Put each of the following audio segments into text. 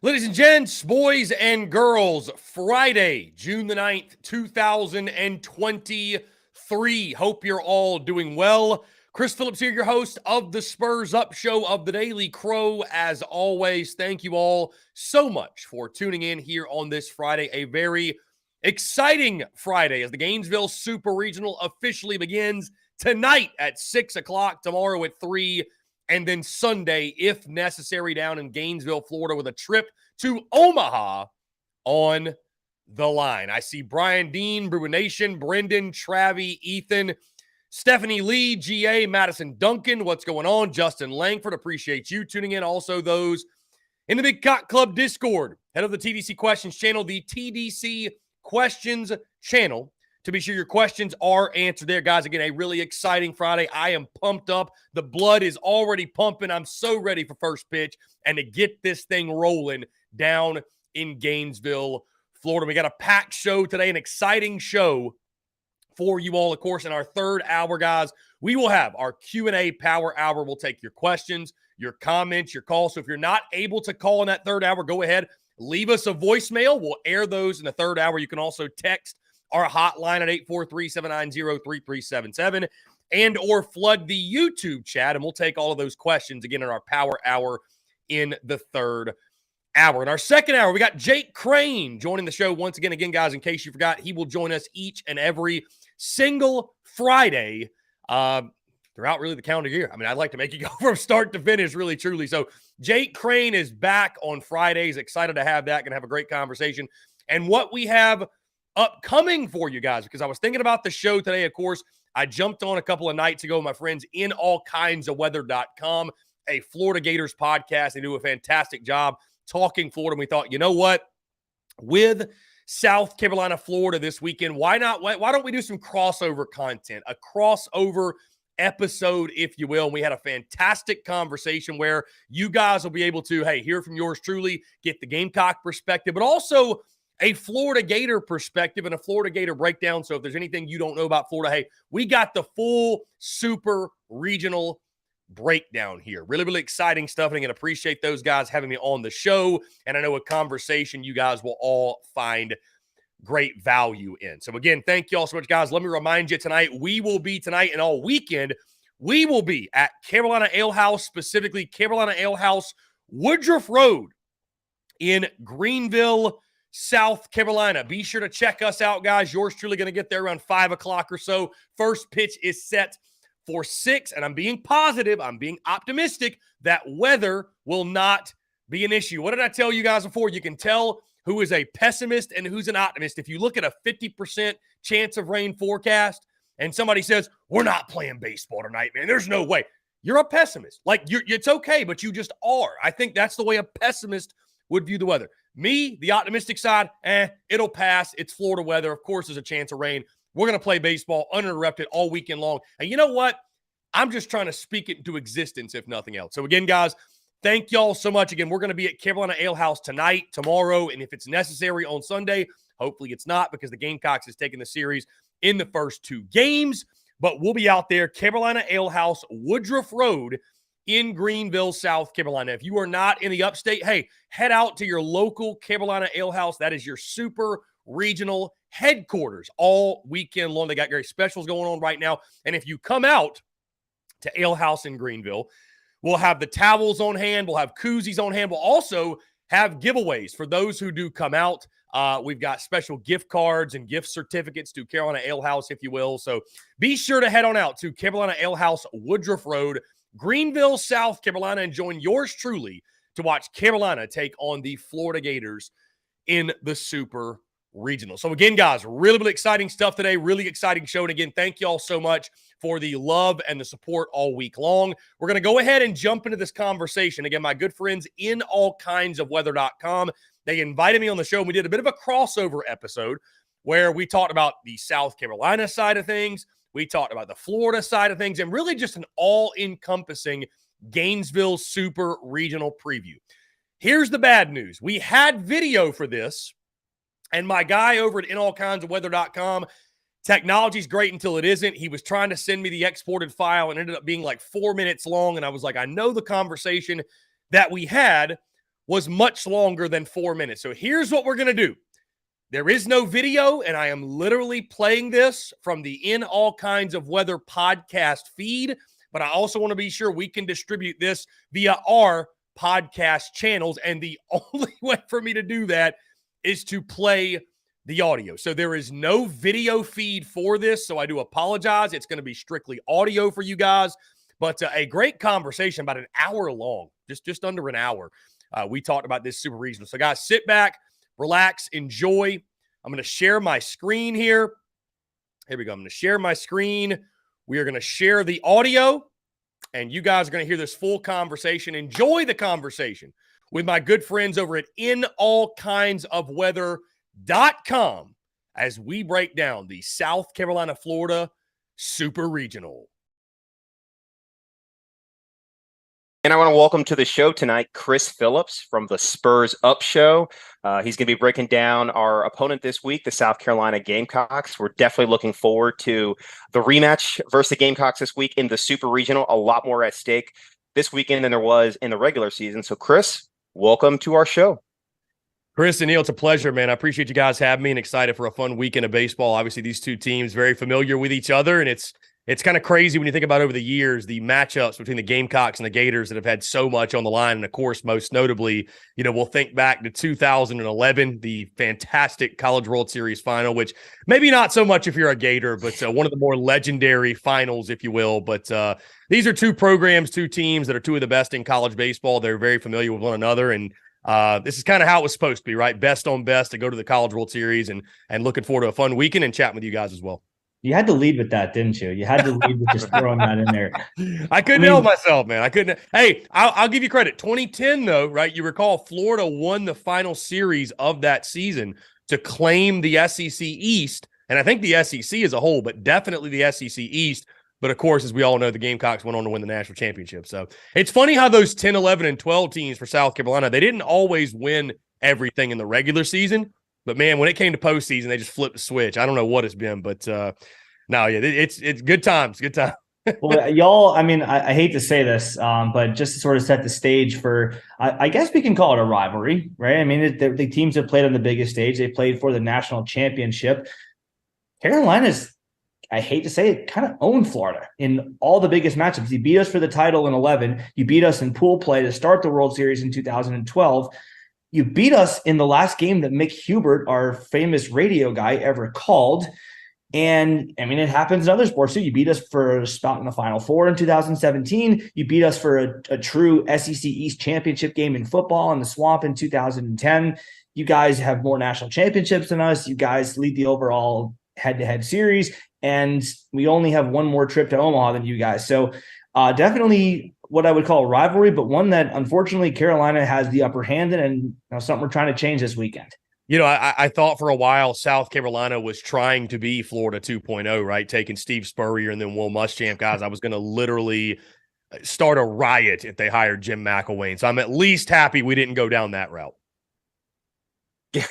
Ladies and gents, boys and girls, Friday, June the 9th, 2023. Hope you're all doing well. Chris Phillips here, your host of the Spurs Up Show of the Daily Crow. As always, thank you all so much for tuning in here on this Friday, a very exciting Friday as the Gainesville Super Regional officially begins tonight at 6 o'clock, tomorrow at 3, and then Sunday, if necessary, down in Gainesville, Florida, with a trip to Omaha on the line. I see Brian Dean, Bruin Nation, Brendan, Travi, Ethan, Stephanie Lee, GA, Madison Duncan. What's going on? Justin Langford, appreciate you tuning in. Also those in the Big Cock Club Discord, head of the TDC Questions channel, the TDC Questions channel, to be sure your questions are answered there. Guys, again, a really exciting Friday. I am pumped up. The blood is already pumping. I'm so ready for first pitch and to get this thing rolling down in Gainesville, Florida. We got a packed show today, an exciting show for you all. Of course, in our third hour, guys, we will have our Q&A power hour. We'll take your questions, your comments, your calls. So if you're not able to call in that third hour, go ahead, leave us a voicemail. We'll air those in the third hour. You can also text our hotline at 843-790-3377 and or flood the YouTube chat, and we'll take all of those questions again in our power hour in the third hour. In our second hour, we got Jake Crane joining the show once again. Again, guys, in case you forgot, he will join us each and every single Friday throughout really the calendar year. I mean, I'd like to make you go from start to finish, really, truly. So Jake Crane is back on Fridays. Excited to have that. Going to have a great conversation. And what we have upcoming for you guys, because I was thinking about the show today. Of course, I jumped on a couple of nights ago with my friends in allkindsofweather.com, a Florida Gators podcast. They do a fantastic job talking Florida. And we thought, you know what? With South Carolina, Florida this weekend, why don't we do some crossover content, a crossover episode, if you will. And we had a fantastic conversation where you guys will be able to, hey, hear from yours truly, get the Gamecock perspective, but also a Florida Gator perspective and a Florida Gator breakdown. So if there's anything you don't know about Florida, hey, we got the full super regional breakdown here. Really, really exciting stuff. And I can appreciate those guys having me on the show. And I know a conversation you guys will all find great value in. So again, thank you all so much, guys. Let me remind you tonight, we will be tonight and all weekend, we will be at Carolina Ale House, specifically Carolina Ale House, Woodruff Road in Greenville, South Carolina. Be sure to check us out, guys. Yours truly going to get there around 5 o'clock or so. First pitch is set for 6, and I'm being positive, I'm being optimistic that weather will not be an issue. What did I tell you guys before? You can tell who is a pessimist and who's an optimist. If you look at a 50% chance of rain forecast and somebody says, we're not playing baseball tonight, man, there's no way. You're a pessimist. Like, it's okay, but you just are. I think that's the way a pessimist would view the weather. Me, the optimistic side, it'll pass. It's Florida weather. Of course, there's a chance of rain. We're going to play baseball uninterrupted all weekend long. And you know what? I'm just trying to speak it into existence, if nothing else. So again, guys, thank y'all so much. Again, we're going to be at Carolina Ale House tonight, tomorrow, and if it's necessary on Sunday, hopefully it's not, because the Gamecocks has taken the series in the first 2 games. But we'll be out there, Carolina Ale House, Woodruff Road in Greenville, South Carolina. If you are not in the upstate, hey, head out to your local Carolina Ale House. That is your super regional headquarters all weekend long. They got great specials going on right now. And if you come out to Ale House in Greenville, we'll have the towels on hand. We'll have koozies on hand. We'll also have giveaways for those who do come out. We've got special gift cards and gift certificates to Carolina Ale House, if you will. So be sure to head on out to Carolina Ale House, Woodruff Road, Greenville, South Carolina, and join yours truly to watch Carolina take on the Florida Gators in the Super Regional. So again, guys, really, really exciting stuff today. Really exciting show. And again, thank you all so much for the love and the support all week long. We're going to go ahead and jump into this conversation. Again, my good friends in allkindsofweather.com, they invited me on the show, and we did a bit of a crossover episode where we talked about the South Carolina side of things. We talked about the Florida side of things, and really just an all-encompassing Gainesville Super Regional preview. Here's the bad news. We had video for this, and my guy over at inallkindsofweather.com, technology's great until it isn't. He was trying to send me the exported file and ended up being like 4 minutes long, and I was like, I know the conversation that we had was much longer than 4 minutes. So here's what we're going to do. There is no video, and I am literally playing this from the In All Kinds of Weather podcast feed, but I also want to be sure we can distribute this via our podcast channels, and the only way for me to do that is to play the audio. So there is no video feed for this, so I do apologize. It's going to be strictly audio for you guys, but a great conversation, about an hour long, just under an hour. We talked about this super regional. So guys, sit back, relax, enjoy. I'm going to share my screen here. Here we go. I'm going to share my screen. We are going to share the audio, and you guys are going to hear this full conversation. Enjoy the conversation with my good friends over at inallkindsofweather.com as we break down the South Carolina, Florida Super Regional. And I want to welcome to the show tonight Chris Phillips from the Spurs Up Show. He's going to be breaking down our opponent this week, the South Carolina Gamecocks. We're definitely looking forward to the rematch versus the Gamecocks this week in the Super Regional. A lot more at stake this weekend than there was in the regular season. So, Chris, welcome to our show. Chris and Neil, it's a pleasure, man. I appreciate you guys having me and excited for a fun weekend of baseball. Obviously, these two teams very familiar with each other, and it's kind of crazy when you think about over the years, the matchups between the Gamecocks and the Gators that have had so much on the line. And of course, most notably, we'll think back to 2011, the fantastic College World Series final, which maybe not so much if you're a Gator, but one of the more legendary finals, if you will. But these are two programs, two teams that are two of the best in college baseball. They're very familiar with one another. And this is kind of how it was supposed to be, right? Best on best to go to the College World Series, and looking forward to a fun weekend and chatting with you guys as well. You had to lead with that, didn't you? You had to lead with just throwing that in there. I couldn't help myself, man. I couldn't. Hey, I'll give you credit. 2010, though, right? You recall Florida won the final series of that season to claim the SEC East, and I think the SEC as a whole, but definitely the SEC East. But of course, as we all know, the Gamecocks went on to win the national championship. So it's funny how those 10, 11, and 12 teams for South Carolina, they didn't always win everything in the regular season. But, man, when it came to postseason, they just flipped the switch. I don't know what it's been, but no, yeah, it's good times, good time. Well, y'all, I mean, I hate to say this, but just to sort of set the stage for, I guess we can call it a rivalry, right? I mean, the teams have played on the biggest stage. They played for the national championship. Carolina's, I hate to say it, kind of owned Florida in all the biggest matchups. You beat us for the title in 11. You beat us in pool play to start the World Series in 2012. You beat us in the last game that Mick Hubert, our famous radio guy, ever called. And, I mean, it happens in other sports, too. You beat us for a spot in the Final Four in 2017. You beat us for a true SEC East championship game in football in the Swamp in 2010. You guys have more national championships than us. You guys lead the overall head-to-head series. And we only have one more trip to Omaha than you guys. So definitely what I would call a rivalry, but one that, unfortunately, Carolina has the upper hand in, and something we're trying to change this weekend. I thought for a while South Carolina was trying to be Florida 2.0, right? Taking Steve Spurrier and then Will Muschamp, guys. I was going to literally start a riot if they hired Jim McElwain. So I'm at least happy we didn't go down that route. Yeah.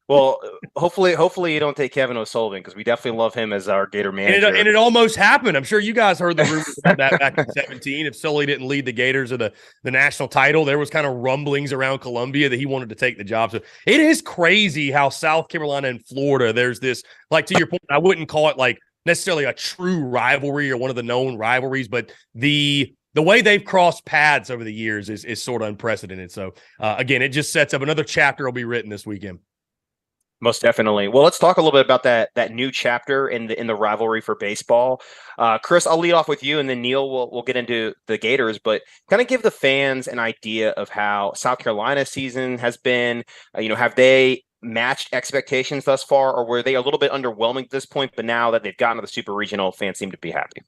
Well, hopefully you don't take Kevin O'Sullivan, because we definitely love him as our Gator manager. And it almost happened. I'm sure you guys heard the rumors about that back in 17. If Sully didn't lead the Gators to the national title, there was kind of rumblings around Columbia that he wanted to take the job. So it is crazy how South Carolina and Florida, there's this, like, to your point, I wouldn't call it like necessarily a true rivalry or one of the known rivalries, but the way they've crossed paths over the years is sort of unprecedented. So again, it just sets up another chapter will be written this weekend. Most definitely. Well, let's talk a little bit about that new chapter in the rivalry for baseball. Chris, I'll lead off with you, and then Neil will get into the Gators. But kind of give the fans an idea of how South Carolina's season has been. Have they matched expectations thus far, or were they a little bit underwhelming at this point? But now that they've gotten to the Super Regional, fans seem to be happy.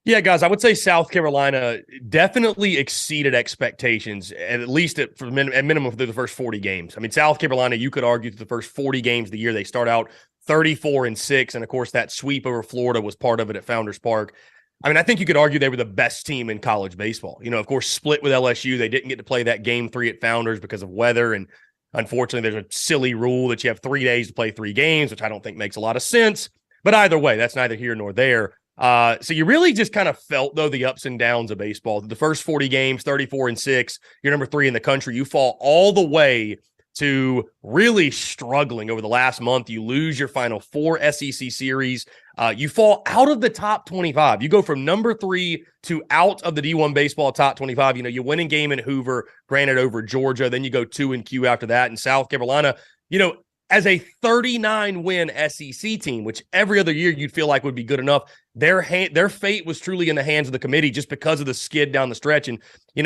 Yeah, guys, I would say South Carolina definitely exceeded expectations, at least at minimum through the first 40 games. I mean, South Carolina, you could argue through the first 40 games of the year, they start out 34-6, and of course that sweep over Florida was part of it at Founders Park. I mean, I think you could argue they were the best team in college baseball. Of course, split with LSU. They didn't get to play that game 3 at Founders because of weather, and unfortunately there's a silly rule that you have 3 days to play 3 games, which I don't think makes a lot of sense. But either way, that's neither here nor there. So you really just kind of felt, though, the ups and downs of baseball. The first 40 games, 34-6, you're number 3 in the country. You fall all the way to really struggling over the last month. You lose your final 4 SEC series. You fall out of the top 25. You go from number 3 to out of the D1 baseball top 25. You win a game in Hoover, granted over Georgia. Then you go 2-Q after that. And South Carolina, as a 39-win SEC team, which every other year you'd feel like would be good enough, their fate was truly in the hands of the committee just because of the skid down the stretch. And,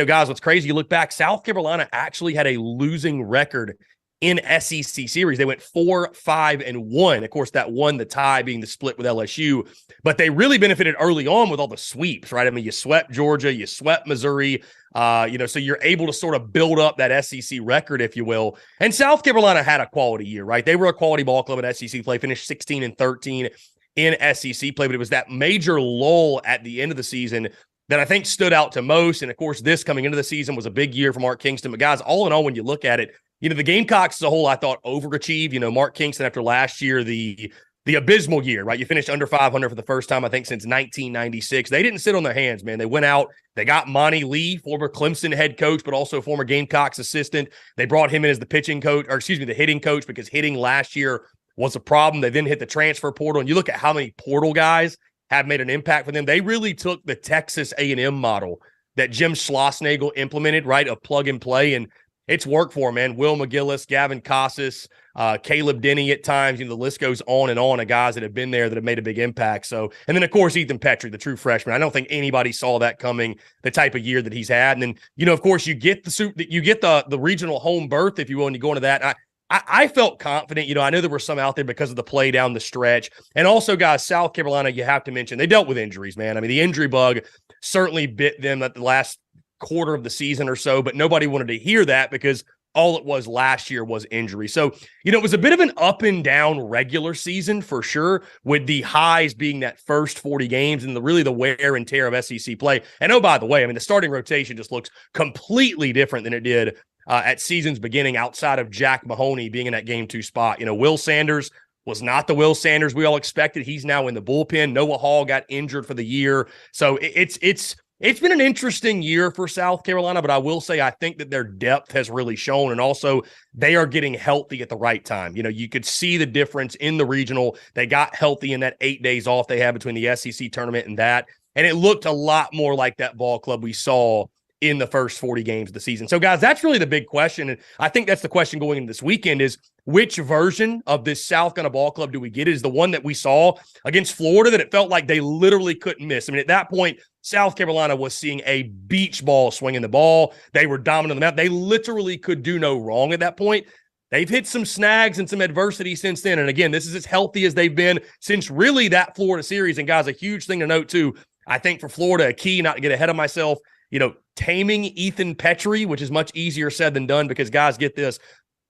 guys, what's crazy, you look back, South Carolina actually had a losing record in SEC series. They went 4-5-1. Of course, that won the tie being the split with LSU, but they really benefited early on with all the sweeps, right? I mean, you swept Georgia, you swept Missouri, so you're able to sort of build up that SEC record, if you will. And South Carolina had a quality year, right? They were a quality ball club at SEC play, finished 16-13 in SEC play, but it was that major lull at the end of the season that I think stood out to most. And of course, this coming into the season was a big year for Mark Kingston. But guys, all in all, when you look at it, the Gamecocks as a whole, I thought overachieved. Mark Kingston, after last year, the abysmal year, right? You finished under 500 for the first time, I think, since 1996. They didn't sit on their hands, man. They went out. They got Monty Lee, former Clemson head coach, but also former Gamecocks assistant. They brought him in as the the hitting coach, because hitting last year was a problem. They then hit the transfer portal. And you look at how many portal guys have made an impact for them. They really took the Texas A&M model that Jim Schlossnagle implemented, right? A plug and play. And it's worked for him, man. Will McGillis, Gavin Casas, Caleb Denny at times. The list goes on and on of guys that have been there that have made a big impact. So, and then of course Ethan Petrie, the true freshman. I don't think anybody saw that coming, the type of year that he's had. And then, of course, you get the regional home berth, if you will, and you go into that. I felt confident. I know there were some out there because of the play down the stretch. And also, guys, South Carolina, you have to mention, they dealt with injuries, man. I mean, the injury bug certainly bit them at the last quarter of the season or so, but nobody wanted to hear that because all it was last year was injury. So, it was a bit of an up and down regular season for sure, with the highs being that first 40 games and the wear and tear of SEC play. And oh, by the way, I mean, the starting rotation just looks completely different than it did at season's beginning, outside of Jack Mahoney being in that game 2 spot. Will Sanders was not the Will Sanders we all expected. He's now in the bullpen. Noah Hall got injured for the year. So it's been an interesting year for South Carolina, but I will say I think that their depth has really shown, and also they are getting healthy at the right time. You could see the difference in the regional. They got healthy in that 8 days off they had between the SEC tournament and that, and it looked a lot more like that ball club we saw in the first 40 games of the season. So, guys, that's really the big question, and I think that's the question going into this weekend is, which version of this South Carolina ball club do we get? Is the one that we saw against Florida, that it felt like they literally couldn't miss? I mean, at that point, South Carolina was seeing a beach ball swinging the ball. They were dominant on the map. They literally could do no wrong at that point. They've hit some snags and some adversity since then. And again, this is as healthy as they've been since really that Florida series. And guys, a huge thing to note too, I think for Florida, a key, not to get ahead of myself, taming Ethan Petrie, which is much easier said than done, because guys, get this.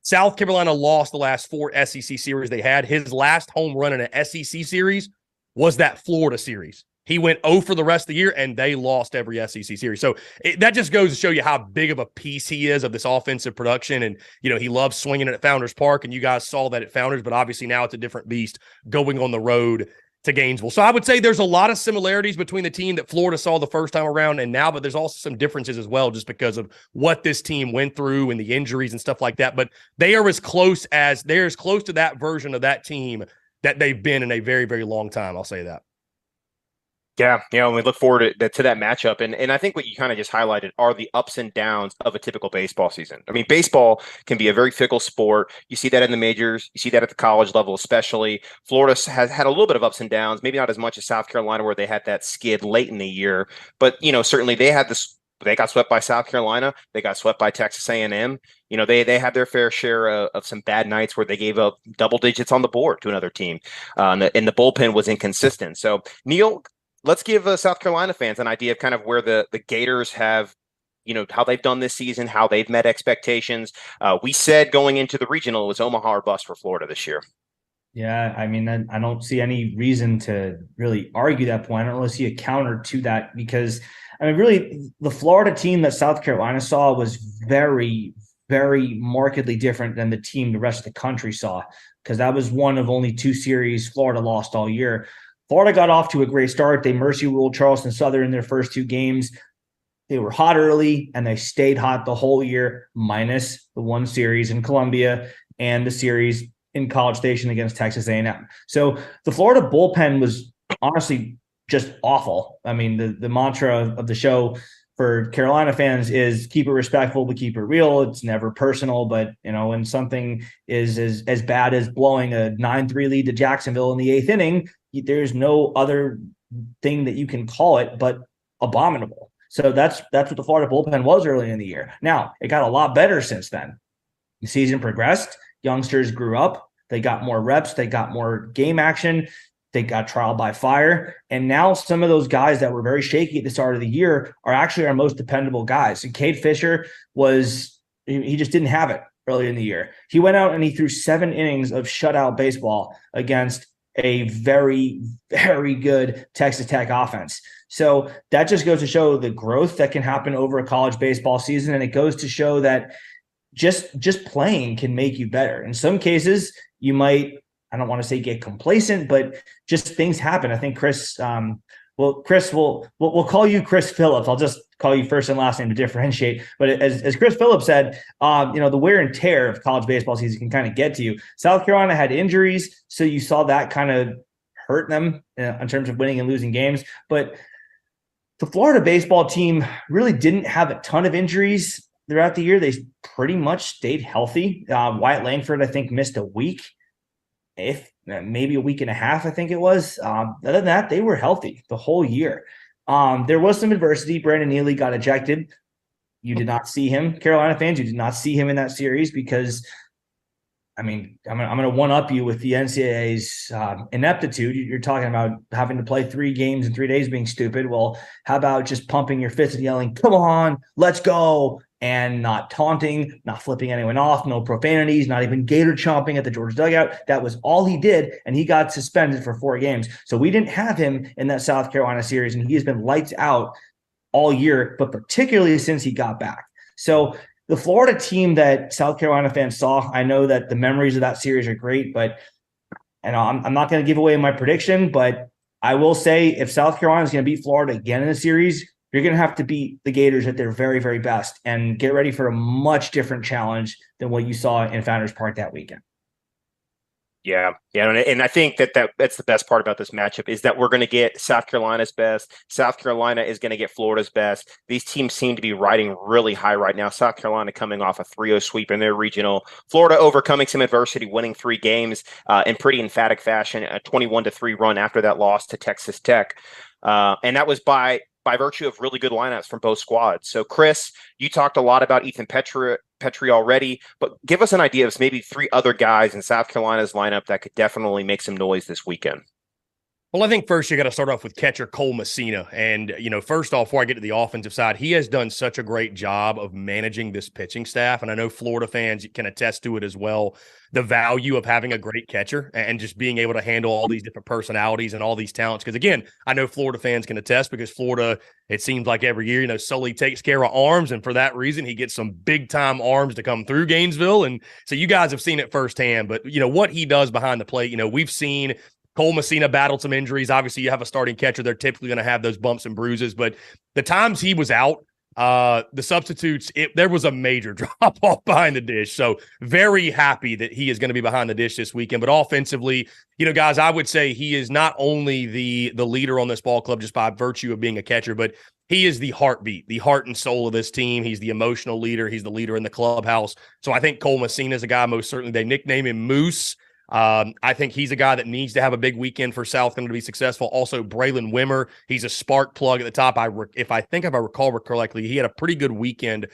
South Carolina lost the last 4 SEC series they had. His last home run in an SEC series was that Florida series. He went 0 for the rest of the year, and they lost every SEC series. So that just goes to show you how big of a piece he is of this offensive production. And, he loves swinging it at Founders Park, and you guys saw that at Founders, but obviously now it's a different beast going on the road to Gainesville. So I would say there's a lot of similarities between the team that Florida saw the first time around and now, but there's also some differences as well, just because of what this team went through and the injuries and stuff like that. But they're as close to that version of that team that they've been in a very, very long time. I'll say that. Yeah, we look forward to that matchup. And I think what you kind of just highlighted are the ups and downs of a typical baseball season. I mean, baseball can be a very fickle sport. You see that in the majors. You see that at the college level especially. Florida has had a little bit of ups and downs, maybe not as much as South Carolina, where they had that skid late in the year. But, certainly they had this. They got swept by South Carolina. They got swept by Texas A&M. They had their fair share of some bad nights where they gave up double digits on the board to another team. And the bullpen was inconsistent. So, Neil, let's give South Carolina fans an idea of kind of where the Gators have, how they've done this season, how they've met expectations. We said going into the regional, it was Omaha or bust for Florida this year. Yeah, I mean, I don't see any reason to really argue that point. I don't really see a counter to that, because, I mean, really, the Florida team that South Carolina saw was very, very markedly different than the team the rest of the country saw, because that was one of only 2 series Florida lost all year. Florida got off to a great start. They mercy ruled Charleston Southern in their first 2 games. They were hot early, and they stayed hot the whole year, minus the one series in Columbia and the series in College Station against Texas A&M. So the Florida bullpen was honestly just awful. I mean, the mantra of the show for Carolina fans is keep it respectful, but keep it real. It's never personal, but when something is as bad as blowing a 9-3 lead to Jacksonville in the 8th inning, there's no other thing that you can call it but abominable. So that's what the Florida bullpen was early in the year. Now, it got a lot better since then. The season progressed. Youngsters grew up. They got more reps. They got more game action. They got trial by fire. And now some of those guys that were very shaky at the start of the year are actually our most dependable guys. And Cade Fisher he just didn't have it early in the year. He went out and he threw 7 innings of shutout baseball against a very, very good Texas Tech offense. So that just goes to show the growth that can happen over a college baseball season. And it goes to show that just playing can make you better. In some cases, you might, I don't want to say get complacent, but just things happen. I think Chris, Chris, we'll call you Chris Phillips. I'll just call you first and last name to differentiate. But as Chris Phillips said, the wear and tear of college baseball season can kind of get to you. South Carolina had injuries, so you saw that kind of hurt them in terms of winning and losing games. But the Florida baseball team really didn't have a ton of injuries throughout the year. They pretty much stayed healthy. Wyatt Langford, I think, missed a week, if maybe a week and a half, I think it was. Other than that, they were healthy the whole year. There was some adversity. Brandon Neely got ejected. You did not see him. Carolina fans, you did not see him in that series because, I mean, I'm going to one-up you with the NCAA's ineptitude. You're talking about having to play 3 games in 3 days being stupid. Well, how about just pumping your fists and yelling, come on, let's go, and not taunting, not flipping anyone off, no profanities, not even gator chomping at the Georgia dugout. That was all he did, and he got suspended for 4 games. So we didn't have him in that South Carolina series, and he has been lights out all year, but particularly since he got back. So the Florida team that South Carolina fans saw, I know that the memories of that series are great, but I'm not going to give away my prediction, but I will say if South Carolina is going to beat Florida again in a series, you're going to have to beat the Gators at their very, very best and get ready for a much different challenge than what you saw in Founders Park that weekend. Yeah. And I think that's the best part about this matchup is that we're going to get South Carolina's best. South Carolina is going to get Florida's best. These teams seem to be riding really high right now. South Carolina coming off a 3-0 sweep in their regional. Florida overcoming some adversity, winning 3 games in pretty emphatic fashion, a 21-3 run after that loss to Texas Tech. And that was by virtue of really good lineups from both squads. So, Chris, you talked a lot about Ethan Petrie already, but give us an idea of maybe 3 other guys in South Carolina's lineup that could definitely make some noise this weekend. Well, I think first you got to start off with catcher Cole Messina. And, first off, before I get to the offensive side, he has done such a great job of managing this pitching staff. And I know Florida fans can attest to it as well. The value of having a great catcher and just being able to handle all these different personalities and all these talents. Because, again, I know Florida fans can attest because Florida, it seems like every year, Sully takes care of arms. And for that reason, he gets some big-time arms to come through Gainesville. And so you guys have seen it firsthand. But, what he does behind the plate, we've seen – Cole Messina battled some injuries. Obviously, you have a starting catcher. They're typically going to have those bumps and bruises. But the times he was out, the substitutes, there was a major drop-off behind the dish. So very happy that he is going to be behind the dish this weekend. But offensively, guys, I would say he is not only the leader on this ball club just by virtue of being a catcher, but he is the heartbeat, the heart and soul of this team. He's the emotional leader. He's the leader in the clubhouse. So I think Cole Messina is a guy, most certainly they nickname him Moose. I think he's a guy that needs to have a big weekend for South Carolina to be successful. Also, Braylon Wimmer, he's a spark plug at the top. If I recall correctly, he had a pretty good weekend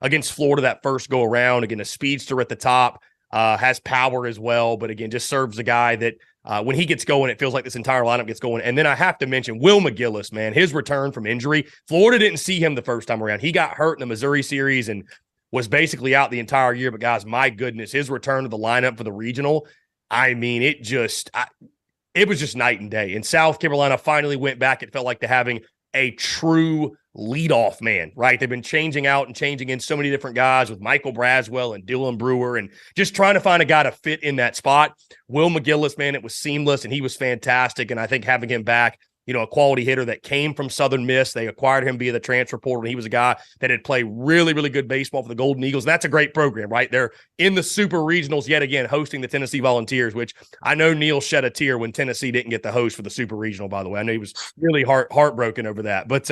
against Florida that first go around. Again, a speedster at the top, has power as well. But again, just serves a guy that when he gets going, it feels like this entire lineup gets going. And then I have to mention Will McGillis, man, his return from injury. Florida didn't see him the first time around. He got hurt in the Missouri series and was basically out the entire year. But guys, my goodness, his return to the lineup for the regional, I mean, it was just night and day. And South Carolina finally went back, it felt like, to having a true leadoff man, right? They've been changing out and changing in so many different guys with Michael Braswell and Dylan Brewer and just trying to find a guy to fit in that spot. Will McGillis, man, it was seamless and he was fantastic. And I think having him back, a quality hitter that came from Southern Miss. They acquired him via the transfer portal. He was a guy that had played really, really good baseball for the Golden Eagles. That's a great program, right? They're in the Super Regionals yet again, hosting the Tennessee Volunteers, which I know Neil shed a tear when Tennessee didn't get the host for the Super Regional, by the way. I know he was really heartbroken over that. But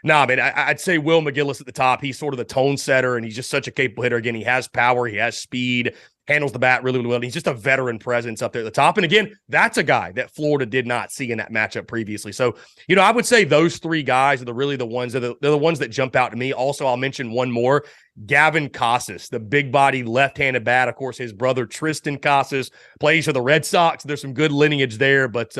man, I'd say Will McGillis at the top. He's sort of the tone setter, and he's just such a capable hitter. Again, he has power. He has speed. Handles the bat really, really well. He's just a veteran presence up there at the top. And again, that's a guy that Florida did not see in that matchup previously. So, I would say those three guys are they're the ones that jump out to me. Also, I'll mention one more, Gavin Casas, the big body left-handed bat. Of course, his brother Tristan Casas plays for the Red Sox. There's some good lineage there, but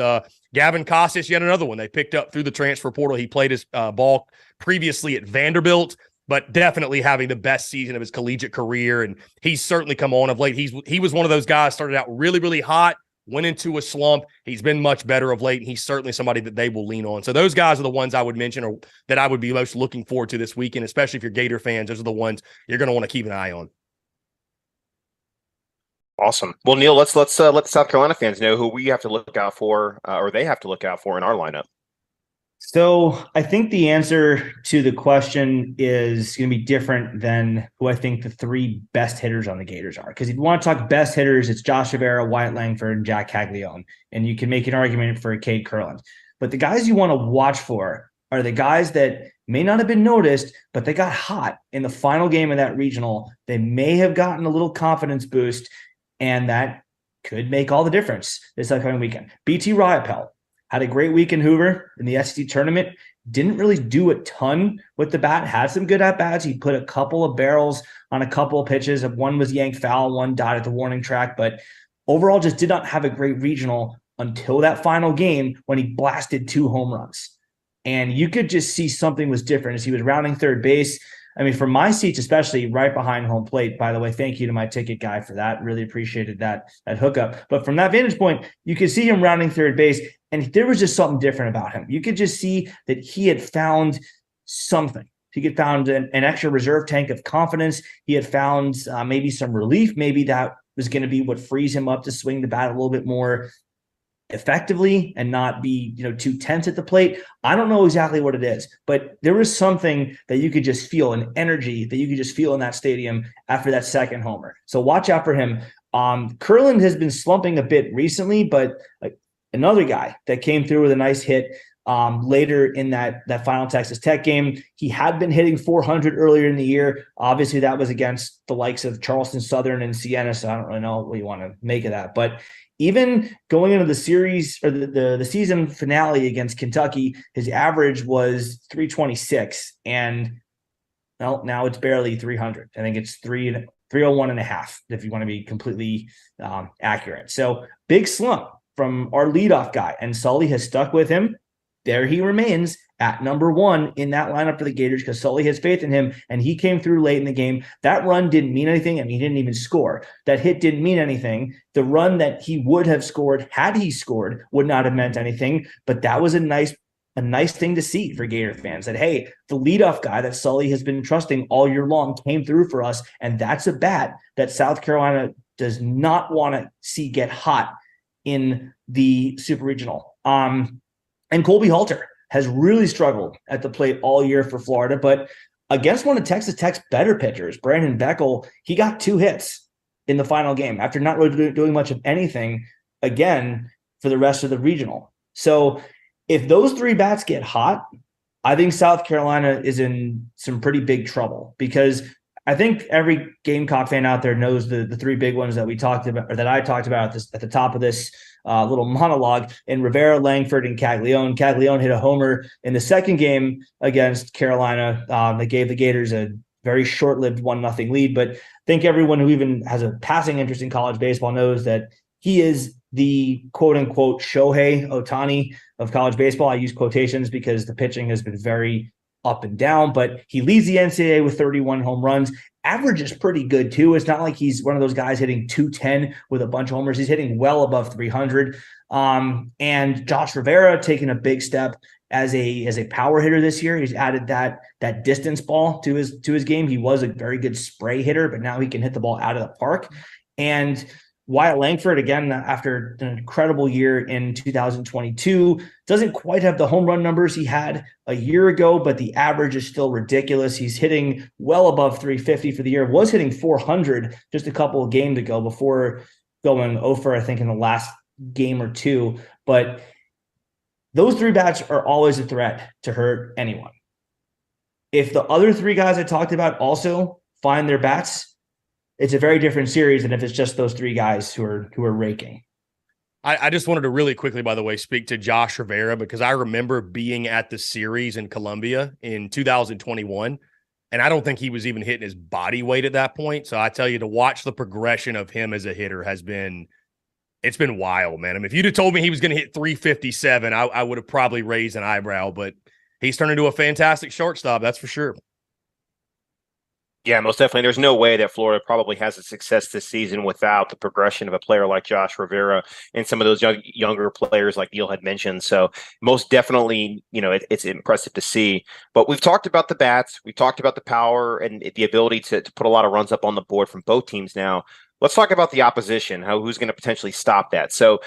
Gavin Casas, yet another one they picked up through the transfer portal. He played his ball previously at Vanderbilt, but definitely having the best season of his collegiate career. And he's certainly come on of late. He was one of those guys, started out really, really hot, went into a slump. He's been much better of late. And he's certainly somebody that they will lean on. So those guys are the ones I would mention or that I would be most looking forward to this weekend, especially if you're Gator fans. Those are the ones you're going to want to keep an eye on. Awesome. Well, Neil, let's let South Carolina fans know who we have to look out for or they have to look out for in our lineup. So I think the answer to the question is going to be different than who I think the three best hitters on the Gators are. Because if you want to talk best hitters, it's Josh Rivera, Wyatt Langford, and Jack Caglione. And you can make an argument for Cade Kurland. But the guys you want to watch for are the guys that may not have been noticed, but they got hot in the final game of that regional. They may have gotten a little confidence boost, and that could make all the difference this upcoming weekend. BT Riopel had a great week in Hoover in the SEC tournament. Didn't really do a ton with the bat. Had some good at-bats. He put a couple of barrels on a couple of pitches. One was yanked foul, one died at the warning track. But overall, just did not have a great regional until that final game when he blasted 2 home runs. And you could just see something was different as he was rounding third base. I mean, from my seats, especially right behind home plate, by the way, thank you to my ticket guy for that. Really appreciated that hookup. But from that vantage point, you could see him rounding third base, and there was just something different about him. You could just see that he had found something. He had found an extra reserve tank of confidence. He had found maybe some relief. Maybe that was going to be what frees him up to swing the bat a little bit more effectively and not be too tense at the plate. I don't know exactly what it is, but there was something that you could just feel, an energy that you could just feel in that stadium after that second homer. So watch out for him. Kurland has been slumping a bit recently, but another guy that came through with a nice hit later in that final Texas Tech game. He had been hitting 400 earlier in the year. Obviously, that was against the likes of Charleston Southern and Siena, so I don't really know what you want to make of that. But even going into the series or the season finale against Kentucky, his average was 326, and now it's barely 300. I think it's 301 and a half if you want to be completely accurate. So big slump from our leadoff guy, and Sully has stuck with him. There he remains at number 1 in that lineup for the Gators because Sully has faith in him, and he came through late in the game. That run didn't mean anything. I mean, he didn't even score. That hit didn't mean anything. The run that he would have scored had he scored would not have meant anything, but that was a nice thing to see for Gator fans, that, hey, the leadoff guy that Sully has been trusting all year long came through for us, and that's a bat that South Carolina does not want to see get hot in the Super Regional. And Colby Halter has really struggled at the plate all year for Florida, but against one of Texas Tech's better pitchers, Brandon Beckel, he got 2 hits in the final game after not really doing much of anything again for the rest of the regional. So if those 3 bats get hot, I think South Carolina is in some pretty big trouble, because I think every Gamecock fan out there knows the 3 big ones that we talked about, or that I talked about at the top of this little monologue, in Rivera, Langford, and Caglione. Caglione hit a homer in the second game against Carolina. That gave the Gators a very short-lived 1-0 lead. But I think everyone who even has a passing interest in college baseball knows that he is the quote-unquote Shohei Ohtani of college baseball. I use quotations because the pitching has been very up and down, but he leads the NCAA with 31 home runs. Average is pretty good too. It's not like he's one of those guys hitting 210 with a bunch of homers. He's hitting well above 300. And Josh Rivera taking a big step as a power hitter this year. He's added that distance ball to his game. He was a very good spray hitter, but now he can hit the ball out of the park. And Wyatt Langford, again, after an incredible year in 2022, doesn't quite have the home run numbers he had a year ago, but the average is still ridiculous. He's hitting well above 350 for the year. Was hitting 400 just a couple of games ago before going over, I think, in the last game or two. But those three bats are always a threat to hurt anyone. If the other three guys I talked about also find their bats, it's a very different series than if it's just those three guys who are raking. I just wanted to really quickly, by the way, speak to Josh Rivera, because I remember being at the series in Colombia in 2021, and I don't think he was even hitting his body weight at that point. So I tell you, to watch the progression of him as a hitter it's been wild, man. I mean, if you'd have told me he was going to hit 357, I would have probably raised an eyebrow, but he's turned into a fantastic shortstop, that's for sure. Yeah, most definitely. There's no way that Florida probably has a success this season without the progression of a player like Josh Rivera and some of those younger players like Neil had mentioned. So most definitely, it's impressive to see. But we've talked about the bats, we've talked about the power and the ability to put a lot of runs up on the board from both teams now. Let's talk about the opposition, who's going to potentially stop that. So,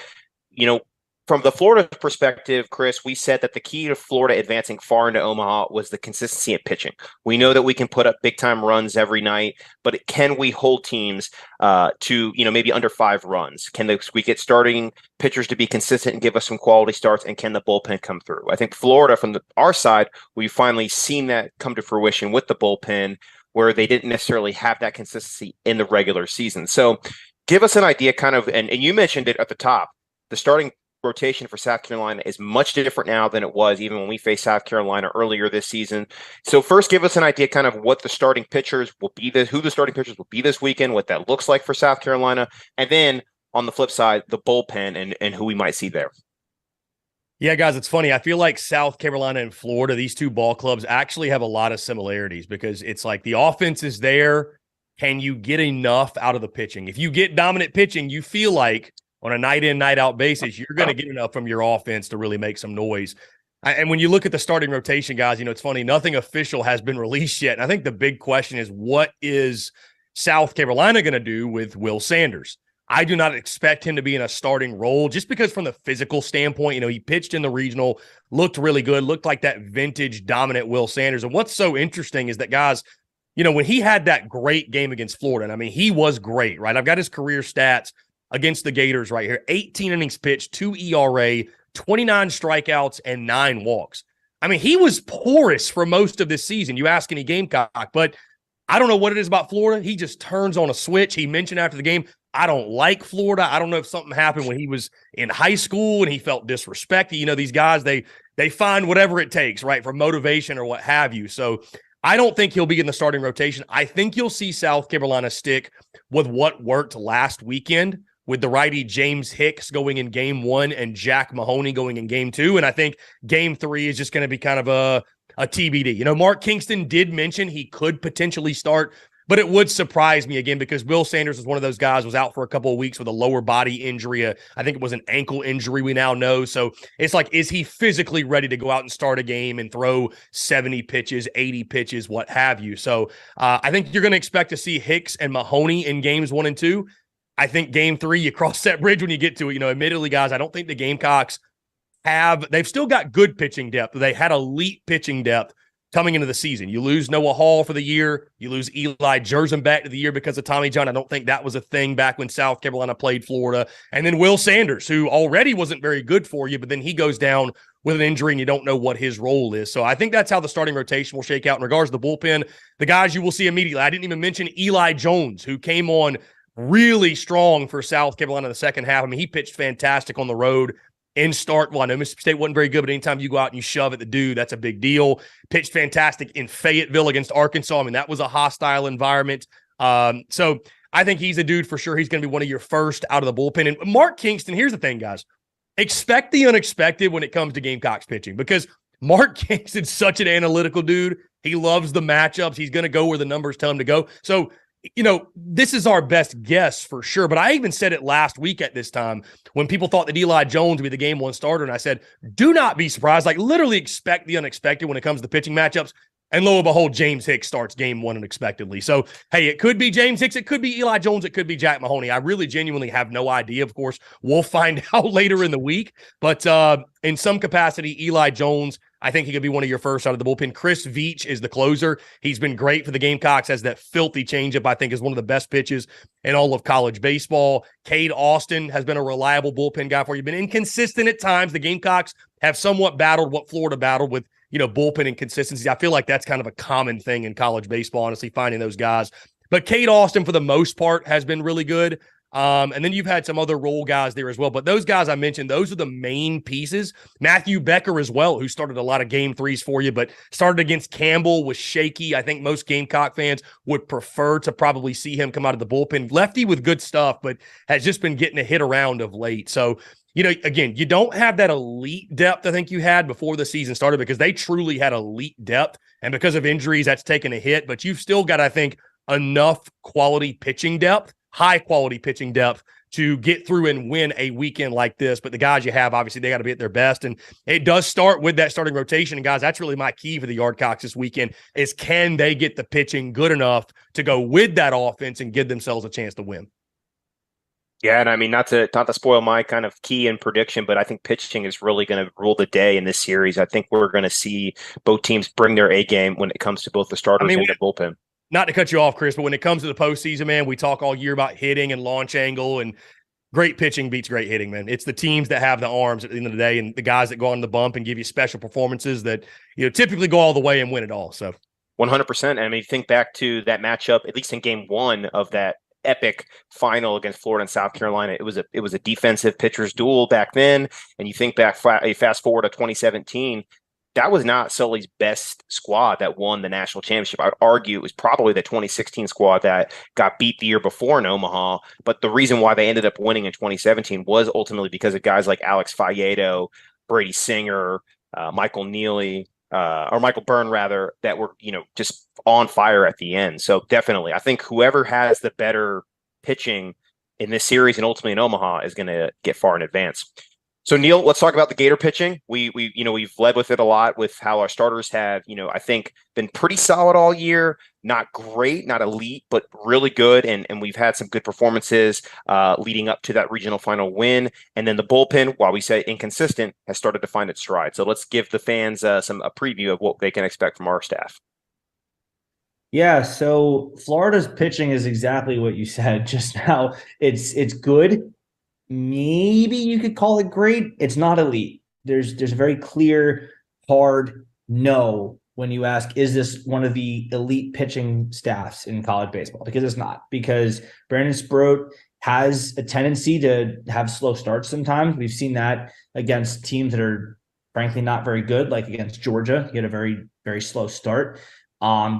from the Florida perspective, Chris, we said that the key to Florida advancing far into Omaha was the consistency at pitching. We know that we can put up big-time runs every night, but can we hold teams to, maybe under 5 runs? Can we get starting pitchers to be consistent and give us some quality starts, and can the bullpen come through? I think Florida, from our side, we've finally seen that come to fruition with the bullpen, where they didn't necessarily have that consistency in the regular season. So give us an idea and you mentioned it at the top, the starting rotation for South Carolina is much different now than it was even when we faced South Carolina earlier this season. So first, give us an idea kind of what the starting pitchers will be, who the starting pitchers will be this weekend, what that looks like for South Carolina, and then on the flip side, the bullpen and who we might see there. Yeah, guys, it's funny. I feel like South Carolina and Florida, these two ball clubs actually have a lot of similarities, because it's like the offense is there. Can you get enough out of the pitching? If you get dominant pitching, you feel like on a night in, night out basis, you're going to get enough from your offense to really make some noise. And when you look at the starting rotation, guys, it's funny, nothing official has been released yet. And I think the big question is, what is South Carolina going to do with Will Sanders? I do not expect him to be in a starting role, just because from the physical standpoint, he pitched in the regional, looked really good, looked like that vintage dominant Will Sanders. And what's so interesting is that, guys, when he had that great game against Florida, and I mean, he was great, right? I've got his career stats against the Gators right here. 18 innings pitched, 2 ERA, 29 strikeouts, and 9 walks. I mean, he was porous for most of this season. You ask any Gamecock, but I don't know what it is about Florida. He just turns on a switch. He mentioned after the game, I don't like Florida. I don't know if something happened when he was in high school and he felt disrespected. These guys, they find whatever it takes, right, for motivation or what have you. So I don't think he'll be in the starting rotation. I think you'll see South Carolina stick with what worked last weekend, with the righty James Hicks going in game 1 and Jack Mahoney going in game 2. And I think game 3 is just going to be kind of a TBD. Mark Kingston did mention he could potentially start, but it would surprise me again, because Will Sanders was one of those guys, was out for a couple of weeks with a lower body injury. I think it was an ankle injury, we now know. So it's like, is he physically ready to go out and start a game and throw 70 pitches, 80 pitches, what have you? So I think you're going to expect to see Hicks and Mahoney in games 1 and 2. I think game 3, you cross that bridge when you get to it. Admittedly, guys, I don't think the Gamecocks they've still got good pitching depth. They had elite pitching depth coming into the season. You lose Noah Hall for the year. You lose Eli Jerzem back to the year because of Tommy John. I don't think that was a thing back when South Carolina played Florida. And then Will Sanders, who already wasn't very good for you, but then he goes down with an injury and you don't know what his role is. So I think that's how the starting rotation will shake out. In regards to the bullpen, the guys you will see immediately, I didn't even mention Eli Jones, who came on really strong for South Carolina in the second half. I mean, he pitched fantastic on the road in start. Well, I know Mississippi State wasn't very good, but anytime you go out and you shove at the dude, that's a big deal. Pitched fantastic in Fayetteville against Arkansas. I mean, that was a hostile environment. So I think he's a dude for sure. He's going to be one of your first out of the bullpen. And Mark Kingston, here's the thing, guys. Expect the unexpected when it comes to Gamecocks pitching, because Mark Kingston's such an analytical dude. He loves the matchups. He's going to go where the numbers tell him to go. So this is our best guess for sure, but I even said it last week at this time when people thought that Eli Jones would be the game one starter. And I said, do not be surprised. Like, literally expect the unexpected when it comes to pitching matchups. And lo and behold, James Hicks starts game one unexpectedly. So, hey, it could be James Hicks. It could be Eli Jones. It could be Jack Mahoney. I really genuinely have no idea. Of course, we'll find out later in the week. But in some capacity, Eli Jones, I think he could be one of your first out of the bullpen. Chris Veach is the closer. He's been great for the Gamecocks, has that filthy changeup, I think is one of the best pitches in all of college baseball. Cade Austin has been a reliable bullpen guy for you. Been inconsistent at times. The Gamecocks have somewhat battled what Florida battled with, bullpen inconsistencies. I feel like that's kind of a common thing in college baseball, honestly, finding those guys. But Cade Austin, for the most part, has been really good. And then you've had some other role guys there as well. But those guys I mentioned, those are the main pieces. Matthew Becker as well, who started a lot of game threes for you, but started against Campbell, was shaky. I think most Gamecock fans would prefer to probably see him come out of the bullpen. Lefty with good stuff, but has just been getting a hit around of late. So, again, you don't have that elite depth I think you had before the season started, because they truly had elite depth. And because of injuries, that's taken a hit. But you've still got, I think, enough quality pitching depth, high quality pitching depth, to get through and win a weekend like this. But the guys you have, obviously, they got to be at their best. And it does start with that starting rotation. And guys, that's really my key for the Yardcocks this weekend is, can they get the pitching good enough to go with that offense and give themselves a chance to win? Yeah, and I mean, not to spoil my kind of key and prediction, but I think pitching is really going to rule the day in this series. I think we're going to see both teams bring their A game when it comes to both the starters and the bullpen. Not to cut you off, Chris, but when it comes to the postseason, man, we talk all year about hitting and launch angle, and great pitching beats great hitting, man. It's the teams that have the arms at the end of the day, and the guys that go on the bump and give you special performances that typically go all the way and win it all. So 100%. I mean, think back to that matchup, at least in game one of that epic final against Florida and South Carolina. It was a defensive pitchers duel back then, and you think back, fast forward to 2017. That was not Sully's best squad that won the national championship. I would argue it was probably the 2016 squad that got beat the year before in Omaha. But the reason why they ended up winning in 2017 was ultimately because of guys like Alex Fayedo, Brady Singer, Michael Neely, or Michael Byrne, rather, that were, just on fire at the end. So definitely, I think whoever has the better pitching in this series and ultimately in Omaha is going to get far in advance. So Neil, let's talk about the Gator pitching. We've led with it a lot with how our starters have, I think been pretty solid all year. Not great, not elite, but really good. And we've had some good performances leading up to that regional final win. And then the bullpen, while we say inconsistent, has started to find its stride. So let's give the fans a preview of what they can expect from our staff. Yeah, so Florida's pitching is exactly what you said just now. It's good. Maybe you could call it great. It's not elite. There's a very clear, hard no when you ask, is this one of the elite pitching staffs in college baseball? Because it's not. Because Brandon Sproat has a tendency to have slow starts sometimes. We've seen that against teams that are frankly not very good, like against Georgia. He had a very, very slow start.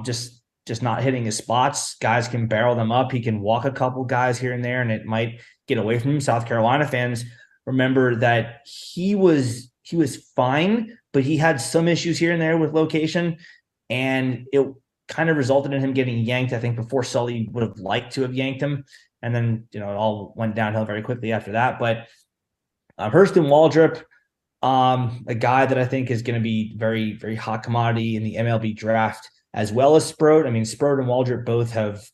Just not hitting his spots. Guys can barrel them up. He can walk a couple guys here and there, and it might get away from him. South Carolina fans remember that he was fine, but he had some issues here and there with location, and it kind of resulted in him getting yanked, I think, before Sully would have liked to have yanked him. And then, it all went downhill very quickly after that. But Hurston Waldrop, a guy that I think is going to be very, very hot commodity in the MLB draft, as well as Sproat. I mean, Sproat and Waldrop both have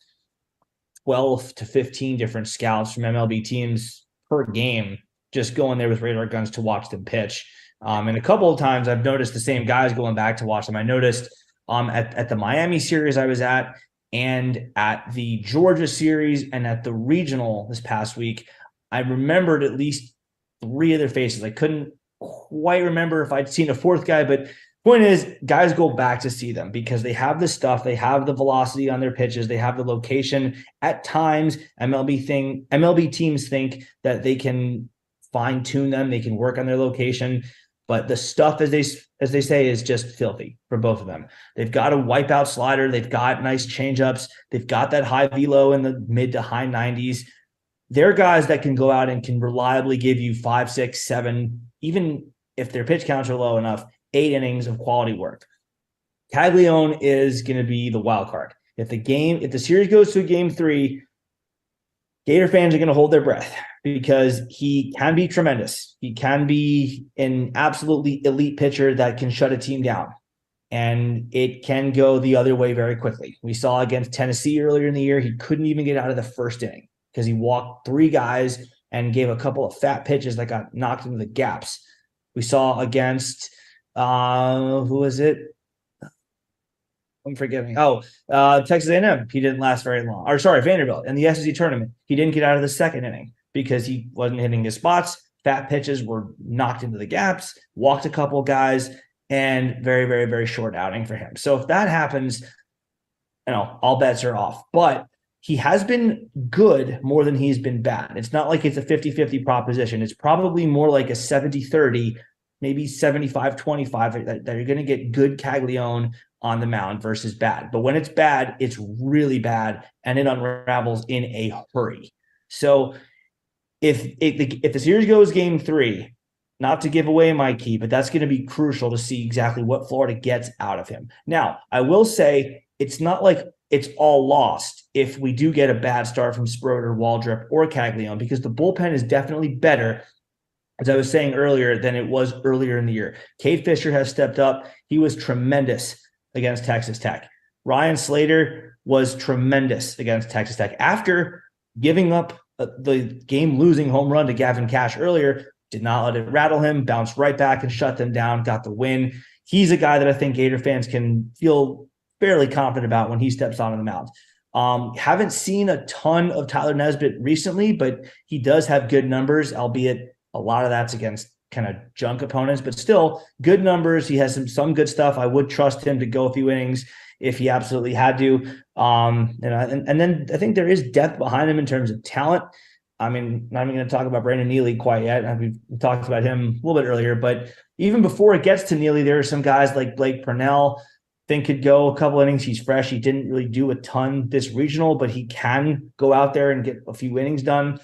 12 to 15 different scouts from MLB teams per game just going there with radar guns to watch them pitch. And a couple of times I've noticed the same guys going back to watch them. I noticed at the Miami series I was at, and at the Georgia series, and at the regional this past week, I remembered at least three of their faces. I couldn't quite remember if I'd seen a fourth guy, but point is, guys go back to see them because they have the stuff, they have the velocity on their pitches, they have the location. At times, MLB teams think that they can fine-tune them, they can work on their location, but the stuff, as they say, is just filthy for both of them. They've got a wipeout slider, they've got nice changeups, they've got that high velo in the mid to high 90s. They're guys that can go out and can reliably give you 5, 6, 7, even if their pitch counts are low enough, 8 innings of quality work. Caglione is going to be the wild card. If the series goes to a game 3, Gator fans are going to hold their breath because he can be tremendous. He can be an absolutely elite pitcher that can shut a team down. And it can go the other way very quickly. We saw against Tennessee earlier in the year, he couldn't even get out of the first inning because he walked 3 guys and gave a couple of fat pitches that got knocked into the gaps. We saw against, who was it? I'm forgetting. Texas A&M. He didn't last very long. Vanderbilt in the SEC tournament. He didn't get out of the second inning because he wasn't hitting his spots. Fat pitches were knocked into the gaps, walked a couple of guys, and very, very, very short outing for him. So if that happens, all bets are off. But he has been good more than he's been bad. It's not like it's a 50-50 proposition. It's probably more like a 70-30, maybe 75-25 that you're going to get good Caglione on the mound versus bad. But when it's bad, it's really bad, and it unravels in a hurry. So if the series goes game 3, not to give away my key, but that's going to be crucial to see exactly what Florida gets out of him. Now, I will say it's not like it's all lost if we do get a bad start from Sproder, Waldrop, or Caglione, because the bullpen is definitely better, as I was saying earlier, than it was earlier in the year. Cade Fisher has stepped up. He was tremendous against Texas Tech. Ryan Slater was tremendous against Texas Tech. After giving up the game-losing home run to Gavin Cash earlier, did not let it rattle him, bounced right back and shut them down, got the win. He's a guy that I think Gator fans can feel fairly confident about when he steps onto the mound. Haven't seen a ton of Tyler Nesbitt recently, but he does have good numbers, albeit a lot of that's against kind of junk opponents, but still good numbers. He has some good stuff. I would trust him to go a few innings if he absolutely had to. And then I think there is depth behind him in terms of talent. I mean, not even going to talk about Brandon Neely quite yet. We've talked about him a little bit earlier, but even before it gets to Neely, there are some guys like Blake Purnell, think could go a couple innings. He's fresh. He didn't really do a ton this regional, but he can go out there and get a few innings done.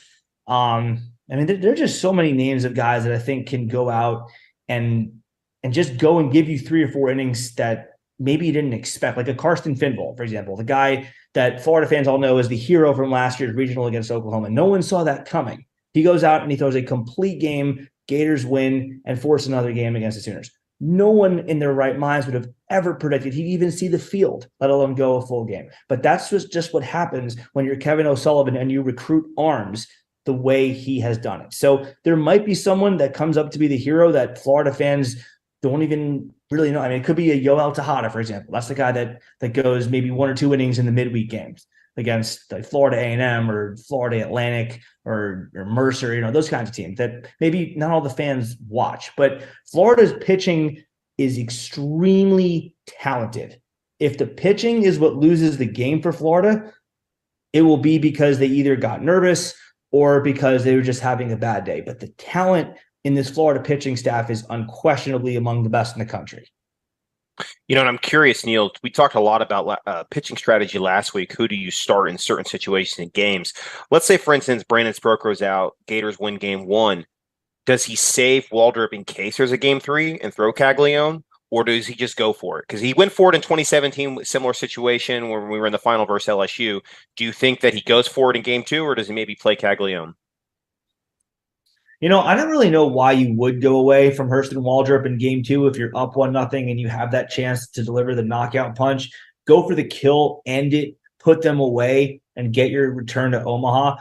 There are just so many names of guys that I think can go out and just go and give you 3 or 4 innings that maybe you didn't expect, like a Karsten Finval, for example, the guy that Florida fans all know is the hero from last year's regional against Oklahoma. No one saw that coming. He goes out and he throws a complete game, Gators win, and force another game against the Sooners. No one in their right minds would have ever predicted he'd even see the field, let alone go a full game. But that's just what happens when you're Kevin O'Sullivan and you recruit arms the way he has done it. So there might be someone that comes up to be the hero that Florida fans don't even really know. I mean, it could be a Yoel Tejada, for example. That's the guy that goes maybe 1 or 2 innings in the midweek games against like Florida A&M or Florida Atlantic or Mercer, those kinds of teams that maybe not all the fans watch. But Florida's pitching is extremely talented. If the pitching is what loses the game for Florida, it will be because they either got nervous or because they were just having a bad day. But the talent in this Florida pitching staff is unquestionably among the best in the country. And I'm curious, Neil, we talked a lot about pitching strategy last week. Who do you start in certain situations in games? Let's say, for instance, Brandon Sprocro's out, Gators win game 1. Does he save Waldrop in case there's a game 3 and throw Caglione? Or does he just go for it? Because he went for it in 2017, similar situation when we were in the final versus LSU. Do you think that he goes for it in game 2, or does he maybe play Caglione? I don't really know why you would go away from Hurston Waldrop in game 2 if you're up 1-0 and you have that chance to deliver the knockout punch. Go for the kill, end it, put them away, and get your return to Omaha.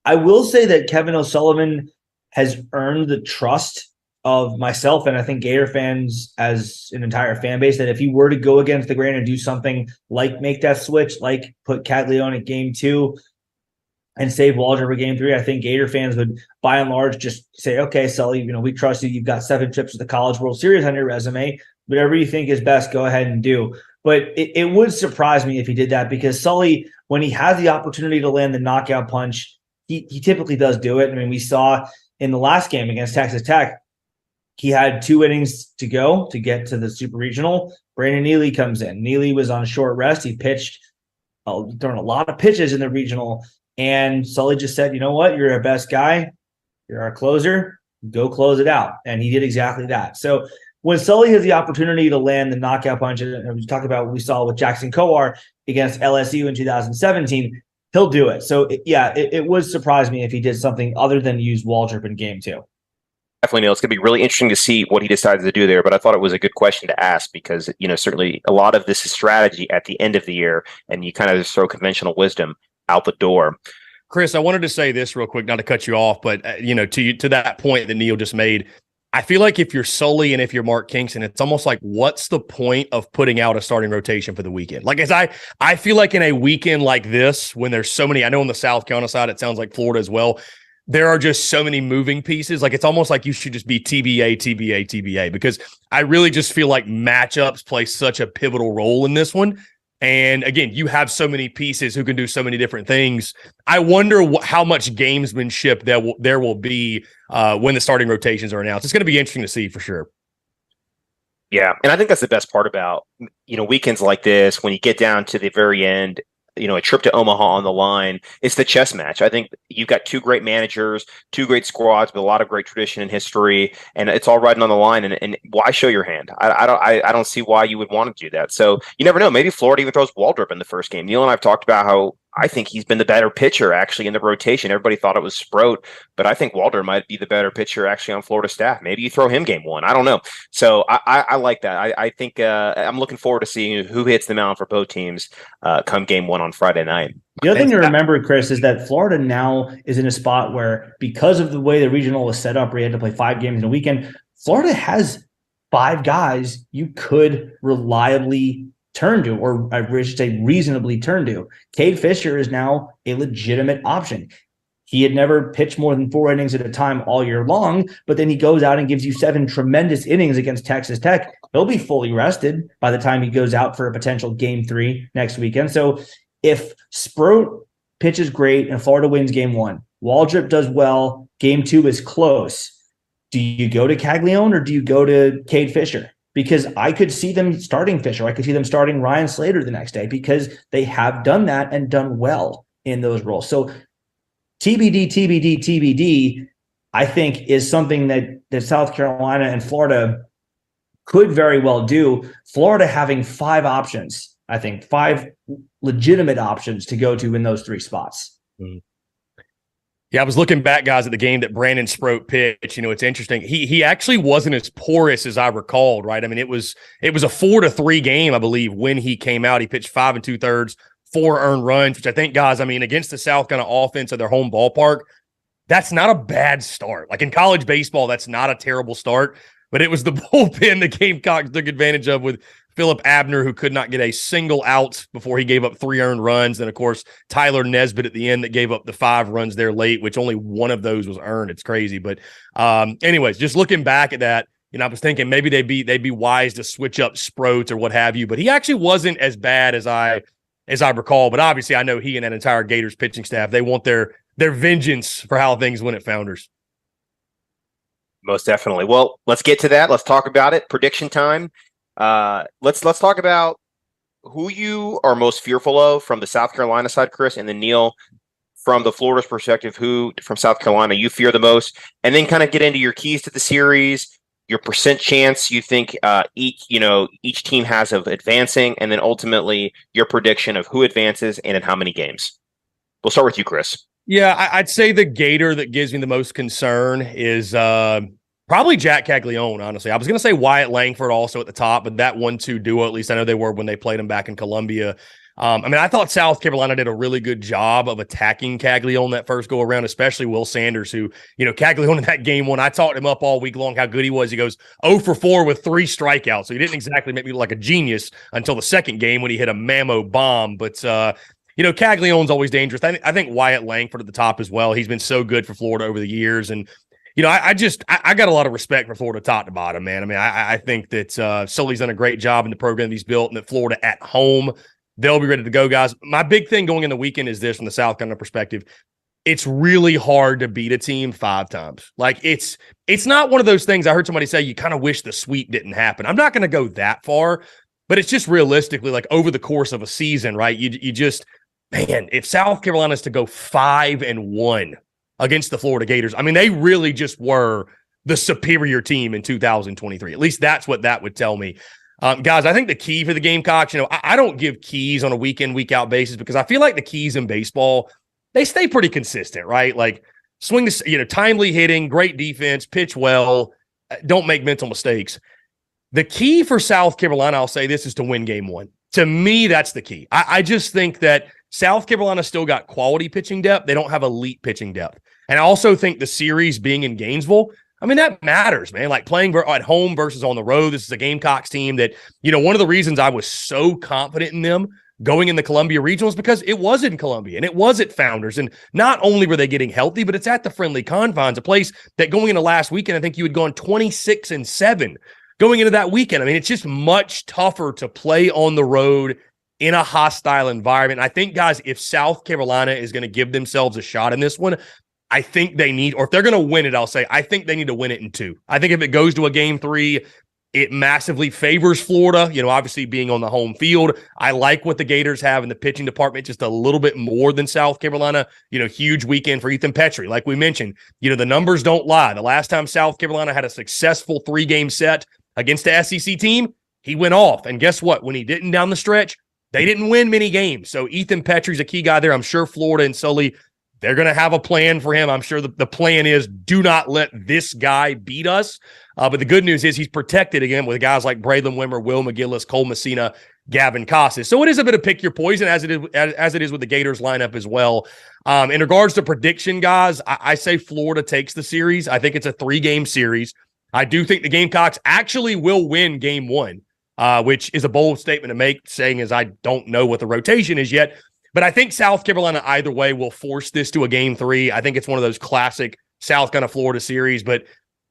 I will say that Kevin O'Sullivan has earned the trust of myself and I think Gator fans as an entire fan base that if he were to go against the grain and do something like make that switch, like put Caglione at game 2 and save Waldrop for game 3, I think Gator fans would, by and large, just say, okay, Sully, we trust you. You've got 7 trips to the College World Series on your resume. Whatever you think is best, go ahead and do. But it would surprise me if he did that because Sully, when he has the opportunity to land the knockout punch, he typically does do it. I mean, we saw in the last game against Texas Tech, he had 2 innings to go to get to the Super Regional. Brandon Neely comes in. Neely was on short rest. He pitched, thrown a lot of pitches in the regional. And Sully just said, you know what? You're our best guy. You're our closer. Go close it out. And he did exactly that. So when Sully has the opportunity to land the knockout punch, and we talked about what we saw with Jackson Kowar against LSU in 2017, he'll do it. So, it would surprise me if he did something other than use Waldrop in game 2. Definitely, Neil. It's going to be really interesting to see what he decides to do there. But I thought it was a good question to ask because, certainly a lot of this is strategy at the end of the year, and you kind of just throw conventional wisdom out the door. Chris, I wanted to say this real quick, not to cut you off, but to that point that Neil just made, I feel like if you're Sully and if you're Mark Kingston, it's almost like, what's the point of putting out a starting rotation for the weekend? Like, I feel like in a weekend like this, when there's so many, I know on the South Carolina side, it sounds like Florida as well, there are just so many moving pieces. Like, it's almost like you should just be TBA, TBA, TBA, because I really just feel like matchups play such a pivotal role in this one. And again, you have so many pieces who can do so many different things. I wonder how much gamesmanship there will be when the starting rotations are announced. It's going to be interesting to see for sure. Yeah, and I think that's the best part about weekends like this, when you get down to the very end, a trip to Omaha on the line. It's the chess match. I think you've got two great managers, two great squads with a lot of great tradition and history, and it's all riding on the line. And why show your hand? I don't see why you would want to do that. So you never know. Maybe Florida even throws Waldrop in the first game. Neil and I have talked about how I think he's been the better pitcher actually in the rotation. Everybody thought it was Sproat, but I think Waldrop might be the better pitcher actually on Florida staff. Maybe you throw him game 1. I don't know. So I like that. I think I'm looking forward to seeing who hits the mound for both teams come game 1 on Friday night. The other thing to remember, Chris, is that Florida now is in a spot where, because of the way the regional was set up, where you had to play 5 games in a weekend, Florida has 5 guys you could reliably turn to, or I should say reasonably turn to. Cade Fisher is now a legitimate option. He had never pitched more than 4 innings at a time all year long, but then he goes out and gives you 7 tremendous innings against Texas Tech. He'll be fully rested by the time he goes out for a potential game 3 next weekend. So if Sproat pitches great and Florida wins game 1, Waldrop does well, game 2 is close, do you go to Caglione or do you go to Cade Fisher? Because I could see them starting Fisher. I could see them starting Ryan Slater the next day because they have done that and done well in those roles. So TBD, TBD, TBD, I think is something that South Carolina and Florida could very well do. Florida having 5 options, I think 5 legitimate options to go to in those 3 spots. Mm-hmm. Yeah, I was looking back, guys, at the game that Brandon Sproat pitched. It's interesting. He actually wasn't as porous as I recalled, right? I mean, it was a 4-3 game, I believe, when he came out. He pitched 5 2/3, 4 earned runs, which I think, guys, I mean, against the South Carolina offense at their home ballpark, that's not a bad start. Like in college baseball, that's not a terrible start, but it was the bullpen the Gamecocks took advantage of with Philip Abner, who could not get a single out before he gave up 3 earned runs. And, of course, Tyler Nesbitt at the end that gave up the 5 runs there late, which only one of those was earned. It's crazy. But anyways, just looking back at that, I was thinking maybe they'd be wise to switch up Sproats or what have you. But he actually wasn't as bad as I recall. But obviously, I know he and that entire Gators pitching staff, they want their vengeance for how things went at Founders. Most definitely. Well, let's get to that. Let's talk about it. Prediction time. Let's talk about who you are most fearful of from the South Carolina side, Chris, and then Neil, from the Florida's perspective, who from South Carolina you fear the most, and then kind of get into your keys to the series, your percent chance you think each team has of advancing, and then ultimately your prediction of who advances and in how many games. We'll start with you, Chris. Yeah, I'd say the Gator that gives me the most concern is probably Jack Caglione, honestly. I was going to say Wyatt Langford also at the top, but that 1-2 duo, at least I know they were when they played him back in Columbia. I thought South Carolina did a really good job of attacking Caglione that first go around, especially Will Sanders, who, Caglione in that game 1, I talked him up all week long how good he was. He goes 0 for 4 with 3 strikeouts. So he didn't exactly make me look like a genius until the second game when he hit a mammo bomb. But, Caglione's always dangerous. I think Wyatt Langford at the top as well. He's been so good for Florida over the years. And, I got a lot of respect for Florida top to bottom, man. I think that Sully's done a great job in the program he's built, and that Florida at home, they'll be ready to go, guys. My big thing going in the weekend is this from the South Carolina perspective. It's really hard to beat a team 5 times. Like, it's not one of those things I heard somebody say you kind of wish the sweep didn't happen. I'm not going to go that far, but it's just realistically, like, over the course of a season, right, you just, man, if South Carolina's to go 5-1 against the Florida Gators, they really just were the superior team in 2023. At least that's what that would tell me. Guys, I think the key for the Gamecocks, I don't give keys on a week in, week out basis because I feel like the keys in baseball, they stay pretty consistent, right? Like swing the, timely hitting, great defense, pitch well, don't make mental mistakes. The key for South Carolina, I'll say this, is to win game one. To me, that's the key. I just think that South Carolina still got quality pitching depth. They don't have elite pitching depth. And I also think the series being in Gainesville, I mean, that matters, man. Like playing at home versus on the road. This is a Gamecocks team that, one of the reasons I was so confident in them going in the Columbia Regional is because it was in Columbia and it was at Founders. And not only were they getting healthy, but it's at the friendly confines, a place that going into last weekend, I think you had gone 26-7 going into that weekend. I mean, it's just much tougher to play on the road in a hostile environment. I think, guys, if South Carolina is going to give themselves a shot in this one, I think they need, or if they're going to win it, I'll say, I think they need to win it in 2. I think if it goes to a game 3, it massively favors Florida, obviously being on the home field. I like what the Gators have in the pitching department just a little bit more than South Carolina. Huge weekend for Ethan Petrie. Like we mentioned, the numbers don't lie. The last time South Carolina had a successful 3-game set against the SEC team, he went off. And guess what? When he didn't down the stretch, they didn't win many games. So Ethan Petrie's a key guy there. I'm sure Florida and Sully, they're going to have a plan for him. I'm sure the plan is do not let this guy beat us. But the good news is he's protected again with guys like Braylon Wimmer, Will McGillis, Cole Messina, Gavin Costas. So it is a bit of pick your poison as it is with the Gators lineup as well. In regards to prediction, guys, I say Florida takes the series. I think it's a 3-game series. I do think the Gamecocks actually will win game 1, which is a bold statement to make, saying as I don't know what the rotation is yet. But I think South Carolina either way will force this to a game 3. I think it's one of those classic South kind of Florida series. But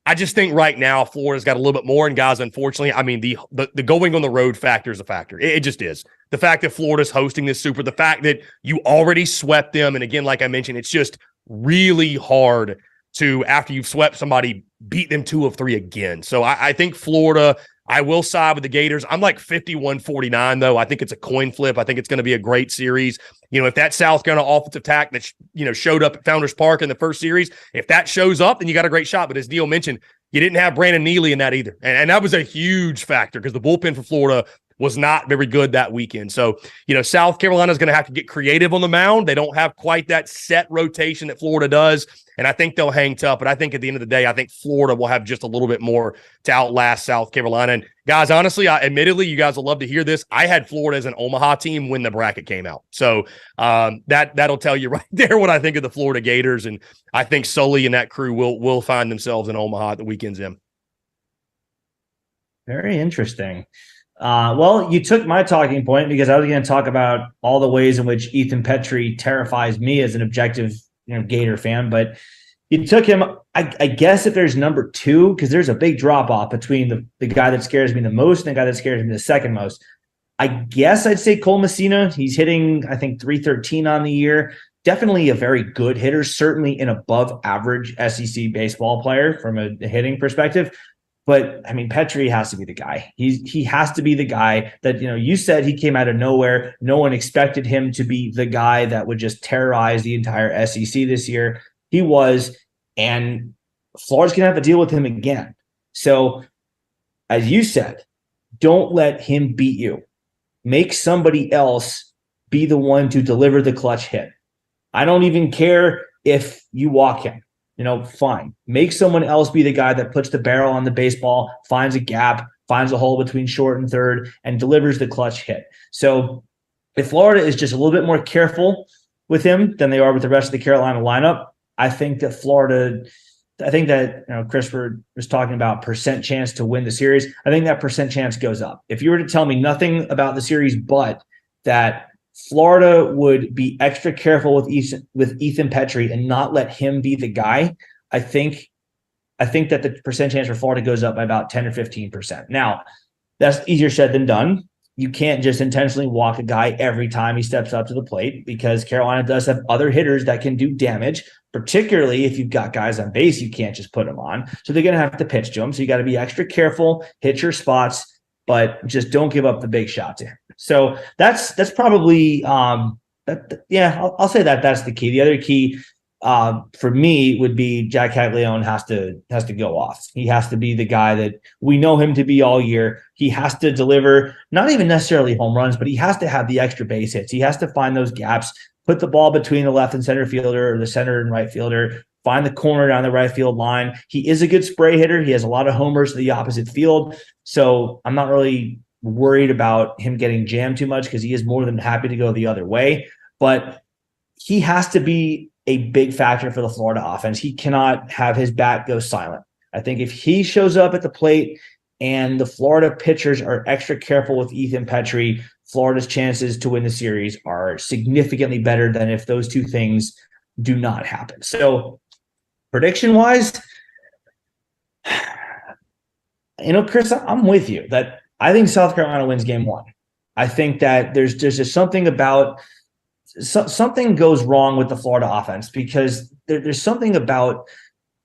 I just think right now Florida's got a little bit more. And guys, unfortunately, I mean, the going on the road factor is a factor. It just is. The fact that Florida's hosting this Super, the fact that you already swept them. And again, like I mentioned, it's just really hard to, after you've swept somebody, beat them 2 of 3 again. So I think Florida, I will side with the Gators. I'm like 51-49, though. I think it's a coin flip. I think it's going to be a great series. If that South Carolina offensive attack that, showed up at Founders Park in the first series, if that shows up, then you got a great shot. But as Neil mentioned, you didn't have Brandon Neely in that either. And that was a huge factor because the bullpen for Florida was not very good that weekend. So, South Carolina is going to have to get creative on the mound. They don't have quite that set rotation that Florida does. And I think they'll hang tough. But I think at the end of the day, I think Florida will have just a little bit more to outlast South Carolina. And guys, honestly, admittedly, you guys will love to hear this. I had Florida as an Omaha team when the bracket came out. So that'll tell you right there what I think of the Florida Gators. And I think Sully and that crew will find themselves in Omaha at the weekend's end. Very interesting. Well, you took my talking point because I was going to talk about all the ways in which Ethan Petrie terrifies me as an objective, Gator fan, but you took him. I guess if there's number 2, because there's a big drop off between the guy that scares me the most and the guy that scares me the second most. I guess I'd say Cole Messina. He's hitting, I think, 313 on the year. Definitely a very good hitter, certainly an above average SEC baseball player from a hitting perspective. But I mean, Petrie has to be the guy. He has to be the guy that, you said he came out of nowhere. No one expected him to be the guy that would just terrorize the entire SEC this year. He was, and Florida's going to have to deal with him again. So, as you said, don't let him beat you. Make somebody else be the one to deliver the clutch hit. I don't even care if you walk him. Fine. Make someone else be the guy that puts the barrel on the baseball, finds a gap, finds a hole between short and third, and delivers the clutch hit. So if Florida is just a little bit more careful with him than they are with the rest of the Carolina lineup, I think that Chris was talking about percent chance to win the series. I think that percent chance goes up. If you were to tell me nothing about the series, but that Florida would be extra careful with Ethan Petrie and not let him be the guy, I think that the percent chance for Florida goes up by about 10 or 15%. Now, that's easier said than done. You can't just intentionally walk a guy every time he steps up to the plate because Carolina does have other hitters that can do damage, particularly if you've got guys on base you can't just put them on. So they're going to have to pitch to him. So you got to be extra careful, hit your spots, but just don't give up the big shot to him. So that's probably I'll say that that's the key. The other key, for me would be Jack Caglione has to go off. He has to be the guy that we know him to be all year. He has to deliver, not even necessarily home runs, but he has to have the extra base hits. He has to find those gaps, put the ball between the left and center fielder or the center and right fielder, find the corner down the right field line. He is a good spray hitter. He has a lot of homers to the opposite field. So I'm not really worried about him getting jammed too much because he is more than happy to go the other way. But he has to be a big factor for the Florida offense. He cannot have his bat go silent. I think if he shows up at the plate and the Florida pitchers are extra careful with Ethan Petrie, Florida's chances to win the series are significantly better than if those two things do not happen. So prediction-wise, Chris, I'm with you that I think South Carolina wins game one. I think that there's just something about something goes wrong with the Florida offense because there's something about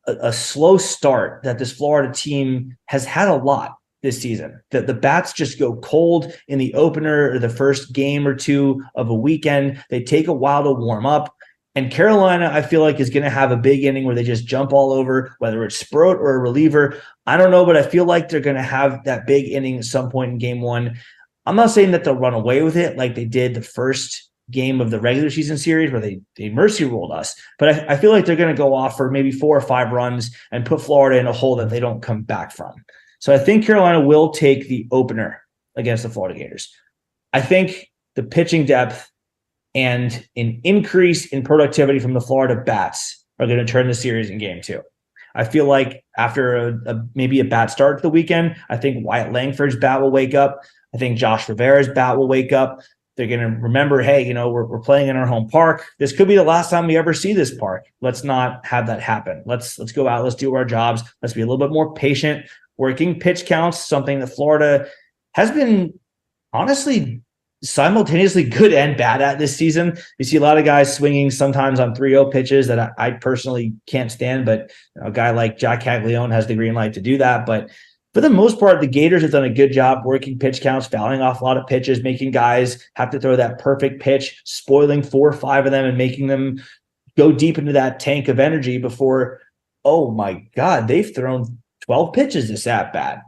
a slow start that this Florida team has had a lot this season. That the bats just go cold in the opener or the first game or two of a weekend. They take a while to warm up. And Carolina, I feel like, is going to have a big inning where they just jump all over, whether it's Sproat or a reliever. I don't know, but I feel like they're going to have that big inning at some point in game one. I'm not saying that they'll run away with it like they did the first game of the regular season series where they mercy ruled us. But I feel like they're going to go off for maybe 4 or 5 runs and put Florida in a hole that they don't come back from. So I think Carolina will take the opener against the Florida Gators. I think the pitching depth and an increase in productivity from the Florida bats are going to turn the series in game 2. I feel like after maybe a bad start to the weekend, I think Wyatt Langford's bat will wake up. I think Josh Rivera's bat will wake up. They're going to remember, hey, we're playing in our home park. This could be the last time we ever see this park. Let's not have that happen. Let's go out. Let's do our jobs. Let's be a little bit more patient. Working pitch counts, something that Florida has been honestly simultaneously good and bad at this season. You see a lot of guys swinging sometimes on 3-0 pitches that I personally can't stand, but a guy like Jack Caglione has the green light to do that. But for the most part, the Gators have done a good job working pitch counts, fouling off a lot of pitches, making guys have to throw that perfect pitch, spoiling 4 or 5 of them and making them go deep into that tank of energy before, oh my God, they've thrown 12 pitches this at-bat.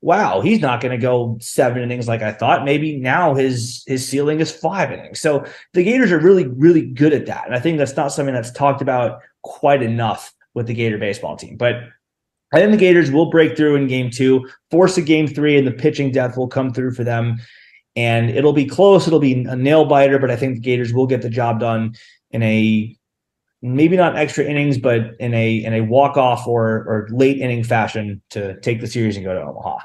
Wow, he's not going to go 7 innings like I thought. Maybe now his ceiling is 5 innings. So the Gators are really, really good at that. And I think that's not something that's talked about quite enough with the Gator baseball team. But I think the Gators will break through in game 2, force a game 3, and the pitching depth will come through for them. And it'll be close. It'll be a nail biter, but I think the Gators will get the job done in a maybe not extra innings, but in a walk-off or late inning fashion to take the series and go to Omaha.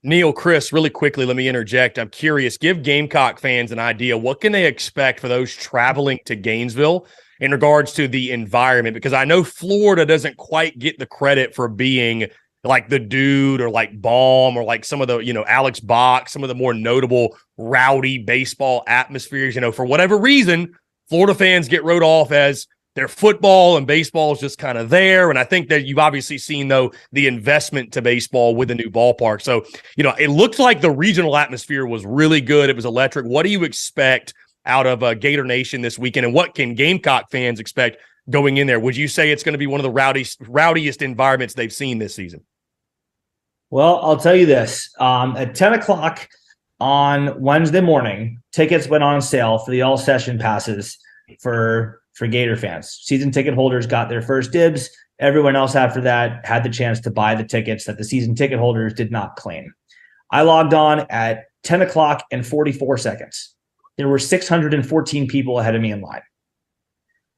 Neil, Chris, really quickly, let me interject. I'm curious. Give Gamecock fans an idea. What can they expect for those traveling to Gainesville in regards to the environment? Because I know Florida doesn't quite get the credit for being like the Dude or like Baum or like some of the, Alex Bach, some of the more notable rowdy baseball atmospheres. For whatever reason, Florida fans get wrote off as their football and baseball is just kind of there. And I think that you've obviously seen, though, the investment to baseball with the new ballpark. So, it looks like the regional atmosphere was really good. It was electric. What do you expect out of Gator Nation this weekend? And what can Gamecock fans expect going in there? Would you say it's going to be one of the rowdiest environments they've seen this season? Well, I'll tell you this. At 10 o'clock on Wednesday morning, tickets went on sale for the all-session passes for Gator fans. Season ticket holders got their first dibs. Everyone else after that had the chance to buy the tickets that the season ticket holders did not claim. I logged on at 10 o'clock and 44 seconds. There were 614 people ahead of me in line.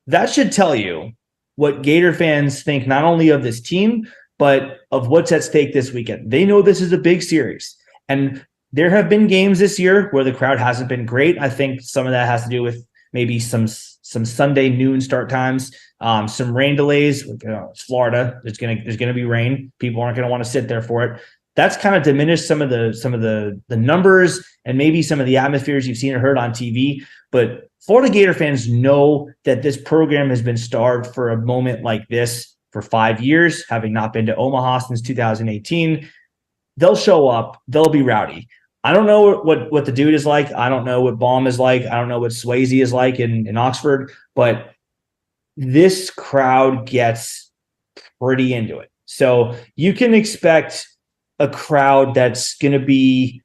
That should tell you what Gator fans think not only of this team, but of what's at stake this weekend. They know this is a big series. And there have been games this year where the crowd hasn't been great. I think some of that has to do with maybe some Sunday noon start times, some rain delays. It's Florida. There's gonna be rain. People aren't gonna want to sit there for it. That's kind of diminished some of the numbers and maybe some of the atmospheres you've seen or heard on TV. But Florida Gator fans know that this program has been starved for a moment like this for 5 years, having not been to Omaha since 2018. They'll show up. They'll be rowdy. I don't know what the Dude is like. I don't know what Baum is like. I don't know what Swayze is like in Oxford. But this crowd gets pretty into it. So you can expect a crowd that's going to be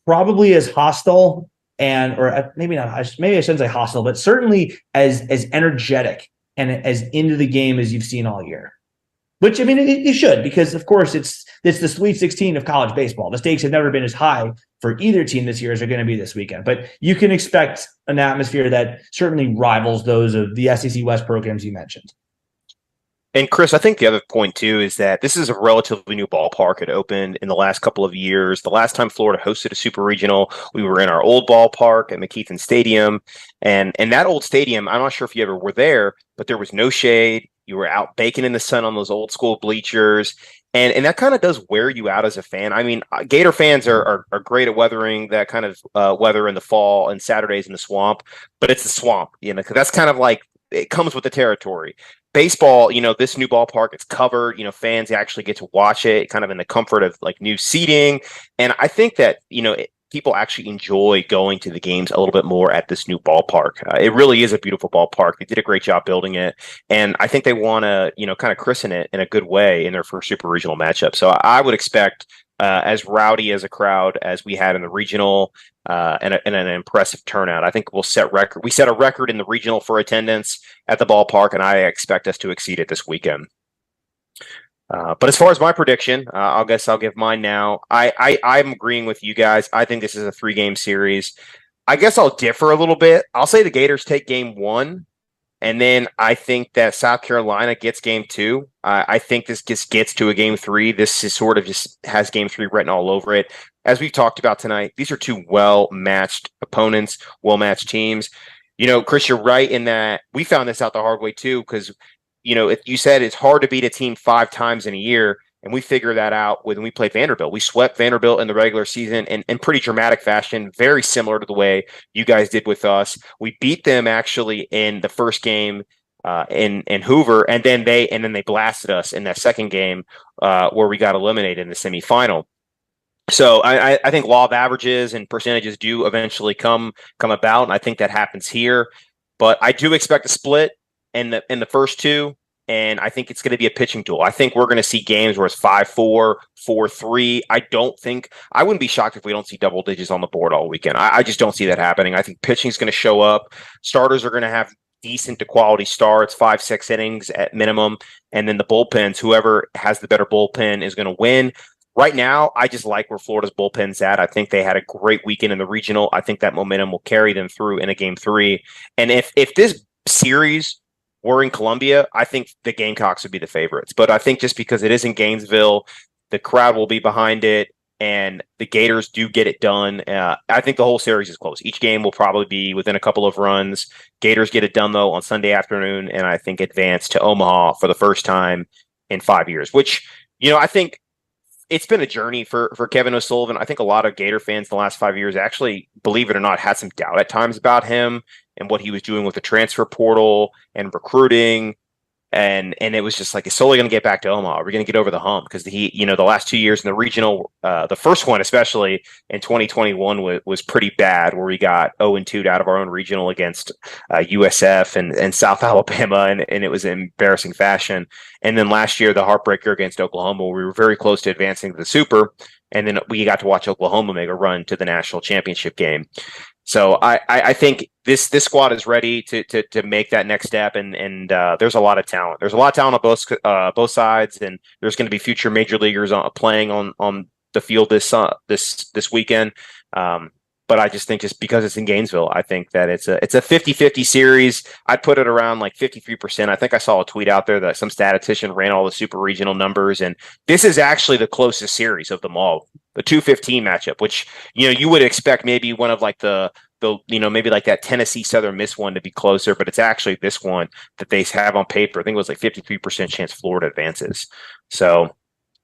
probably as hostile or maybe not, maybe I shouldn't say hostile, but certainly as energetic and as into the game as you've seen all year. Which, I mean, it should, because of course it's the Sweet 16 of college baseball. The stakes have never been as high for either team this year as they're going to be this weekend. But you can expect an atmosphere that certainly rivals those of the SEC West programs you mentioned. And Chris, I think the other point too is that this is a relatively new ballpark. It opened in the last couple of years. The last time Florida hosted a super regional, we were in our old ballpark at McKeithen Stadium. And that old stadium, I'm not sure if you ever were there, but there was no shade. You were out baking in the sun on those old school bleachers. And that kind of does wear you out as a fan. I mean, Gator fans are great at weathering that kind of weather in the fall and Saturdays in the swamp, but it's the swamp, because that's kind of like, it comes with the territory. Baseball, this new ballpark, it's covered, fans actually get to watch it kind of in the comfort of like new seating. And I think that, people actually enjoy going to the games a little bit more at this new ballpark. It really is a beautiful ballpark. They did a great job building it. And I think they want to, kind of christen it in a good way in their first super regional matchup. So I would expect as rowdy as a crowd as we had in the regional and an impressive turnout. I think we'll set record. We set a record in the regional for attendance at the ballpark, and I expect us to exceed it this weekend. But as far as my prediction, I'll give mine now. I'm agreeing with you guys. I think this is a 3-game series. I guess I'll differ a little bit. I'll say the Gators take game 1, and then I think that South Carolina gets game 2. I think this just gets to a game 3. This is sort of just has game 3 written all over it. As we've talked about tonight, these are two well-matched opponents, well-matched teams. Chris, you're right in that we found this out the hard way too, because if you said it's hard to beat a team 5 times in a year, and we figured that out when we played Vanderbilt. We swept Vanderbilt in the regular season in pretty dramatic fashion, very similar to the way you guys did with us. We beat them actually in the first game in Hoover, and then they blasted us in that second game where we got eliminated in the semifinal. So I think law of averages and percentages do eventually come about, and I think that happens here. But I do expect a split in the first two, and I think it's going to be a pitching duel. I think we're going to see games where it's 5-4, 4-3. I wouldn't be shocked if we don't see double digits on the board all weekend. I just don't see that happening. I think pitching is going to show up. Starters are going to have decent to quality starts, 5-6 innings at minimum, and then the bullpens, whoever has the better bullpen is going to win. Right now, I just like where Florida's bullpen's at. I think they had a great weekend in the regional. I think that momentum will carry them through in a game 3. And if this series were in Columbia, I think the Gamecocks would be the favorites. But I think just because it is in Gainesville, the crowd will be behind it, and the Gators do get it done. I think the whole series is close. Each game will probably be within a couple of runs. Gators get it done, though, on Sunday afternoon, and I think advance to Omaha for the first time in 5 years, which, I think it's been a journey for Kevin O'Sullivan. I think a lot of Gator fans in the last 5 years actually, believe it or not, had some doubt at times about him and what he was doing with the transfer portal and recruiting. And it was just like, it's slowly going to get back to Omaha. We're going to get over the hump because the last 2 years in the regional, the first one, especially in 2021 was pretty bad, where we got 0-2 out of our own regional against USF and South Alabama. And it was in embarrassing fashion. And then last year, the heartbreaker against Oklahoma, where we were very close to advancing to the Super. And then we got to watch Oklahoma make a run to the national championship game. So I think this squad is ready to make that next step, and there's a lot of talent. There's a lot of talent on both sides, and there's going to be future major leaguers playing on the field this weekend. But I just think just because it's in Gainesville, I think that it's a 50-50 series. I'd put it around like 53%. I think I saw a tweet out there that some statistician ran all the super regional numbers, and this is actually the closest series of them all. The 215 matchup, which you would expect maybe one of like the maybe like that Tennessee Southern Miss one to be closer, but it's actually this one that they have on paper. I think it was like 53% chance Florida advances. So.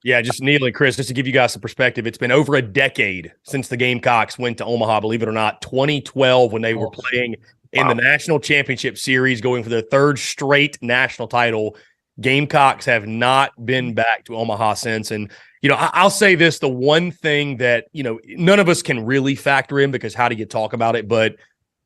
Yeah, just Neil and Chris, just to give you guys some perspective, it's been over a decade since the Gamecocks went to Omaha, believe it or not, 2012 when they were playing in the national championship series, going for their 3rd straight national title. Gamecocks have not been back to Omaha since. And, I'll say this, the one thing that, none of us can really factor in, because how do you talk about it? But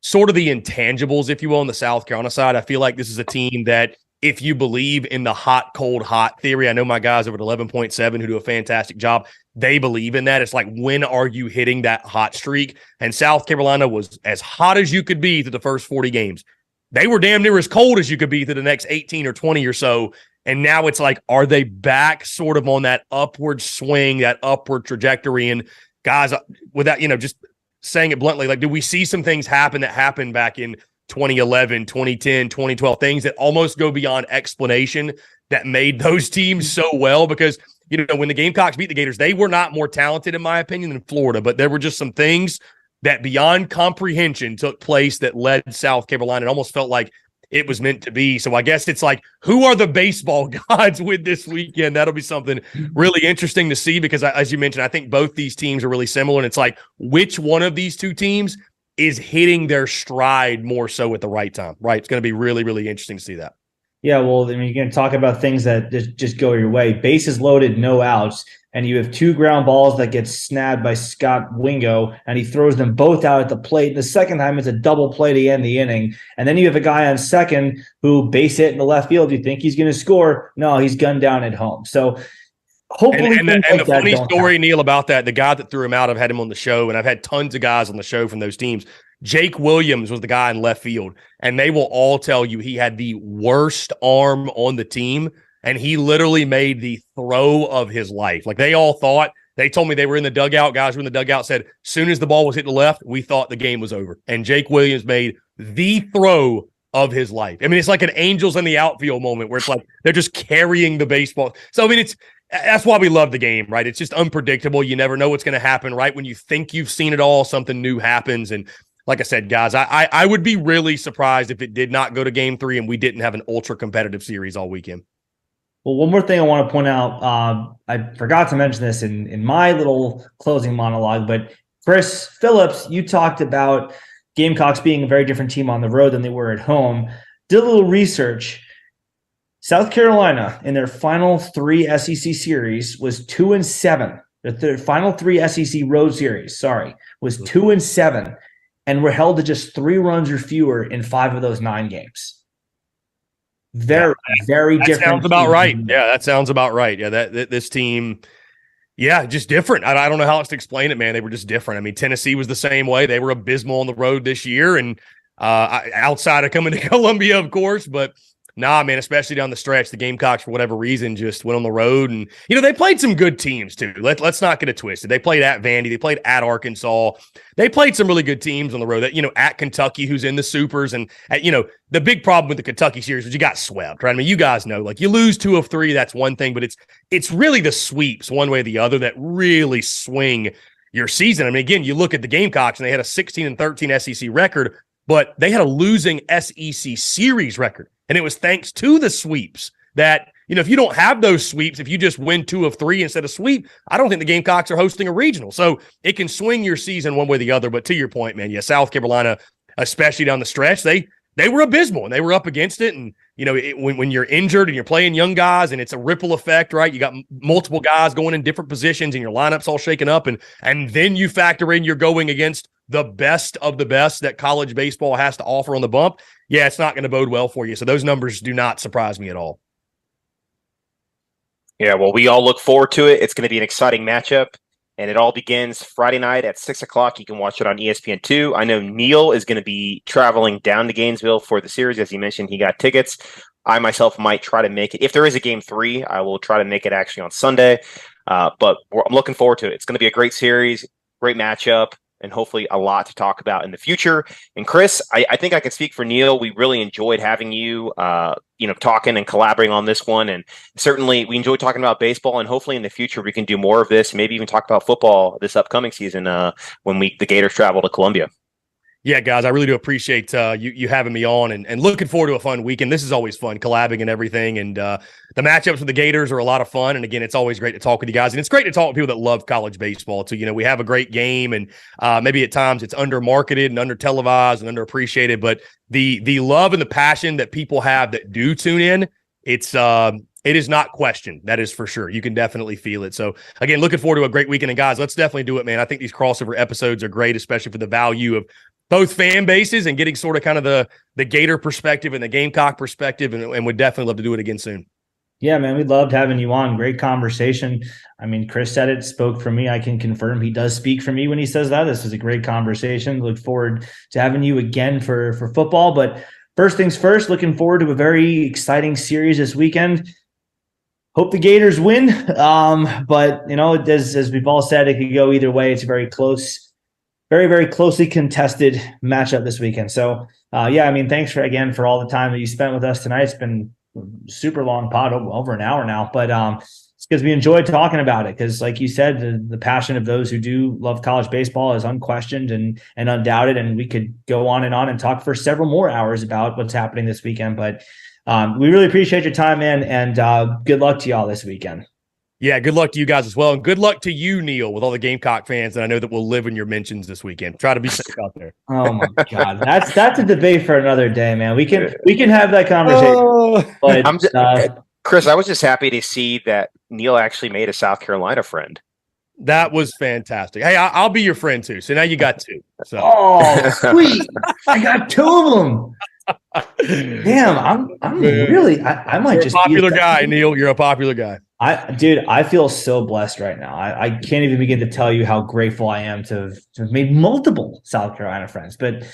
sort of the intangibles, if you will, on the South Carolina side. I feel like this is a team that, if you believe in the hot, cold, hot theory, I know my guys over at 11.7 who do a fantastic job, they believe in that. It's like, when are you hitting that hot streak? And South Carolina was as hot as you could be through the first 40 games. They were damn near as cold as you could be through the next 18 or 20 or so. And now it's like, are they back sort of on that upward swing, that upward trajectory? And guys, without, just saying it bluntly, like, do we see some things happen that happened back in 2011, 2010, 2012, things that almost go beyond explanation that made those teams so well? Because, when the Gamecocks beat the Gators, they were not more talented, in my opinion, than Florida, but there were just some things that beyond comprehension took place that led South Carolina. It almost felt like it was meant to be. So I guess it's like, who are the baseball gods with this weekend? That'll be something really interesting to see, because as you mentioned, I think both these teams are really similar. And it's like, which one of these two teams is hitting their stride more so at the right time, right? It's going to be really, really interesting to see that. Yeah, well, you're going to talk about things that just go your way. Bases loaded, no outs, and you have 2 ground balls that get snagged by Scott Wingo, and he throws them both out at the plate. The second time, it's a double play to end the inning. And then you have a guy on second who base hit in the left field. You think he's going to score? No, he's gunned down at home. So hopefully, and the funny story, Neil, about that, the guy that threw him out, I've had him on the show, and I've had tons of guys on the show from those teams. Jake Williams was the guy in left field, and they will all tell you he had the worst arm on the team, and he literally made the throw of his life. Like, they all thought, they told me they were in the dugout, guys were in the dugout, said, soon as the ball was hit to the left, we thought the game was over. And Jake Williams made the throw of his life. I mean, it's like an Angels in the outfield moment where it's like they're just carrying the baseball. So, I mean, that's why we love the game, right? It's just unpredictable. You never know what's going to happen, right? When you think you've seen it all, something new happens. And like I said, guys, I would be really surprised if it did not go to game 3 and we didn't have an ultra competitive series all weekend. Well, one more thing I want to point out, I forgot to mention this in my little closing monologue, but Chris Phillips, you talked about Gamecocks being a very different team on the road than they were at home. Did a little research. South Carolina, in their final 3 SEC series, was 2-7. Their final 3 SEC road series, was 2-7. And were held to just 3 runs or fewer in 5 of those 9 games. Very different. Sounds about right. Yeah, that sounds about right. Yeah, this team, just different. I don't know how else to explain it, man. They were just different. I mean, Tennessee was the same way. They were abysmal on the road this year, and outside of coming to Columbia, of course, but nah, man, especially down the stretch, the Gamecocks, for whatever reason, just went on the road. And, they played some good teams, too. Let's not get it twisted. They played at Vandy. They played at Arkansas. They played some really good teams on the road. That at Kentucky, who's in the Supers. And, the big problem with the Kentucky series was you got swept, right? I mean, you guys know, like, you lose 2 of 3, that's one thing. But it's really the sweeps, one way or the other, that really swing your season. I mean, again, you look at the Gamecocks, and they had a 16-13 SEC record, but they had a losing SEC series record. And it was thanks to the sweeps that, if you don't have those sweeps, if you just win 2 of 3 instead of sweep, I don't think the Gamecocks are hosting a regional. So it can swing your season one way or the other. But to your point, man, South Carolina, especially down the stretch, they were abysmal, and they were up against it. And, when you're injured and you're playing young guys and it's a ripple effect, right? You got multiple guys going in different positions and your lineup's all shaken up. And then you factor in you're going against the best of the best that college baseball has to offer on the bump. Yeah, it's not going to bode well for you. So those numbers do not surprise me at all. Yeah, well, we all look forward to it. It's going to be an exciting matchup, and it all begins Friday night at 6 o'clock. You can watch it on ESPN2. I know Neil is going to be traveling down to Gainesville for the series. As you mentioned, he got tickets. I myself might try to make it. If there is a game 3, I will try to make it actually on Sunday. But I'm looking forward to it. It's going to be a great series, great matchup, and hopefully a lot to talk about in the future. And Chris, I think I can speak for Neil. We really enjoyed having you, talking and collaborating on this one. And certainly we enjoyed talking about baseball, and hopefully in the future we can do more of this, maybe even talk about football this upcoming season when the Gators travel to Columbia. Yeah, guys, I really do appreciate you having me on, and looking forward to a fun weekend. This is always fun, collabing and everything. And the matchups with the Gators are a lot of fun. And again, it's always great to talk with you guys. And it's great to talk with people that love college baseball too. We have a great game, and maybe at times it's under-marketed and under-televised and underappreciated. But the love and the passion that people have that do tune in, it is not questioned. That is for sure. You can definitely feel it. So again, looking forward to a great weekend. And guys, let's definitely do it, man. I think these crossover episodes are great, especially for the value of both fan bases and getting sort of kind of the Gator perspective and the Gamecock perspective, and would definitely love to do it again soon. Yeah, man, we loved having you on. Great conversation. I mean, Chris said it, spoke for me. I can confirm he does speak for me when he says that. This was a great conversation. Look forward to having you again for football. But first things first, looking forward to a very exciting series this weekend. Hope the Gators win. But, you know, as we've all said, it could go either way. It's a very close, very, very closely contested matchup this weekend. So, yeah, I mean, thanks for all the time that you spent with us tonight. It's been super long pod, over an hour now, but it's because we enjoyed talking about it, because like you said, the passion of those who do love college baseball is unquestioned and undoubted, and we could go on and talk for several more hours about what's happening this weekend. But we really appreciate your time, man, and good luck to y'all this weekend. Yeah, good luck to you guys as well, and good luck to you, Neil, with all the Gamecock fans that I know that will live in your mentions this weekend. Try to be safe out there. Oh my God, that's a debate for another day, man. We can have that conversation. But Chris, I was just happy to see that Neil actually made a South Carolina friend. That was fantastic. Hey, I'll be your friend too. So now you got two. So. Oh, sweet! I got two of them. Damn, I'm really. I might just be a popular guy, Neil. You're a popular guy. I feel so blessed right now. I can't even begin to tell you how grateful I am to have made multiple South Carolina friends. But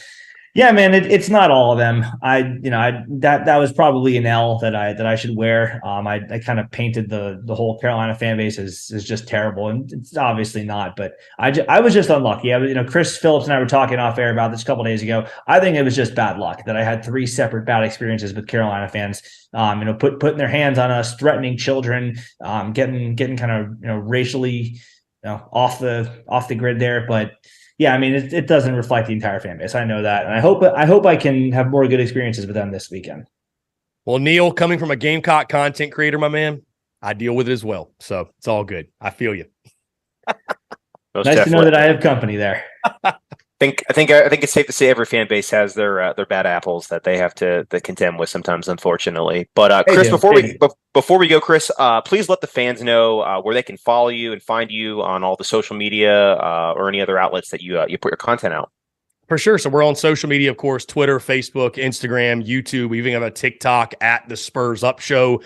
yeah, man, it's not all of them. That was probably an L that I should wear. I kind of painted the whole Carolina fan base as just terrible, and it's obviously not. But I was just unlucky. Chris Phillips and I were talking off air about this a couple days ago. I think it was just bad luck that I had 3 separate bad experiences with Carolina fans. Putting their hands on us, threatening children, getting kind of racially off the grid there, but. Yeah, I mean, it doesn't reflect the entire fan base. I know that, and I hope I can have more good experiences with them this weekend. Well, Neil, coming from a Gamecock content creator, my man, I deal with it as well, so it's all good. I feel you. Nice to know that I have company there. I think it's safe to say every fan base has their bad apples that they have to contend with sometimes, unfortunately. But Chris, before we go, Chris, please let the fans know where they can follow you and find you on all the social media or any other outlets that you put your content out. For sure. So we're on social media, of course, Twitter, Facebook, Instagram, YouTube. We even have a TikTok at the Spurs Up Show.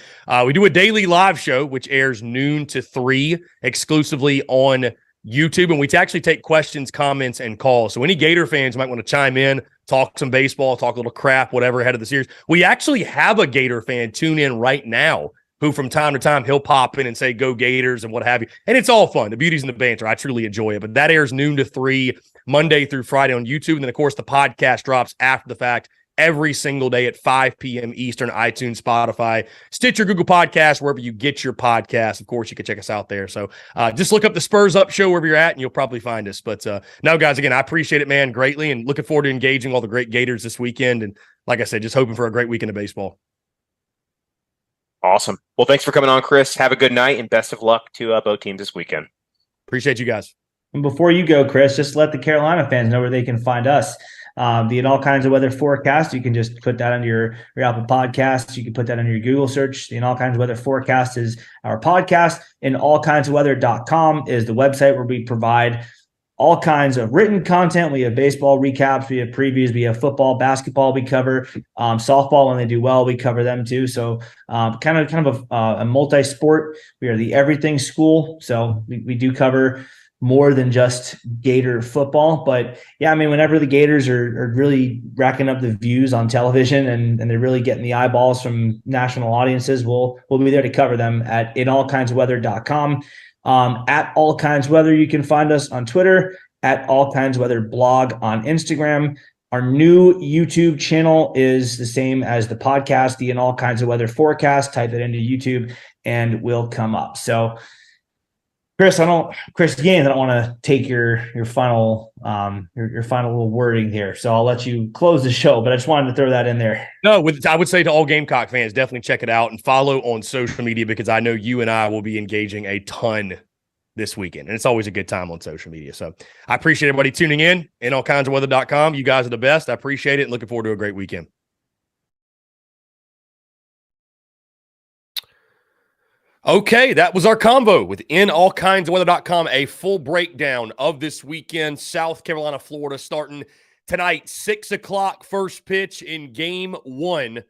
We do a daily live show, which airs noon to 3 exclusively on YouTube, and we actually take questions, comments, and calls. So any Gator fans might want to chime in, talk some baseball, talk a little crap, whatever, ahead of the series. We actually have a Gator fan tune in right now who from time to time he'll pop in and say, go Gators and what have you. And it's all fun. The beauty's in the banter. I truly enjoy it. But that airs noon to 3, Monday through Friday on YouTube. And then, of course, the podcast drops after the fact every single day at 5 p.m. Eastern, iTunes, Spotify, Stitcher, Google Podcasts, wherever you get your podcasts. Of course, you can check us out there. So just look up the Spurs Up Show wherever you're at, and you'll probably find us. But no, guys, again, I appreciate it, man, greatly, and looking forward to engaging all the great Gators this weekend. And like I said, just hoping for a great weekend of baseball. Awesome. Well, thanks for coming on, Chris. Have a good night, and best of luck to both teams this weekend. Appreciate you guys. And before you go, Chris, just let the Carolina fans know where they can find us. The In All Kinds of Weather forecast, you can just put that under your Apple Podcasts. You can put that under your Google search. The In All Kinds of Weather forecast is our podcast. And allkindsofweather.com is the website where we provide all kinds of written content. We have baseball recaps, we have previews, we have football, basketball we cover, softball when they do well, we cover them too. So kind of a multi-sport. We are the everything school. So we do cover more than just Gator football. But yeah, I mean, whenever the Gators are really racking up the views on television and they're really getting the eyeballs from national audiences, we'll be there to cover them at inallkindsweather.com. At All Kinds Weather, you can find us on Twitter, at All Kinds Weather blog on Instagram. Our new YouTube channel is the same as the podcast, the In All Kinds of Weather forecast. Type it into YouTube and will come up. So Chris Gaines, I don't want to take your final little wording here, so I'll let you close the show. But I just wanted to throw that in there. No, I would say to all Gamecock fans, definitely check it out and follow on social media, because I know you and I will be engaging a ton this weekend, and it's always a good time on social media. So I appreciate everybody tuning in. allkindsofweather.com. You guys are the best. I appreciate it, and looking forward to a great weekend. Okay, that was our convo with allkindsofweather.com, a full breakdown of this weekend. South Carolina, Florida, starting tonight, 6 o'clock first pitch in game 1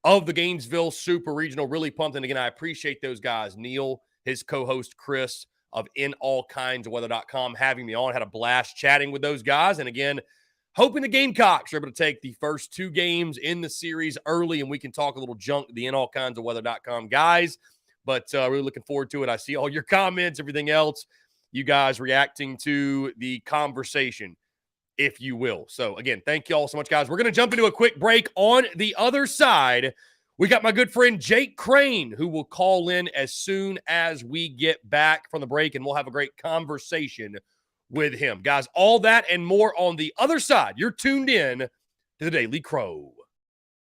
of the Gainesville Super Regional. Really pumped. And again, I appreciate those guys. Neil, his co-host Chris of InAllKindsOfWeather.com having me on. Had a blast chatting with those guys. And again, hoping the Gamecocks are able to take the first 2 games in the series early and we can talk a little junk to the InAllKindsOfWeather.com guys. But really looking forward to it. I see all your comments, everything else. You guys reacting to the conversation, if you will. So, again, thank you all so much, guys. We're going to jump into a quick break. On the other side, we got my good friend Jake Crane, who will call in as soon as we get back from the break, and we'll have a great conversation with him. Guys, all that and more on the other side. You're tuned in to the Daily Crow.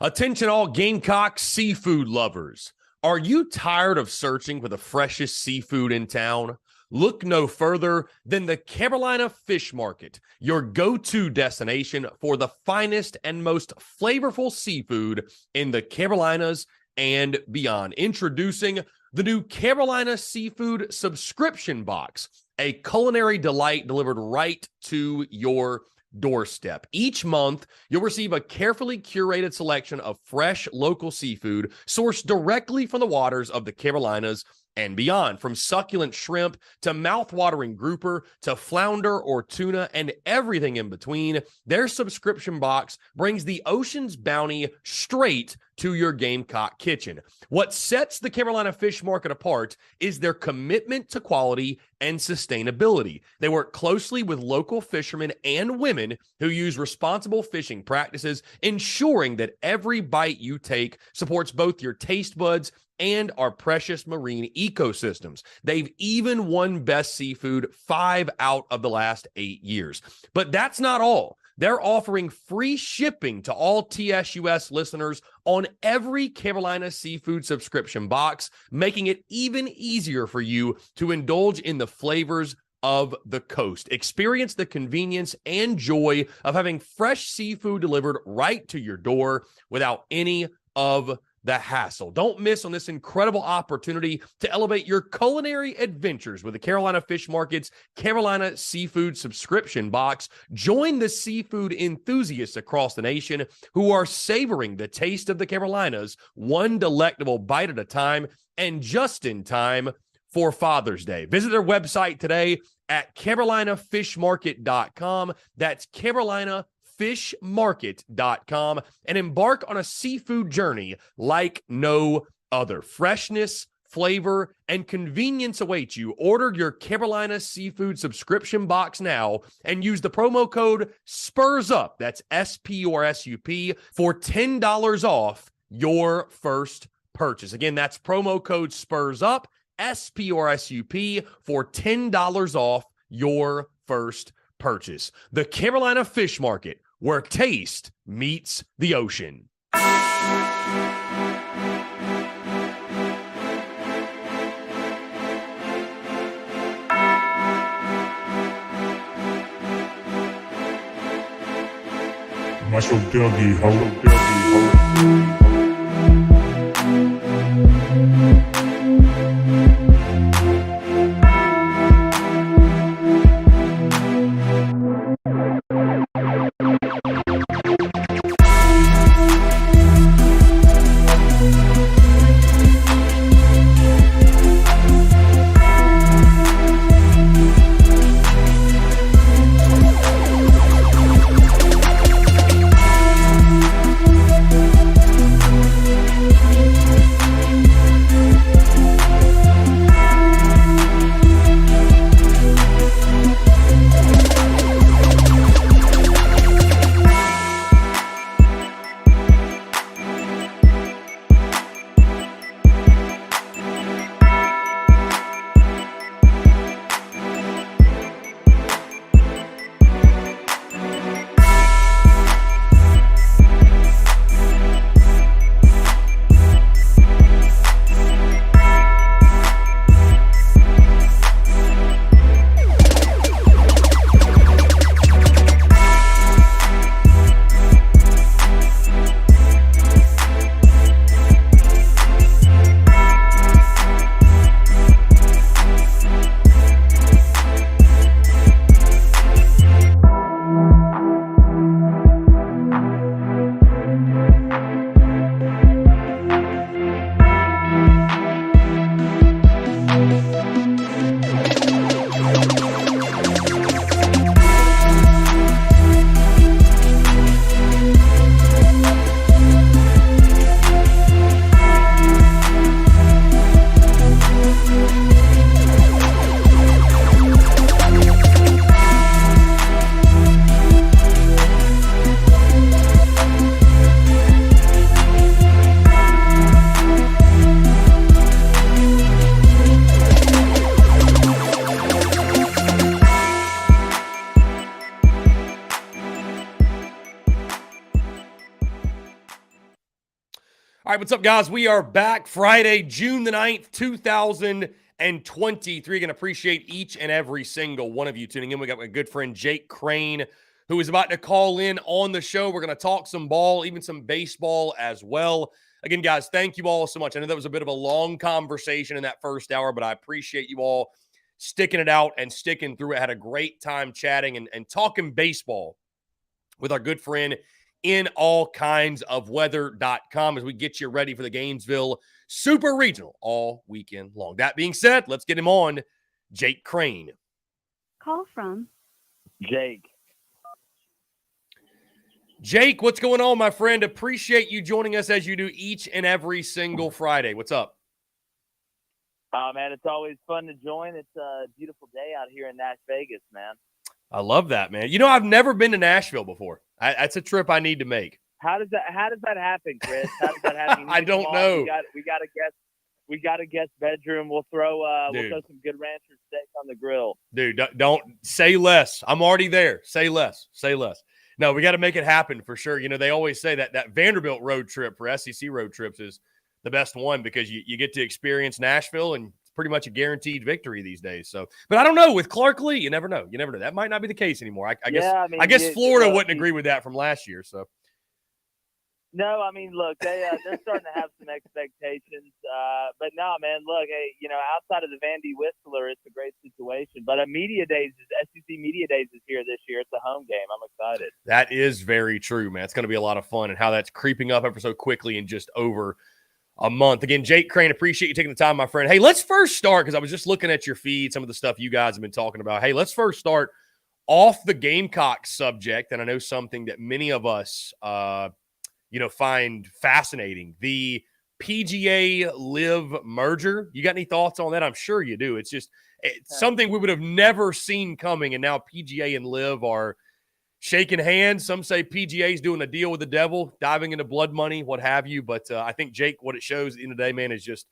Attention all Gamecocks seafood lovers. Are you tired of searching for the freshest seafood in town? Look no further than the Carolina Fish Market, your go-to destination for the finest and most flavorful seafood in the Carolinas and beyond. Introducing the new Carolina Seafood Subscription Box, a culinary delight delivered right to your doorstep. Each month, you'll receive a carefully curated selection of fresh local seafood sourced directly from the waters of the Carolinas and beyond. From succulent shrimp to mouth-watering grouper to flounder or tuna and everything in between, their subscription box brings the ocean's bounty straight to your Gamecock kitchen. What sets the Carolina Fish Market apart is their commitment to quality and sustainability. They work closely with local fishermen and women who use responsible fishing practices, ensuring that every bite you take supports both your taste buds and our precious marine ecosystems. They've even won Best Seafood 5 out of the last 8 years. But that's not all. They're offering free shipping to all TSUS listeners on every Carolina Seafood subscription box, making it even easier for you to indulge in the flavors of the coast. Experience the convenience and joy of having fresh seafood delivered right to your door without any of the hassle. Don't miss on this incredible opportunity to elevate your culinary adventures with the Carolina Fish Market's Carolina Seafood Subscription Box. Join the seafood enthusiasts across the nation who are savoring the taste of the Carolinas, one delectable bite at a time, and just in time for Father's Day. Visit their website today at carolinafishmarket.com. That's carolinafishmarket.com, and embark on a seafood journey like no other. Freshness, flavor, and convenience await you. Order your Carolina Seafood Subscription Box now and use the promo code SPURSUP, that's SPURSUP, for $10 off your first purchase. Again, that's promo code SPURSUP, SPURSUP, for $10 off your first purchase. The Carolina Fish Market, where taste meets the ocean. Muscle Dougie, ho. All right, what's up, guys? We are back Friday, June the 9th, 2023. Again, appreciate each and every single one of you tuning in. We got my good friend Jake Crane, who is about to call in on the show. We're going to talk some ball, even some baseball as well. Again, guys, thank you all so much. I know that was a bit of a long conversation in that first hour, but I appreciate you all sticking it out and sticking through it. Had a great time chatting and talking baseball with our good friend in all kinds of weather.com as we get you ready for the Gainesville Super Regional all weekend long. That being said, let's get him on. Jake Crane. Call from Jake. Jake, what's going on, my friend? Appreciate you joining us as you do each and every single Friday. What's up? Man, it's always fun to join. It's a beautiful day out here in Las Vegas, man. I love that, man. You know, I've never been to Nashville before. That's a trip I need to make. How does that happen, Chris? How does that happen? I don't know. We got a guest bedroom. We'll throw some good rancher steak on the grill. Dude, don't say less. I'm already there. Say less. Say less. No, we got to make it happen for sure. You know, they always say that Vanderbilt road trip for SEC road trips is the best one because you get to experience Nashville and it's pretty much a guaranteed victory these days. So, but I don't know with Clark Lee, you never know. You never know. That might not be the case anymore. I guess Florida wouldn't agree with that from last year. So. No, I mean, look, they're starting to have some expectations. But no, man, look, hey, outside of the Vandy Whistler, it's a great situation. But SEC Media Days is here this year. It's a home game. I'm excited. That is very true, man. It's going to be a lot of fun and how that's creeping up ever so quickly in just over a month. Again, Jake Crane, appreciate you taking the time, my friend. Hey, let's first start because I was just looking at your feed, some of the stuff you guys have been talking about. Hey, let's first start off the Gamecocks subject. And I know something that many of us find fascinating. The PGA Live merger. You got any thoughts on that? I'm sure you do. It's something we would have never seen coming, and now PGA and Live are shaking hands. Some say PGA is doing a deal with the devil, diving into blood money, what have you. But I think, Jake, what it shows at the end of the day, man, is just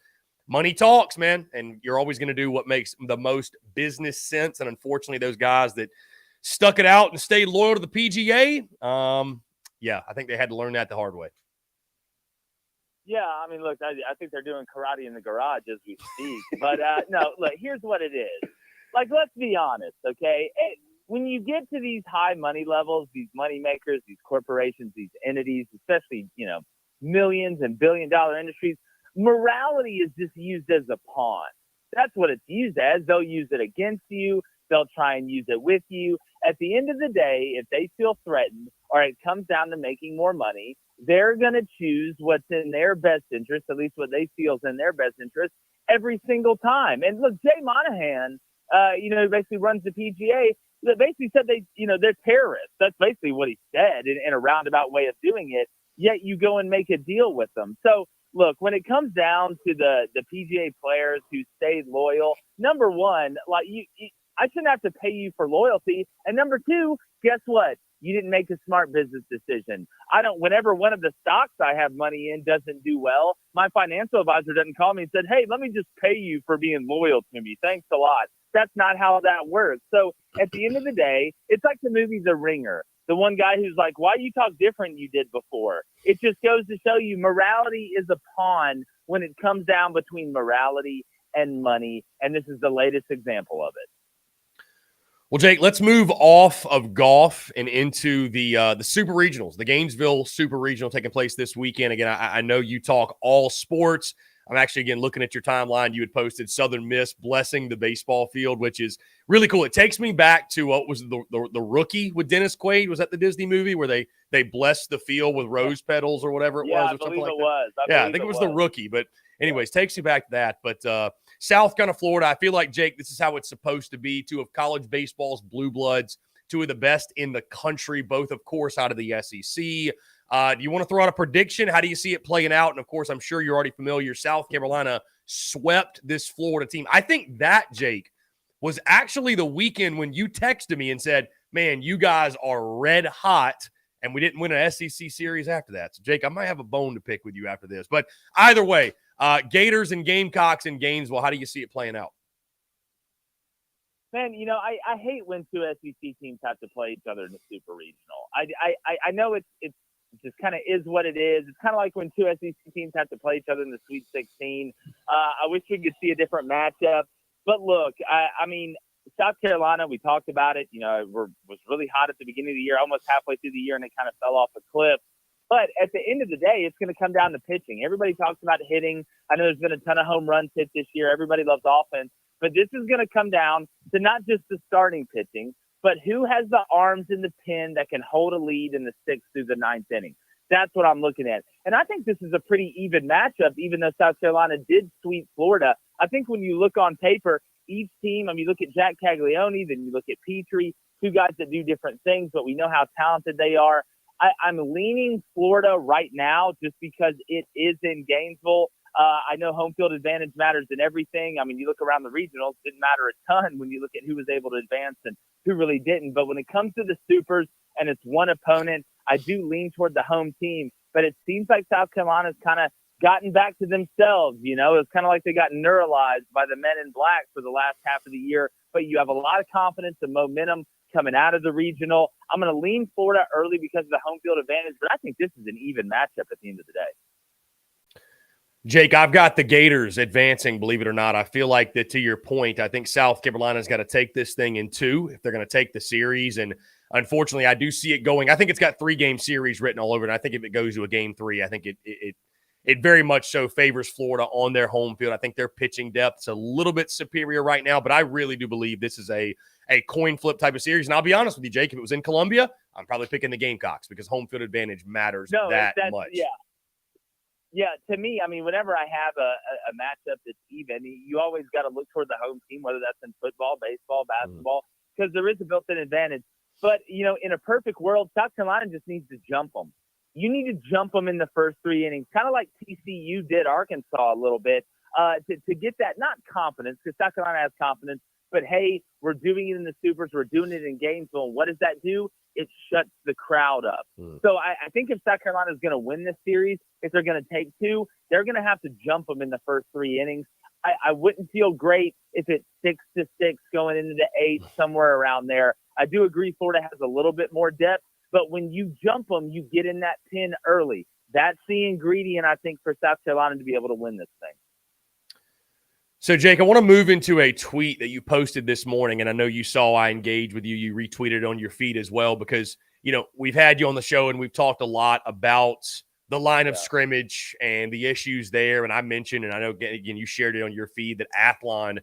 money talks, man. And you're always going to do what makes the most business sense. And unfortunately, those guys that stuck it out and stayed loyal to the PGA, I think they had to learn that the hard way. Yeah, I mean, look, I think they're doing karate in the garage as we speak. But, no, look, here's what it is. Like, let's be honest, okay? When you get to these high money levels, these money makers, these corporations, these entities, especially, millions and billion-dollar industries, morality is just used as a pawn. That's what it's used as. They'll use it against you. They'll try and use it with you. At the end of the day, if they feel threatened or it comes down to making more money, they're going to choose what's in their best interest, at least what they feel is in their best interest, every single time. And look, Jay Monahan, basically runs the PGA, that basically said they're terrorists. That's basically what he said in a roundabout way of doing it, yet you go and make a deal with them. So, look, when it comes down to the PGA players who stayed loyal, number one, like I shouldn't have to pay you for loyalty. And number two, guess what? You didn't make a smart business decision. Whenever one of the stocks I have money in doesn't do well, my financial advisor doesn't call me and said, hey, let me just pay you for being loyal to me. Thanks a lot. That's not how that works. So at the end of the day, it's like the movie The Ringer. The one guy who's like, why you talk different than you did before? It just goes to show you morality is a pawn when it comes down between morality and money. And this is the latest example of it. Well, Jake, let's move off of golf and into the Super Regionals, the Gainesville Super Regional taking place this weekend. Again, I know you talk all sports. I'm actually, again, looking at your timeline. You had posted Southern Miss blessing the baseball field, which is really cool. It takes me back to what was the Rookie with Dennis Quaid. Was that the Disney movie where they blessed the field with rose petals or whatever it was? I believe it was. I think it was the Rookie. But anyways, takes you back to that. But South Carolina, Florida, I feel like, Jake, this is how it's supposed to be. Two of college baseball's blue bloods, two of the best in the country, both, of course, out of the SEC. Do you want to throw out a prediction? How do you see it playing out? And, of course, I'm sure you're already familiar. South Carolina swept this Florida team. I think that, Jake, was actually the weekend when you texted me and said, man, you guys are red hot, and we didn't win an SEC series after that. So, Jake, I might have a bone to pick with you after this. But either way, Gators and Gamecocks in Gainesville, how do you see it playing out? Man, I hate when two SEC teams have to play each other in the Super Regional. I know it's It just kind of is what it is. It's kind of like when two SEC teams have to play each other in the Sweet 16. I wish we could see a different matchup. But look, I mean, South Carolina, we talked about it. You know, it was really hot at the beginning of the year, almost halfway through the year, and it kind of fell off a cliff. But at the end of the day, it's going to come down to pitching. Everybody talks about hitting. I know there's been a ton of home runs hit this year. Everybody loves offense. But this is going to come down to not just the starting pitching, but who has the arms in the pen that can hold a lead in the 6th through the 9th inning. That's what I'm looking at. And I think this is a pretty even matchup, even though South Carolina did sweep Florida. I think when you look on paper, each team, I mean, you look at Jack Caglione, then you look at Petrie, two guys that do different things, but we know how talented they are. I'm leaning Florida right now just because it is in Gainesville. I know home field advantage matters in everything. I mean, you look around the regionals, it didn't matter a ton when you look at who was able to advance and who really didn't. But when it comes to the Supers and it's one opponent, I do lean toward the home team. But it seems like South Carolina's kind of gotten back to themselves. You know, it's kind of like they got neuralized by the Men in Black for the last half of the year. But you have a lot of confidence and momentum coming out of the regional. I'm going to lean Florida early because of the home field advantage, but I think this is an even matchup at the end of the day. Jake, I've got the Gators advancing, believe it or not. I feel like that, to your point, I think South Carolina's got to take this thing in 2 if they're going to take the series. And unfortunately, I do see it going. I think it's got 3-game series written all over it. And I think if it goes to a game 3, I think it very much so favors Florida on their home field. I think their pitching depth is a little bit superior right now, but I really do believe this is a coin flip type of series. And I'll be honest with you, Jake, if it was in Columbia, I'm probably picking the Gamecocks because home field advantage matters that much. Yeah, to me, I mean, whenever I have a matchup that's even, you always got to look toward the home team, whether that's in football, baseball, basketball, because there is a built-in advantage. But, you know, in a perfect world, South Carolina just needs to jump them. You need to jump them in the first 3 innings, kind of like TCU did Arkansas a little bit, to get that, not confidence, because South Carolina has confidence, but, hey, we're doing it in the Supers, we're doing it in Gainesville. And what does that do? It shuts the crowd up. So I think if South Carolina is going to win this series, if they're going to take 2, they're going to have to jump them in the first 3 innings. I wouldn't feel great if it's 6-6 going into the 8th, somewhere around there. I do agree Florida has a little bit more depth, but when you jump them, you get in that pin early. That's the ingredient, I think, for South Carolina to be able to win this thing. So, Jake, I want to move into a tweet that you posted this morning, and I know you saw I engaged with you. You retweeted it on your feed as well because, you know, we've had you on the show and we've talked a lot about the line of scrimmage and the issues there. And I mentioned, and I know, again, you shared it on your feed, that Athlon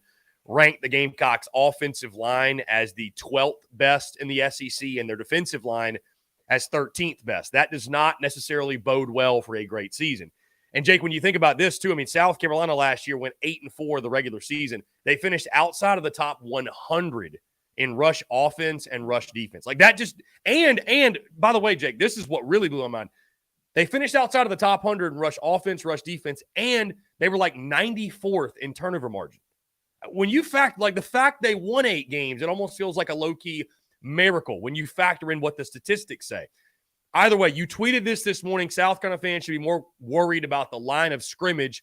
ranked the Gamecocks offensive line as the 12th best in the SEC and their defensive line as 13th best. That does not necessarily bode well for a great season. And, Jake, when you think about this, too, I mean, South Carolina last year went 8-4 the regular season. They finished outside of the top 100 in rush offense and rush defense. Like that just – and by the way, Jake, this is what really blew my mind. They finished outside of the top 100 in rush offense, rush defense, and they were like 94th in turnover margin. When you the fact they won 8 games, it almost feels like a low-key miracle when you factor in what the statistics say. Either way, you tweeted this morning. South Carolina fans should be more worried about the line of scrimmage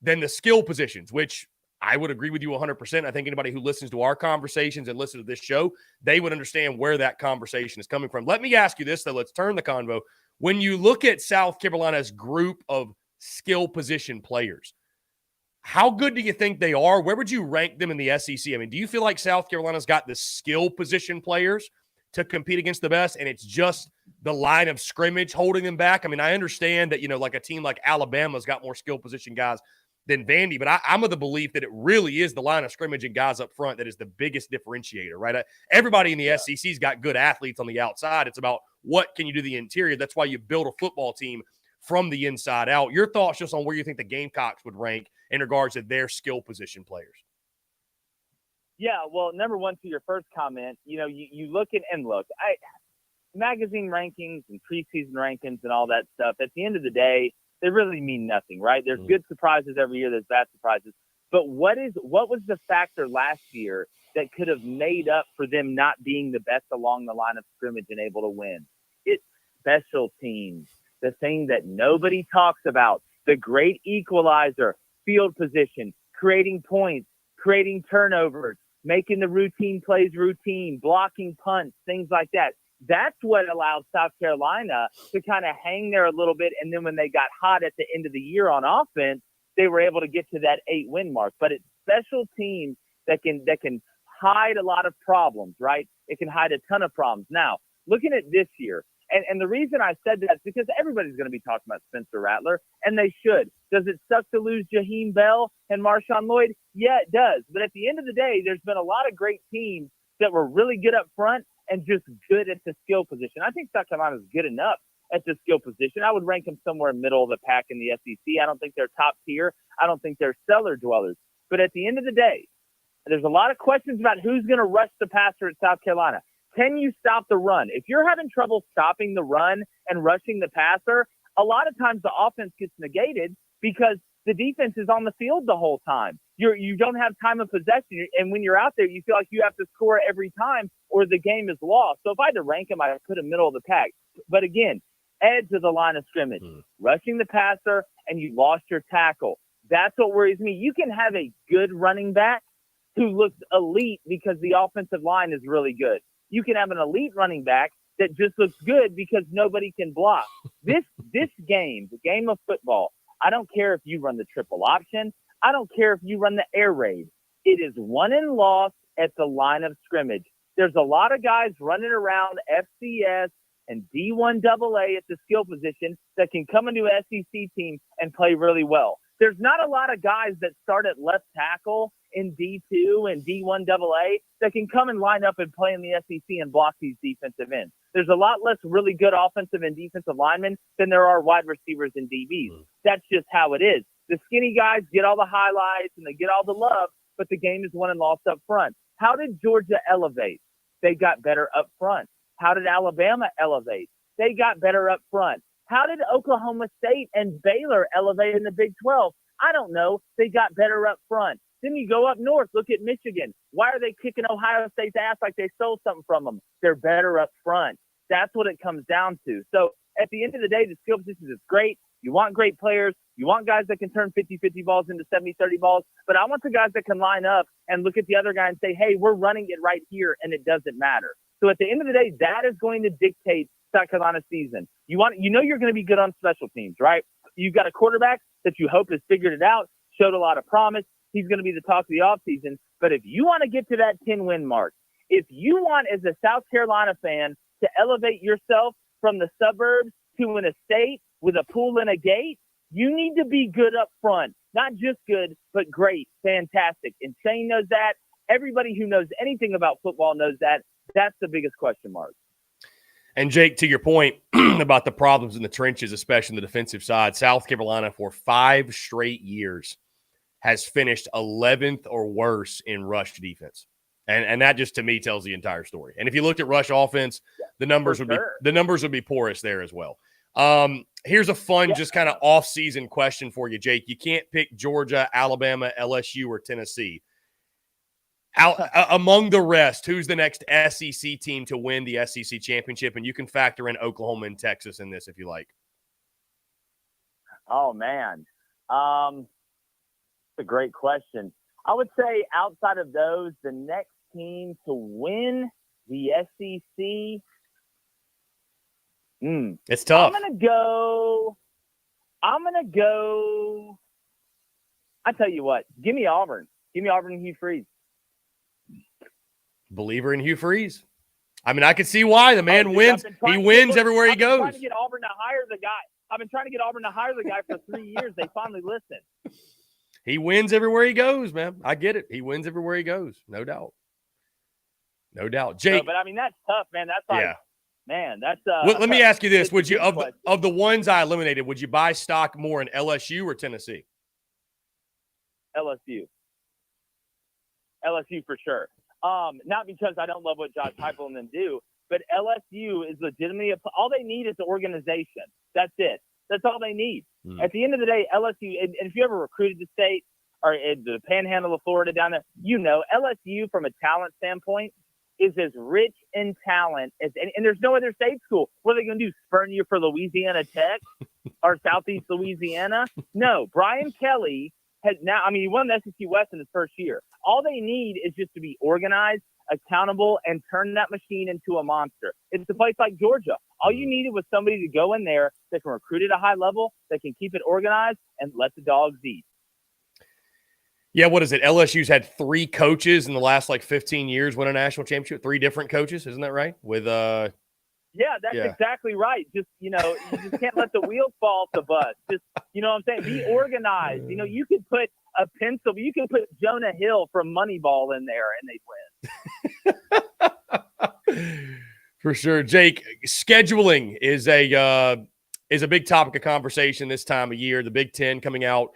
than the skill positions, which I would agree with you 100%. I think anybody who listens to our conversations and listens to this show, they would understand where that conversation is coming from. Let me ask you this, though. Let's turn the convo. When you look at South Carolina's group of skill position players, how good do you think they are? Where would you rank them in the SEC? I mean, do you feel like South Carolina's got the skill position players to compete against the best, and it's just the line of scrimmage holding them back? I mean, I understand that, you know, like a team like Alabama's got more skill position guys than Vandy, but I'm of the belief that it really is the line of scrimmage and guys up front that is the biggest differentiator, right? Everybody in the SEC's got good athletes on the outside. It's about what can you do the interior. That's why you build a football team from the inside out. Your thoughts just on where you think the Gamecocks would rank in regards to their skill position players? Yeah, well, number one, to your first comment, you know, you look at and look, magazine rankings and preseason rankings and all that stuff, at the end of the day, they really mean nothing, right? There's good surprises every year. There's bad surprises. But what was the factor last year that could have made up for them not being the best along the line of scrimmage and able to win? It's special teams, the thing that nobody talks about, the great equalizer, field position, creating points, creating turnovers, making the routine plays routine, blocking punts, things like that. That's what allowed South Carolina to kind of hang there a little bit. And then when they got hot at the end of the year on offense, they were able to get to that 8-win mark. But it's special teams that can hide a lot of problems, right? It can hide a ton of problems. Now, looking at this year, and the reason I said that is because everybody's going to be talking about Spencer Rattler, and they should. Does it suck to lose Jaheim Bell and Marshawn Lloyd? Yeah, it does. But at the end of the day, there's been a lot of great teams that were really good up front and just good at the skill position. I think South Carolina is good enough at the skill position. I would rank them somewhere middle of the pack in the SEC. I don't think they're top tier. I don't think they're cellar dwellers. But at the end of the day, there's a lot of questions about who's going to rush the passer at South Carolina. Can you stop the run? If you're having trouble stopping the run and rushing the passer, a lot of times the offense gets negated because the defense is on the field the whole time. You don't have time of possession, and when you're out there, you feel like you have to score every time or the game is lost. So if I had to rank them, I'd put them middle of the pack. But again, edge of the line of scrimmage, rushing the passer, and you lost your tackle. That's what worries me. You can have a good running back who looks elite because the offensive line is really good. You can have an elite running back that just looks good because nobody can block. This game, the game of football, I don't care if you run the triple option. I don't care if you run the air raid. It is won and lost at the line of scrimmage. There's a lot of guys running around FCS and D1 AA at the skill position that can come into an SEC team and play really well. There's not a lot of guys that start at left tackle in D2 and D1 AA that can come and line up and play in the SEC and block these defensive ends. There's a lot less really good offensive and defensive linemen than there are wide receivers and DBs. That's just how it is. The skinny guys get all the highlights and they get all the love, but the game is won and lost up front. How did Georgia elevate? They got better up front. How did Alabama elevate? They got better up front. How did Oklahoma State and Baylor elevate in the Big 12? I don't know. They got better up front. Then you go up north, look at Michigan. Why are they kicking Ohio State's ass like they stole something from them? They're better up front. That's what it comes down to. So at the end of the day, the skill positions is great. You want great players. You want guys that can turn 50-50 balls into 70-30 balls. But I want the guys that can line up and look at the other guy and say, hey, we're running it right here, and it doesn't matter. So at the end of the day, that is going to dictate South Carolina's season. You're going to be good on special teams, right? You've got a quarterback that you hope has figured it out, showed a lot of promise. He's going to be the talk of the offseason. But if you want to get to that 10-win mark, if you want, as a South Carolina fan, to elevate yourself from the suburbs to an estate with a pool and a gate, you need to be good up front. Not just good, but great, fantastic. And Shane knows that. Everybody who knows anything about football knows that. That's the biggest question mark. And Jake, to your point about the problems in the trenches, especially on the defensive side, South Carolina for 5 straight years has finished 11th or worse in rush defense. And that just, to me, tells the entire story. And if you looked at rush offense, the numbers would be porous there as well. Here's a fun, just kind of off-season question for you, Jake. You can't pick Georgia, Alabama, LSU, or Tennessee. Among the rest, who's the next SEC team to win the SEC championship? And you can factor in Oklahoma and Texas in this if you like. Oh, man. That's a great question. I would say outside of those, the next team to win the SEC, it's tough. I'm going to go. I tell you what, give me Auburn. Give me Auburn and Hugh Freeze. Believer in Hugh Freeze. I mean, I can see why. The man wins. He wins everywhere he goes. I've been trying to get Auburn to hire the guy. I've been trying to get Auburn to hire the guy for 3 years. They finally listened. He wins everywhere he goes, man. I get it. He wins everywhere he goes. No doubt. No doubt. Jake. No, but I mean, that's tough, man. That's like, man, that's let me ask you this. Would you, of the ones I eliminated, would you buy stock more in LSU or Tennessee? LSU for sure. Not because I don't love what Josh Heupel and them do, but LSU is legitimately all they need is the organization. That's it. That's all they need. At the end of the day, LSU, and if you ever recruited the state or in the panhandle of Florida down there, LSU from a talent standpoint is as rich in talent as any, and there's no other state school. What are they going to do, spurn you for Louisiana Tech or Southeast Louisiana? No, Brian Kelly he won the SEC West in his first year. All they need is just to be organized, accountable, and turn that machine into a monster. It's a place like Georgia. All you needed was somebody to go in there that can recruit at a high level, that can keep it organized, and let the dogs eat. Yeah, what is it? LSU's had 3 coaches in the last 15 years win a national championship. 3 different coaches, isn't that right? With Yeah, that's exactly right. Just, you just can't let the wheels fall off the bus. Just, you know what I'm saying? Be organized. You could put a pencil, you can put Jonah Hill from Moneyball in there and they'd win. For sure. Jake, scheduling is a big topic of conversation this time of year. The Big Ten coming out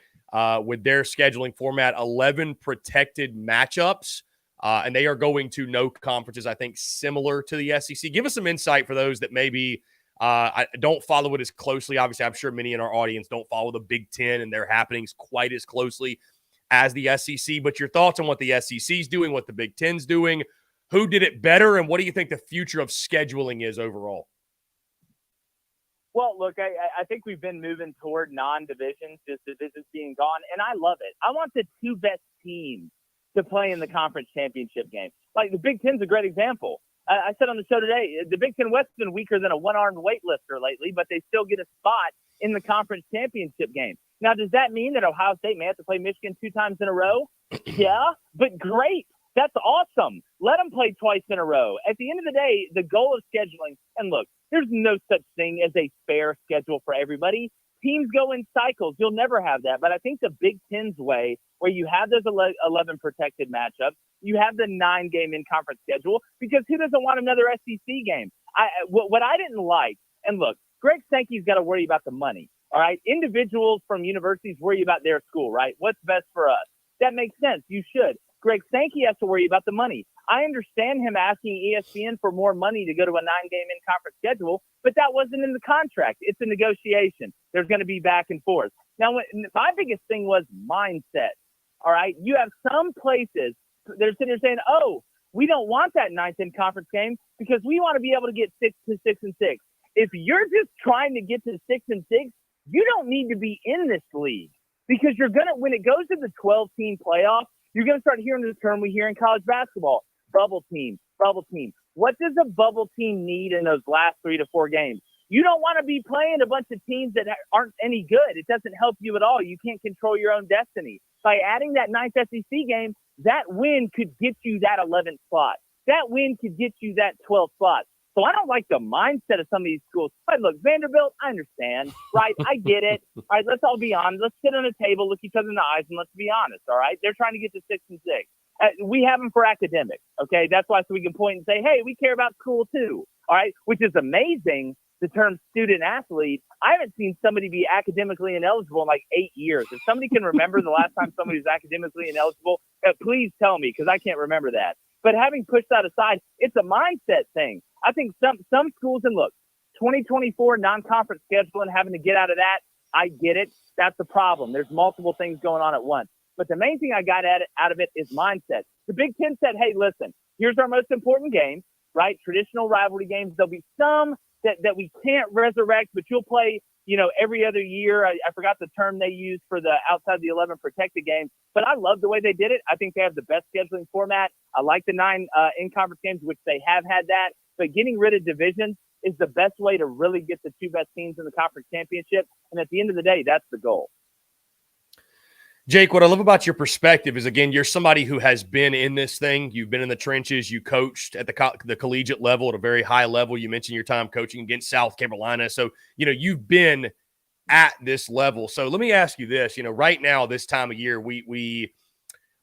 with their scheduling format, 11 protected matchups. And they are going to no conferences, I think, similar to the SEC. Give us some insight for those that maybe don't follow it as closely. Obviously, I'm sure many in our audience don't follow the Big Ten and their happenings quite as closely as the SEC. But your thoughts on what the SEC is doing, what the Big Ten's doing, who did it better, and what do you think the future of scheduling is overall? Well, look, I think we've been moving toward non-divisions, just divisions being gone, and I love it. I want the 2 best teams to play in the conference championship game. Like the Big Ten's a great example. I said on the show today, the Big Ten West has been weaker than a one-armed weightlifter lately, but they still get a spot in the conference championship game. Now, does that mean that Ohio State may have to play Michigan 2 times in a row? Yeah, but great. That's awesome. Let them play twice in a row. At the end of the day, the goal of scheduling, and look, there's no such thing as a fair schedule for everybody. Teams go in cycles. You'll never have that. But I think the Big Ten's way, where you have those 11 protected matchups, you have the 9-game in-conference schedule, because who doesn't want another SEC game? What I didn't like, and look, Greg Sankey's got to worry about the money, all right? Individuals from universities worry about their school, right? What's best for us? That makes sense. You should. Greg Sankey has to worry about the money. I understand him asking ESPN for more money to go to a 9-game in-conference schedule, but that wasn't in the contract. It's a negotiation. There's going to be back and forth. Now, my biggest thing was mindset, all right? You have some places that are sitting there saying, oh, we don't want that 9th in-conference game because we want to be able to get 6 to 6 and 6. If you're just trying to get to 6 and 6, you don't need to be in this league, because you're going to, when it goes to the 12-team playoff, you're going to start hearing the term we hear in college basketball, bubble team, bubble team. What does a bubble team need in those last 3 to 4 games? You don't want to be playing a bunch of teams that aren't any good. It doesn't help you at all. You can't control your own destiny. By adding that 9th SEC game, that win could get you that 11th spot. That win could get you that 12th spot. So I don't like the mindset of some of these schools. But look, Vanderbilt, I understand, right? I get it. All right, let's all be honest. Let's sit on a table, look each other in the eyes, and let's be honest, all right? They're trying to get to 6 and 6. We have them for academics, okay? That's why, so we can point and say, hey, we care about school too, all right? Which is amazing, the term student athlete. I haven't seen somebody be academically ineligible in 8 years. If somebody can remember the last time somebody was academically ineligible, please tell me, because I can't remember that. But having pushed that aside, it's a mindset thing. I think some schools, and look, 2024 non-conference scheduling, having to get out of that, I get it. That's the problem. There's multiple things going on at once. But the main thing I got out of it is mindset. The Big Ten said, hey, listen, here's our most important games, right? Traditional rivalry games. There'll be some that we can't resurrect, but you'll play, every other year. I forgot the term they used for the outside the 11 protected games, but I love the way they did it. I think they have the best scheduling format. I like the 9 in-conference games, which they have had that. But getting rid of divisions is the best way to really get the 2 best teams in the conference championship. And at the end of the day, that's the goal. Jake, what I love about your perspective is, again, you're somebody who has been in this thing. You've been in the trenches. You coached at the collegiate level at a very high level. You mentioned your time coaching against South Carolina. So, you've been at this level. So let me ask you this, right now, this time of year, we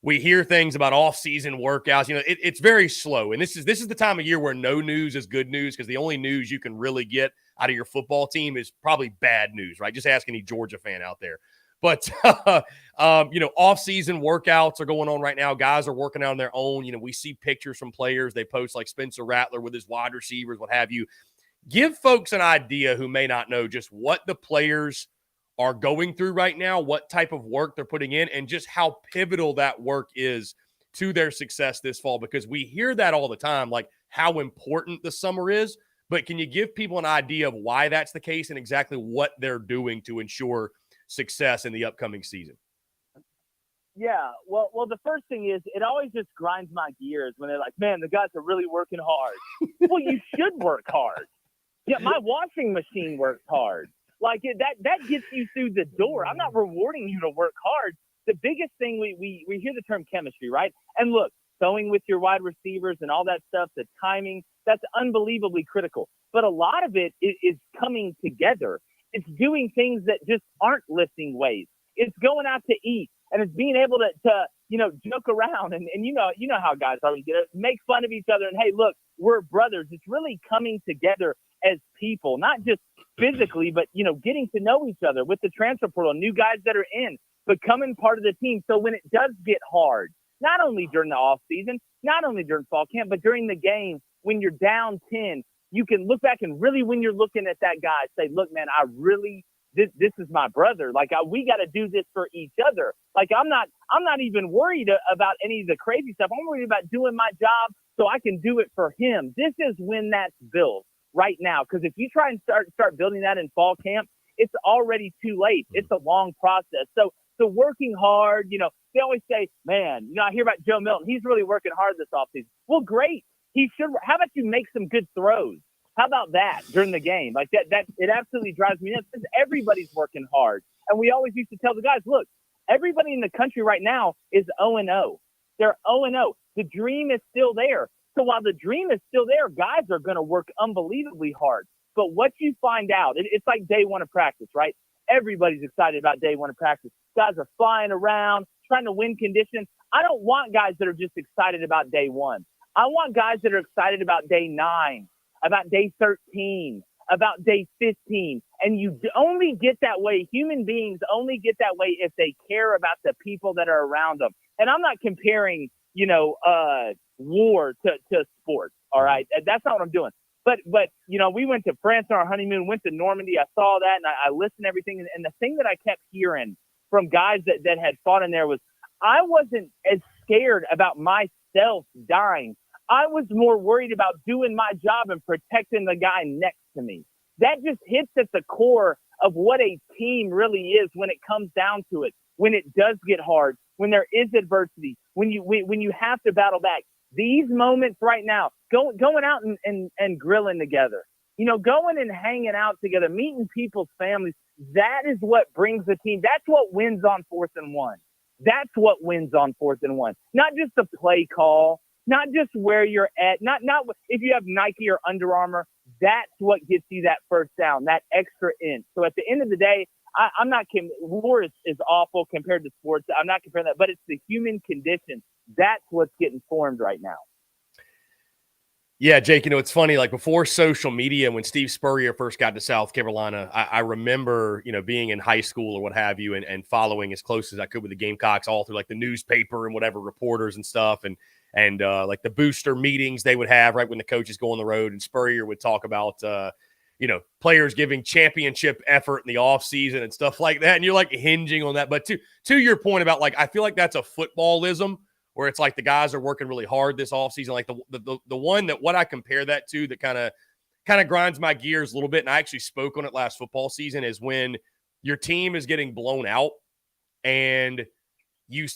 hear things about off-season workouts. It's very slow. And this is the time of year where no news is good news, because the only news you can really get out of your football team is probably bad news, right? Just ask any Georgia fan out there. But, off-season workouts are going on right now. Guys are working out on their own. We see pictures from players. They post like Spencer Rattler with his wide receivers, what have you. Give folks an idea who may not know just what the players are going through right now, what type of work they're putting in, and just how pivotal that work is to their success this fall. Because we hear that all the time, like how important the summer is. But can you give people an idea of why that's the case and exactly what they're doing to ensure success in the upcoming season? Yeah, well, the first thing is it always just grinds my gears when they're like, man, the guys are really working hard. Well, you should work hard. Yeah, my washing machine works hard. Like that gets you through the door. I'm not rewarding you to work hard. The biggest thing we hear the term chemistry, right? And look, throwing with your wide receivers and all that stuff, the timing, that's unbelievably critical. But a lot of it is coming together. It's doing things that just aren't lifting weights. It's going out to eat, and it's being able to joke around and you know how guys are. We make fun of each other and, hey, look, we're brothers. It's really coming together as people, not just physically, but getting to know each other with the transfer portal, new guys that are in, becoming part of the team. So when it does get hard, not only during the off season, not only during fall camp, but during the game, when you're down 10, you can look back and really, when you're looking at that guy, say, look, man, this is my brother. Like we got to do this for each other. Like I'm not even worried about any of the crazy stuff. I'm worried about doing my job so I can do it for him. This is when that's built right now. Because if you try and start building that in fall camp, it's already too late. It's a long process. So working hard, they always say, man, I hear about Joe Milton. He's really working hard this offseason. Well, great. He should. How about you make some good throws? How about that during the game? Like that it absolutely drives me nuts because everybody's working hard. And we always used to tell the guys, look, everybody in the country right now is 0-0. They're 0-0. The dream is still there. So while the dream is still there, guys are going to work unbelievably hard. But what you find out, it's like day one of practice, right? Everybody's excited about day one of practice. Guys are flying around, trying to win conditions. I don't want guys that are just excited about day one. I want guys that are excited about day 9, about day 13, about day 15. And you only get that way. Human beings only get that way if they care about the people that are around them. And I'm not comparing, war to sports. All right. That's not what I'm doing. But we went to France on our honeymoon, went to Normandy. I saw that and I listened to everything. And the thing that I kept hearing from guys that had fought in there was I wasn't as scared about myself dying. I was more worried about doing my job and protecting the guy next to me. That just hits at the core of what a team really is when it comes down to it. When it does get hard, when there is adversity, when you have to battle back. These moments right now, going out and grilling together, going and hanging out together, meeting people's families, that is what brings the team. That's what wins on 4th and 1. That's what wins on 4th and 1. Not just the play call, not just where you're at, not if you have Nike or Under Armour. That's what gets you that first down, that extra inch. So at the end of the day, I'm not kidding. War is awful compared to sports. I'm not comparing that, but it's the human condition. That's what's getting formed right now. Yeah, Jake, it's funny, like before social media, when Steve Spurrier first got to South Carolina, I remember, being in high school or what have you and following as close as I could with the Gamecocks all through like the newspaper and whatever reporters and stuff. And like the booster meetings they would have right when the coaches go on the road, and Spurrier would talk about, players giving championship effort in the offseason and stuff like that. And you're like hinging on that. But to your point about like, I feel like that's a footballism where it's like the guys are working really hard this offseason. Like the one that what I compare that to that kind of grinds my gears a little bit, and I actually spoke on it last football season, is when your team is getting blown out and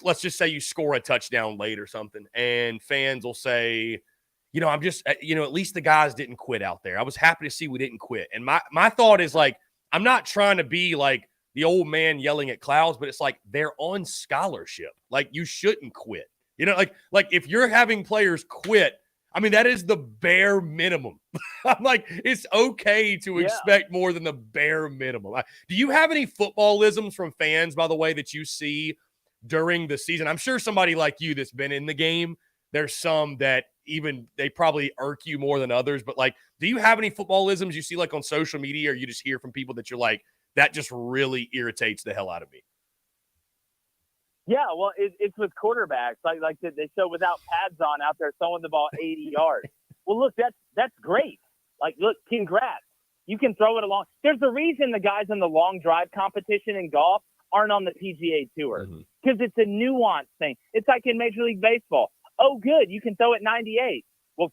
let's just say you score a touchdown late or something, and fans will say, I'm just, at least the guys didn't quit out there. I was happy to see we didn't quit. And my thought is like, I'm not trying to be like the old man yelling at clouds, but it's like they're on scholarship. Like you shouldn't quit. Like if you're having players quit, I mean, that is the bare minimum. I'm like, it's okay to expect more than the bare minimum. Do you have any footballisms from fans, by the way, that you see during the season? I'm sure somebody like you that's been in the game, there's some that even they probably irk you more than others. But like, do you have any footballisms you see like on social media, or you just hear from people that you're like, that just really irritates the hell out of me? Yeah, well, it's with quarterbacks. Like they show without pads on out there throwing the ball 80 yards. Well, look, that's great. Like, look, congrats. You can throw it along. There's a reason the guys in the long drive competition in golf aren't on the PGA Tour, because it's a nuanced thing. It's like in Major League Baseball. Oh, good, you can throw it 98. Well,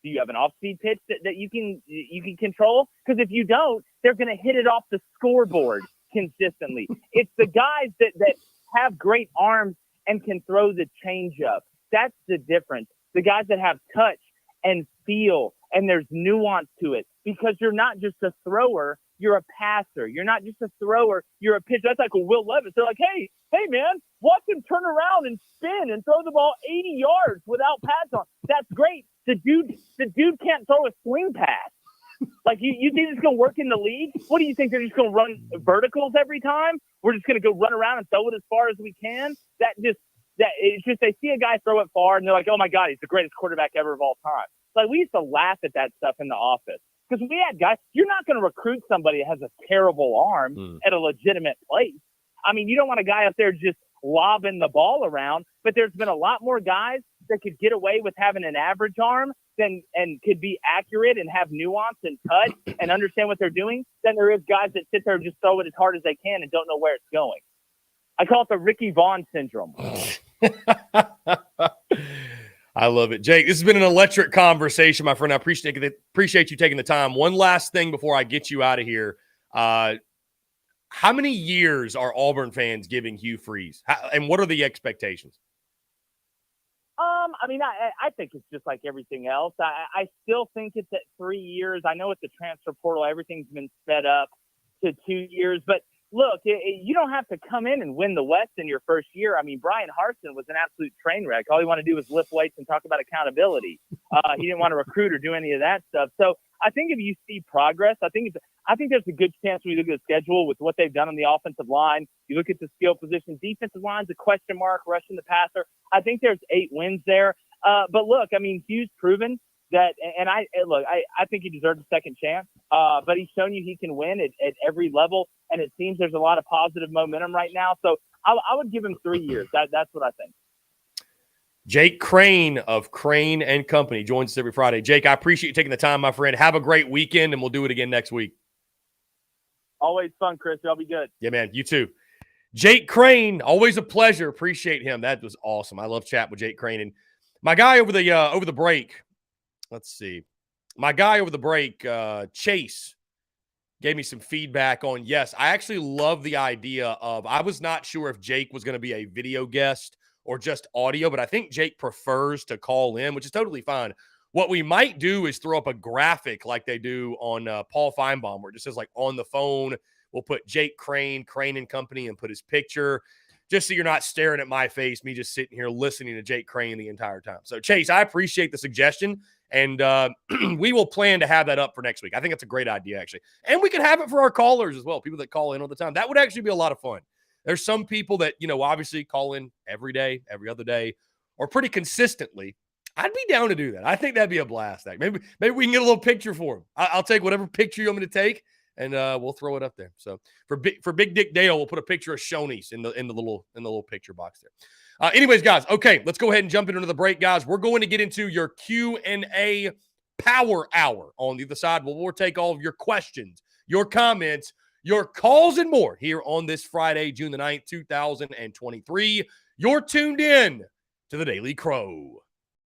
do you have an off-speed pitch that you can control? Because if you don't, they're going to hit it off the scoreboard consistently. It's the guys that have great arms and can throw the changeup. That's the difference. The guys that have touch and feel, and there's nuance to it, because you're not just a thrower, you're a passer. You're not just a thrower, you're a pitcher. That's like a Will Levis. They're like, hey, man, watch him turn around and spin and throw the ball 80 yards without pads on. That's great. The dude can't throw a swing pass. Like, you think it's going to work in the league? What do you think? They're just going to run verticals every time? We're just going to go run around and throw it as far as we can? It's just they see a guy throw it far, and they're like, oh, my God, he's the greatest quarterback ever of all time. Like, we used to laugh at that stuff in the office. Because we had guys, you're not going to recruit somebody that has a terrible arm at a legitimate place. I mean, you don't want a guy up there just lobbing the ball around, but there's been a lot more guys that could get away with having an average arm and could be accurate and have nuance and touch and understand what they're doing than there is guys that sit there and just throw it as hard as they can and don't know where it's going. I call it the Ricky Vaughn syndrome. I love it. Jake, this has been an electric conversation, my friend. I appreciate you taking the time. One last thing before I get you out of here. How many years are Auburn fans giving Hugh Freeze? And what are the expectations? I mean, I think it's just like everything else. I still think it's at 3 years. I know at the transfer portal, everything's been sped up to 2 years. But look, you don't have to come in and win the West in your first year. I mean, Brian Harsin was an absolute train wreck. All he wanted to do was lift weights and talk about accountability. He didn't want to recruit or do any of that stuff. So I think if you see progress, I think there's a good chance when you look at the schedule with what they've done on the offensive line. You look at the skill position, defensive line's a question mark, rushing the passer. I think there's 8 wins there. But look, I mean, Hugh's proven that, and I think he deserves a second chance. But he's shown you he can win at every level, and it seems there's a lot of positive momentum right now. So I would give him 3 years. That's what I think. Jake Crane of Crane and Company joins us every Friday. Jake, I appreciate you taking the time, my friend. Have a great weekend, and we'll do it again next week. Always fun, Chris. Y'all be good. Yeah, man. You too. Jake Crane, always a pleasure. Appreciate him. That was awesome. I love chatting with Jake Crane. And my guy over the break, let's see. My guy over the break, Chase, gave me some feedback on, yes, I actually love the idea of, I was not sure if Jake was going to be a video guest or just audio, but I think Jake prefers to call in, which is totally fine. What we might do is throw up a graphic like they do on Paul Feinbaum, where it just says like on the phone, we'll put Jake Crane, Crane and Company, and put his picture, just so you're not staring at my face, me just sitting here listening to Jake Crane the entire time. So Chase, I appreciate the suggestion, and we will plan to have that up for next week. I think it's a great idea, actually. And we can have it for our callers as well, people that call in all the time. That would actually be a lot of fun. There's some people that, obviously call in every day, every other day, or pretty consistently. I'd be down to do that. I think that'd be a blast. Maybe we can get a little picture for him. I'll take whatever picture you want me to take, and we'll throw it up there. So for Big Dick Dale, we'll put a picture of Shoney's in the little picture box there. Anyways, guys, okay, let's go ahead and jump into the break, guys. We're going to get into your Q&A power hour on the other side. We'll take all of your questions, your comments, your calls, and more here on this Friday, June the 9th, 2023. You're tuned in to the Daily Crow.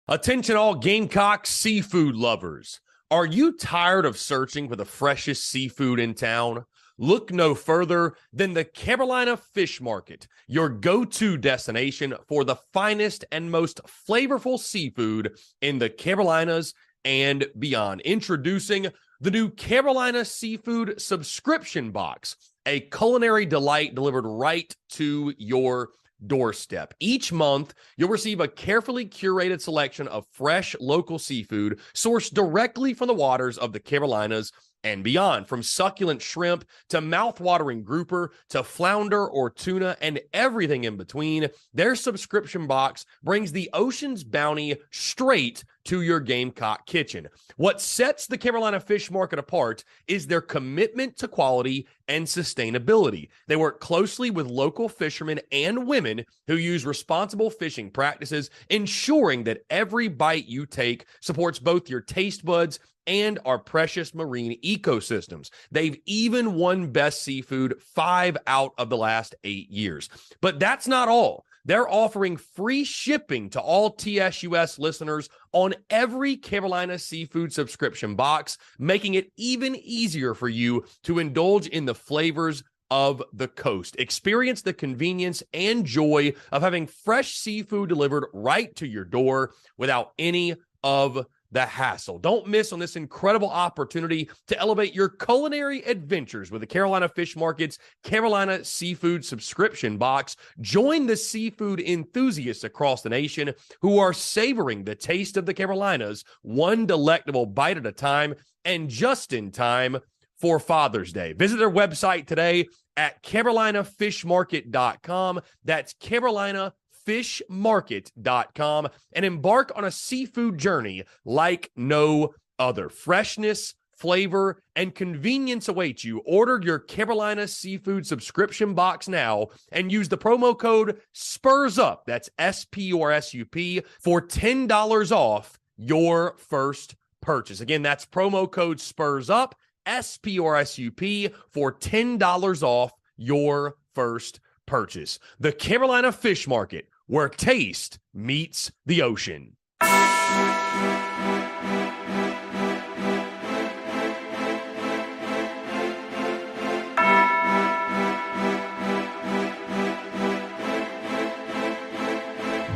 Attention all Gamecocks seafood lovers. Are you tired of searching for the freshest seafood in town? Look no further than the Carolina Fish Market, your go-to destination for the finest and most flavorful seafood in the Carolinas and beyond. Introducing the new Carolina Seafood Subscription Box, a culinary delight delivered right to your doorstep. Each month, you'll receive a carefully curated selection of fresh local seafood sourced directly from the waters of the Carolinas and beyond. From succulent shrimp to mouth-watering grouper to flounder or tuna and everything in between, their subscription box brings the ocean's bounty straight to your Gamecock kitchen. What sets the Carolina Fish Market apart is their commitment to quality and sustainability. They work closely with local fishermen and women who use responsible fishing practices, ensuring that every bite you take supports both your taste buds and our precious marine ecosystems. They've even won Best Seafood 5 out of the last 8 years. But that's not all. They're offering free shipping to all TSUS listeners on every Carolina Seafood subscription box, making it even easier for you to indulge in the flavors of the coast. Experience the convenience and joy of having fresh seafood delivered right to your door without any of the hassle. Don't miss on this incredible opportunity to elevate your culinary adventures with the Carolina Fish Market's Carolina Seafood Subscription Box. Join the seafood enthusiasts across the nation who are savoring the taste of the Carolinas, one delectable bite at a time, and just in time for Father's Day. Visit their website today at carolinafishmarket.com. That's carolinafishmarket.com, and embark on a seafood journey like no other. Freshness, flavor, and convenience await you. Order your Carolina Seafood Subscription Box now and use the promo code SPURSUP, that's SPURSUP, for $10 off your first purchase. Again, that's promo code SPURSUP, SPURSUP, for $10 off your first purchase. The Carolina Fish Market, where taste meets the ocean.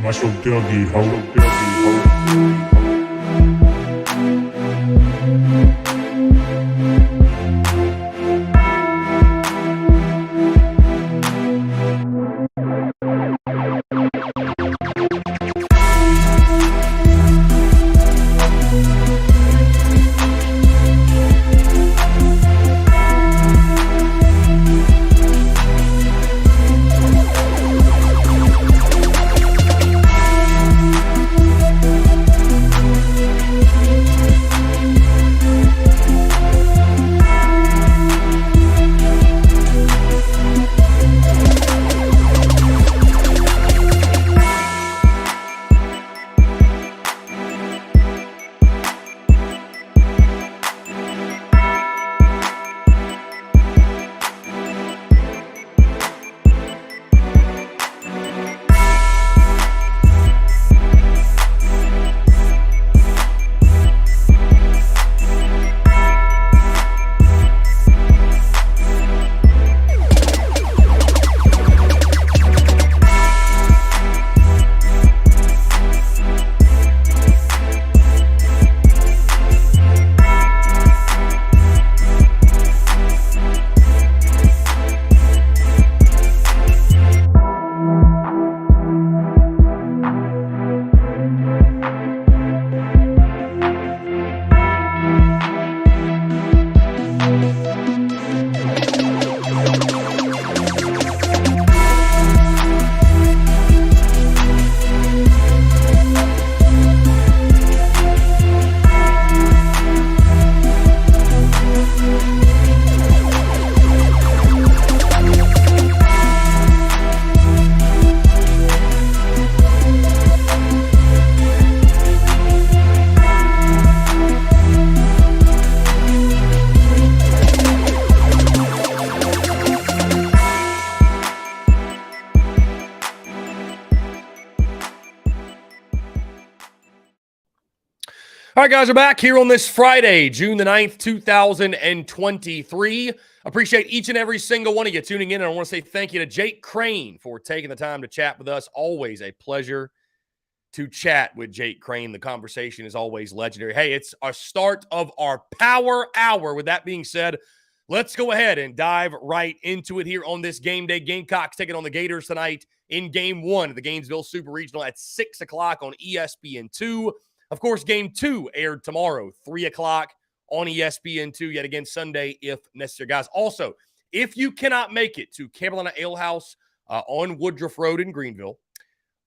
Marshall Dougie, hello, Dougie, hello. All right, guys, we're back here on this Friday, June the 9th, 2023. Appreciate each and every single one of you tuning in. And I want to say thank you to Jake Crane for taking the time to chat with us. Always a pleasure to chat with Jake Crane. The conversation is always legendary. Hey, it's our start of our Power Hour. With that being said, let's go ahead and dive right into it here on this game day. Gamecocks taking on the Gators tonight in Game 1 of the Gainesville Super Regional at 6 o'clock on ESPN2. Of course, Game 2 aired tomorrow, 3 o'clock on ESPN2, yet again Sunday if necessary. Guys, also, if you cannot make it to Carolina Ale House on Woodruff Road in Greenville,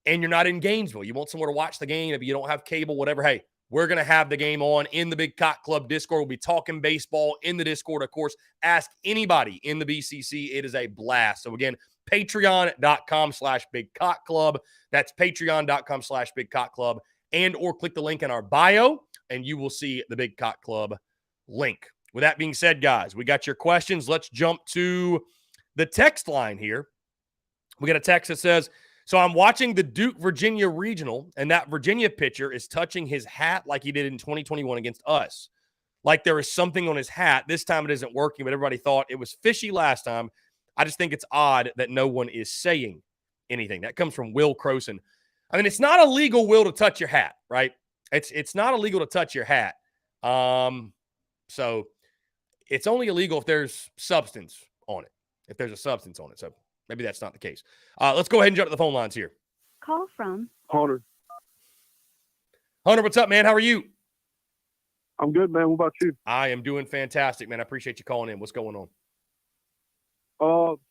and you're not in Gainesville, you want somewhere to watch the game, if you don't have cable, whatever, hey, we're going to have the game on in the Big Cock Club Discord. We'll be talking baseball in the Discord, of course. Ask anybody in the BCC. It is a blast. So, again, patreon.com/Big Cock Club. That's patreon.com/Big Cock Club. And or click the link in our bio, and you will see the Big Cock Club link. With that being said, guys, we got your questions. Let's jump to the text line here. We got a text that says, so I'm watching the Duke Virginia Regional, and that Virginia pitcher is touching his hat like he did in 2021 against us. Like there is something on his hat. This time it isn't working, but everybody thought it was fishy last time. I just think it's odd that no one is saying anything. That comes from Will Croson. I mean, it's not illegal, Will, to touch your hat, right? It's not illegal to touch your hat. So it's only illegal if there's substance on it. If there's a substance on it. So maybe that's not the case. Let's go ahead and jump to the phone lines here. Call from Hunter. Hunter, what's up, man? How are you? I'm good, man. What about you? I am doing fantastic, man. I appreciate you calling in. What's going on?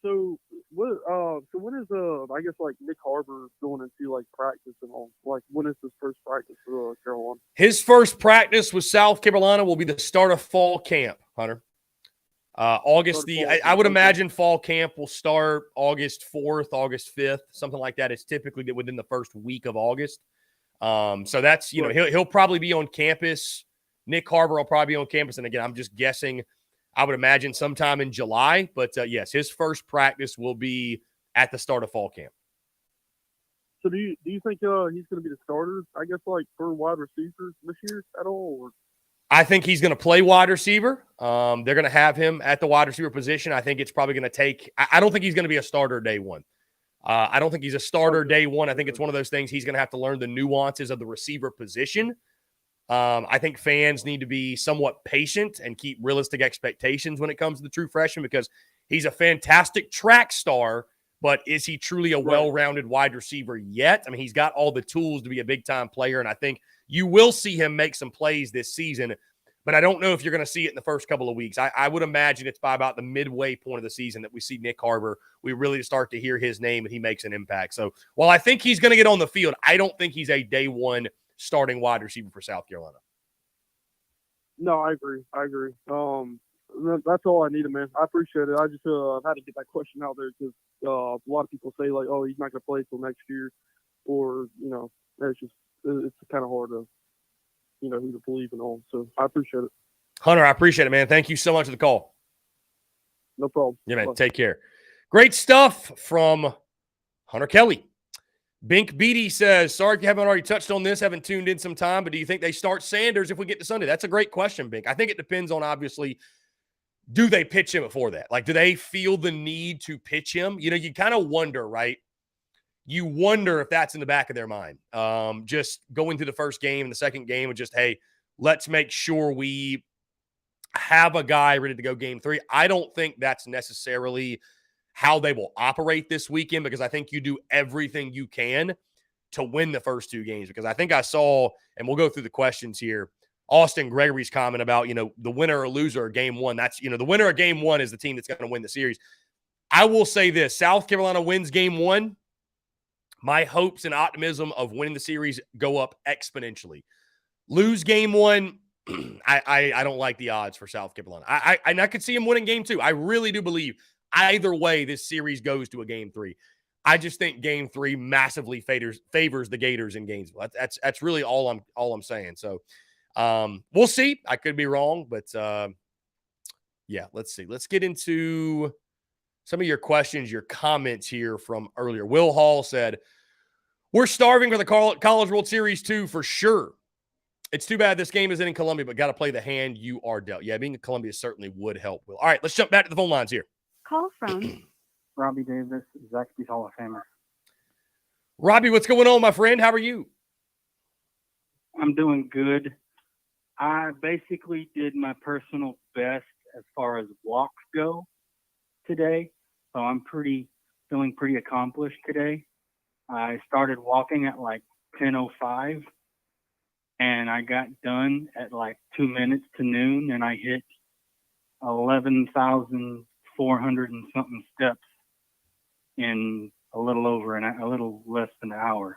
So when is I guess like Nick Harbor going into like practice and all? Like when is his first practice for Carolina? His first practice with South Carolina will be the start of fall camp, Hunter. August I would imagine fall camp will start August 4th, August 5th, something like that. It's typically within the first week of August. So that's, you know, he'll probably be on campus. Nick Harbor will probably be on campus. And again, I'm just guessing, I would imagine sometime in July. But yes, his first practice will be at the start of fall camp. So do you think he's going to be the starter, I guess, like for wide receivers this year at all? Or? I think he's going to play wide receiver. They're going to have him at the wide receiver position. I think it's probably going to take – I don't think he's going to be a starter day one. I don't think he's a starter day one. I think it's one of those things he's going to have to learn the nuances of the receiver position. I think fans need to be somewhat patient and keep realistic expectations when it comes to the true freshman because he's a fantastic track star, but is he truly a well-rounded wide receiver yet? I mean, he's got all the tools to be a big-time player, and I think you will see him make some plays this season, but I don't know if you're going to see it in the first couple of weeks. I would imagine it's by about the midway point of the season that we see Nick Harbor. We really start to hear his name and he makes an impact. So while I think he's going to get on the field, I don't think he's a day one starting wide receiver for South Carolina. No, I agree. That's all I needed, man. I appreciate it. I just had to get that question out there because a lot of people say like, oh, he's not going to play till next year, or it's kind of hard to, who to believe and all. So I appreciate it. Hunter, I appreciate it, man. Thank you so much for the call. No problem. Yeah, man. Bye. Take care. Great stuff from Hunter Kelly. Bink Beatty says, sorry if you haven't already touched on this, haven't tuned in some time, but do you think they start Sanders if we get to Sunday? That's a great question, Bink. I think it depends on, obviously, do they pitch him before that? Like, do they feel the need to pitch him? You kind of wonder, right? You wonder if that's in the back of their mind. Just going through the first game and the second game and just, hey, let's make sure we have a guy ready to go game 3. I don't think that's necessarily how they will operate this weekend because I think you do everything you can to win the first 2 games because I think I saw, and we'll go through the questions here, Austin Gregory's comment about, the winner or loser of game 1. That's, the winner of game 1 is the team that's going to win the series. I will say this, South Carolina wins game 1. My hopes and optimism of winning the series go up exponentially. Lose game 1, I don't like the odds for South Carolina. I could see him winning game 2. I really do believe either way this series goes to a game 3. I just think game 3 massively favors the Gators in Gainesville. That's really all I'm saying. So we'll see. I could be wrong, but yeah, let's see. Let's get into some of your questions, your comments here from earlier. Will Hall said, we're starving for the College World Series 2 for sure. It's too bad this game isn't in Columbia, but got to play the hand you are dealt. Yeah, being in Columbia certainly would help, Will. All right, let's jump back to the phone lines here. Call from Robbie Davis, Zaxby's Hall of Famer. Robbie, what's going on, my friend? How are you? I'm doing good. I basically did my personal best as far as walks go today, so I'm feeling pretty accomplished today. I started walking at like 10:05, and I got done at like 2 minutes to noon, and I hit 11,400 and something steps in a little less than an hour.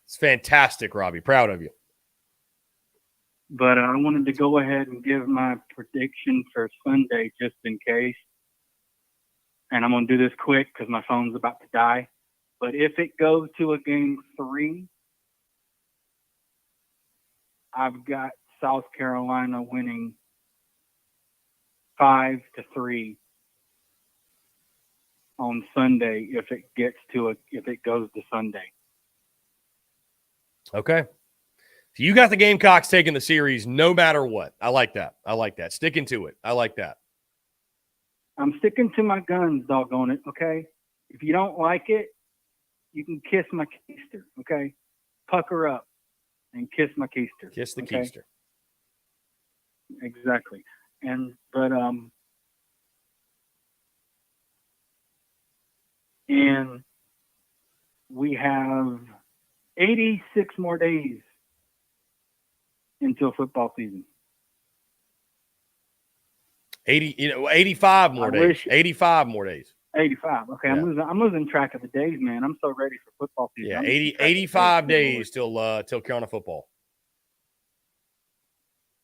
It's fantastic, Robbie. Proud of you. But I wanted to go ahead and give my prediction for Sunday just in case. And I'm going to do this quick because my phone's about to die. But if it goes to a game 3, I've got South Carolina winning 5-3 on Sunday if it goes to Sunday. Okay. So you got the Gamecocks taking the series no matter what. I like that. Sticking to it. I like that. I'm sticking to my guns, doggone it, okay? If you don't like it, you can kiss my keister, okay? Pucker up and kiss my keister. Kiss the okay? keister. Exactly. And we have 86 more days until football season. 85 more days. 85 more days. 85. Okay, Yeah. I'm losing track of the days, man. I'm so ready for football season. Yeah, I'm 85 days till Carolina football.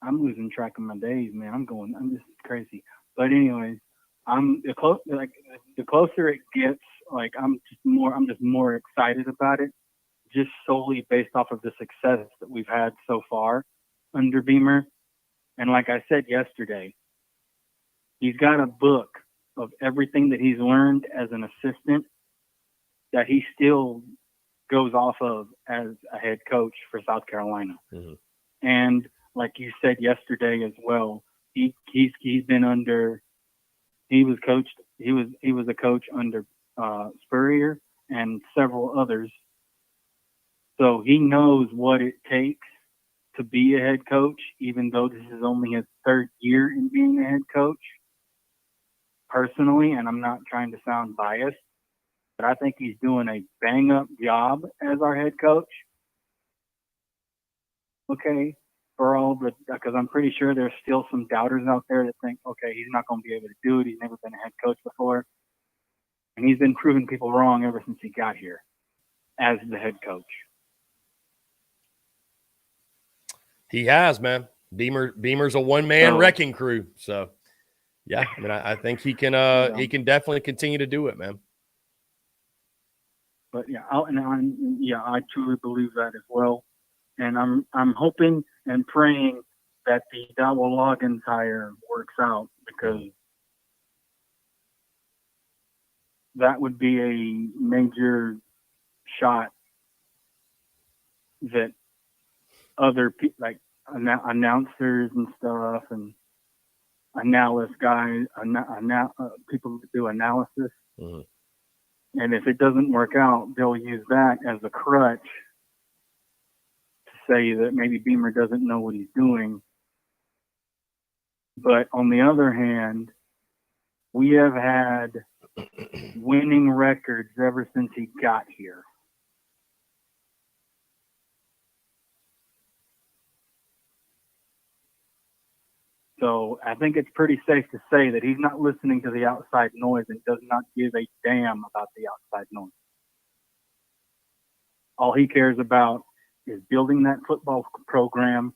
I'm losing track of my days, man. I'm just crazy. But anyways, the closer it gets, like I'm just more excited about it, just solely based off of the success that we've had so far under Beamer. And like I said yesterday, he's got a book of everything that he's learned as an assistant that he still goes off of as a head coach for South Carolina. Mm-hmm. And like you said yesterday as well, he was a coach under Spurrier and several others. So he knows what it takes to be a head coach, even though this is only his third year in being a head coach. Personally, and I'm not trying to sound biased, but I think he's doing a bang up job as our head coach. Okay. Because I'm pretty sure there's still some doubters out there that think, okay, he's not going to be able to do it. He's never been a head coach before. And he's been proving people wrong ever since he got here as the head coach. He has, man. Beamer's a one-man wrecking crew. So, yeah, I mean, I think he can definitely continue to do it, man. But yeah, I truly believe that as well. And I'm hoping and praying that the Dowell Loggins hire works out, because that would be a major shot that other people, like announcers and stuff, and analysis guys, people that do analysis. Mm-hmm. And if it doesn't work out, they'll use that as a crutch to say that maybe Beamer doesn't know what he's doing. But on the other hand, we have had winning records ever since he got here. So I think it's pretty safe to say that he's not listening to the outside noise and does not give a damn about the outside noise. All he cares about is building that football program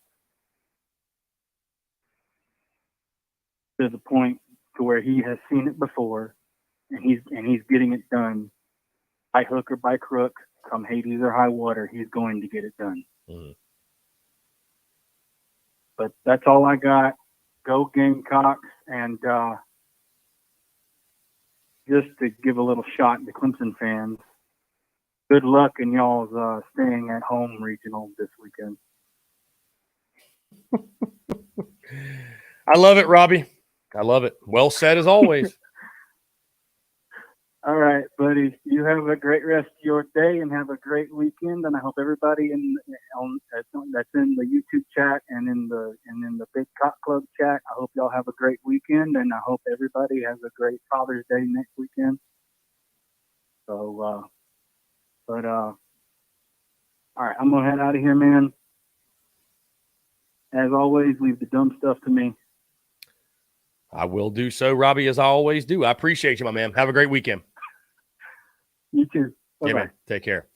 to the point to where he has seen it before, and he's getting it done by hook or by crook, come Hades or high water. He's going to get it done. Mm-hmm. But that's all I got. Go Gamecocks. And just to give a little shot to Clemson fans, good luck in y'all's staying at home regional this weekend. I love it, Robbie. I love it. Well said as always. All right, buddy. You have a great rest of your day and have a great weekend. And I hope everybody that's in the YouTube chat and in the Big Cock Club chat, I hope y'all have a great weekend. And I hope everybody has a great Father's Day next weekend. So, all right, I'm gonna head out of here, man. As always, leave the dumb stuff to me. I will do so, Robbie, as I always do. I appreciate you, my man. Have a great weekend. You too. Bye-bye. Yeah, man. Take care.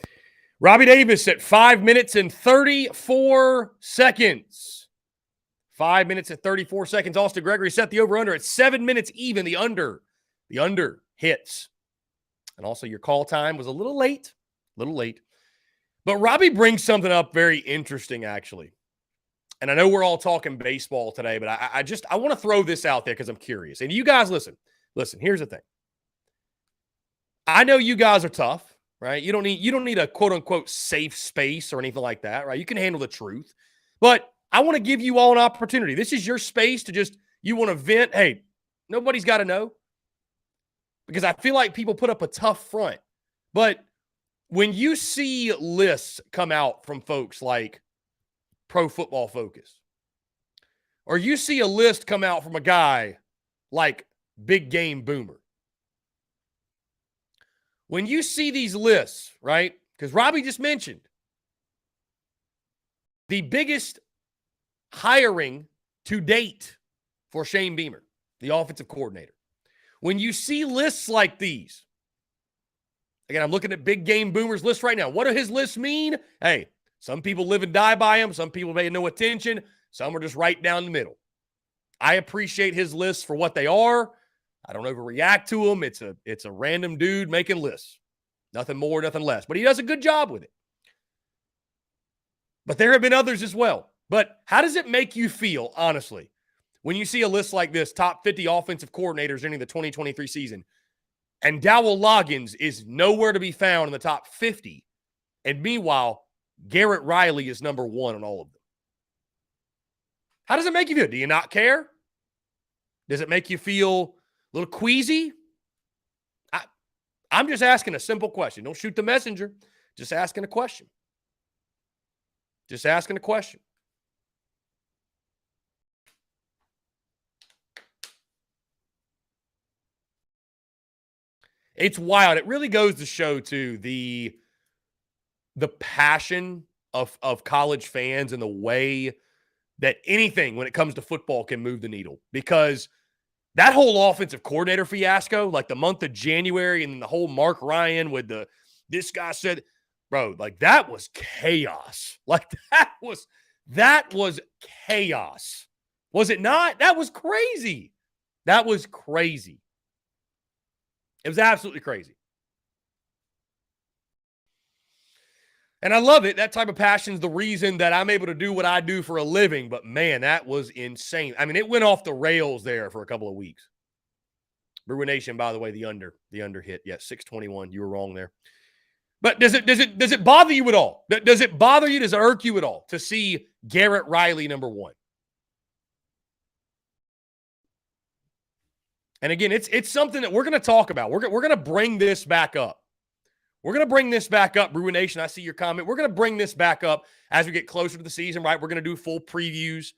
Robbie Davis at 5 minutes and 34 seconds. 5 minutes and 34 seconds. Austin Gregory set the over-under at 7 minutes even. The under hits. And also your call time was a little late. But Robbie brings something up very interesting, actually. And I know we're all talking baseball today, but I want to throw this out there because I'm curious. And you guys, listen, here's the thing. I know you guys are tough, right? You don't need a quote unquote safe space or anything like that, right? You can handle the truth. But I want to give you all an opportunity. This is your space to you want to vent. Hey, nobody's got to know. because I feel like people put up a tough front. But when you see lists come out from folks like Pro Football Focus, or you see a list come out from a guy like Big Game Boomer, when you see these lists, right? Because Robbie just mentioned the biggest hiring to date for Shane Beamer, the offensive coordinator. When you see lists like these, again, I'm looking at Big Game Boomer's list right now. What do his lists mean? Hey, some people live and die by him. Some people pay no attention. Some are just right down the middle. I appreciate his lists for what they are. I don't overreact to them. It's a random dude making lists. Nothing more, nothing less. But he does a good job with it. But there have been others as well. But how does it make you feel, honestly, when you see a list like this, top 50 offensive coordinators entering the 2023 season, and Dowell Loggins is nowhere to be found in the top 50, and meanwhile, Garrett Riley is number 1 on all of them? How does it make you feel? Do you not care? Does it make you feel a little queasy? I'm just asking a simple question. Don't shoot the messenger. Just asking a question. Just asking a question. It's wild. It really goes to show, too, the passion of college fans and the way that anything when it comes to football can move the needle. Because that whole offensive coordinator fiasco, like the month of January and the whole Mark Ryan with this guy said, bro, like that was chaos. Like that was chaos. Was it not? That was crazy. That was crazy. It was absolutely crazy. And I love it. That type of passion is the reason that I'm able to do what I do for a living. But, man, that was insane. I mean, it went off the rails there for a couple of weeks. Brewer Nation, by the way, the under hit. Yeah, 621. You were wrong there. But does it bother you at all? Does it bother you? Does it irk you at all to see Garrett Riley number 1? And again, it's something that we're going to talk about. We're going to bring this back up. We're going to bring this back up, Brewer Nation. I see your comment. We're going to bring this back up as we get closer to the season, right? We're going to do full previews,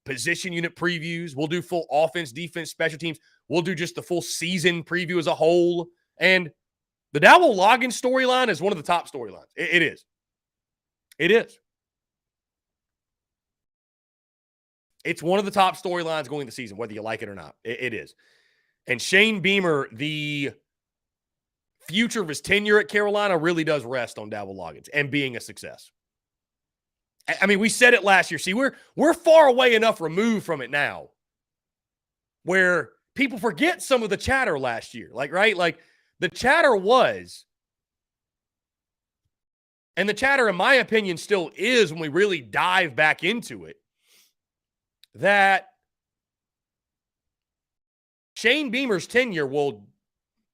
position unit previews. We'll do full offense, defense, special teams. We'll do just the full season preview as a whole. And the Dowell Loggins storyline is one of the top storylines. It is. It is. It's one of the top storylines going into the season, whether you like it or not. It is. And Shane Beamer, the future of his tenure at Carolina really does rest on Dowell Loggins and being a success. I mean, we said it last year. See, we're far away enough removed from it now where people forget some of the chatter last year. Like, right? Like, the chatter was, and the chatter, in my opinion, still is when we really dive back into it, that Shane Beamer's tenure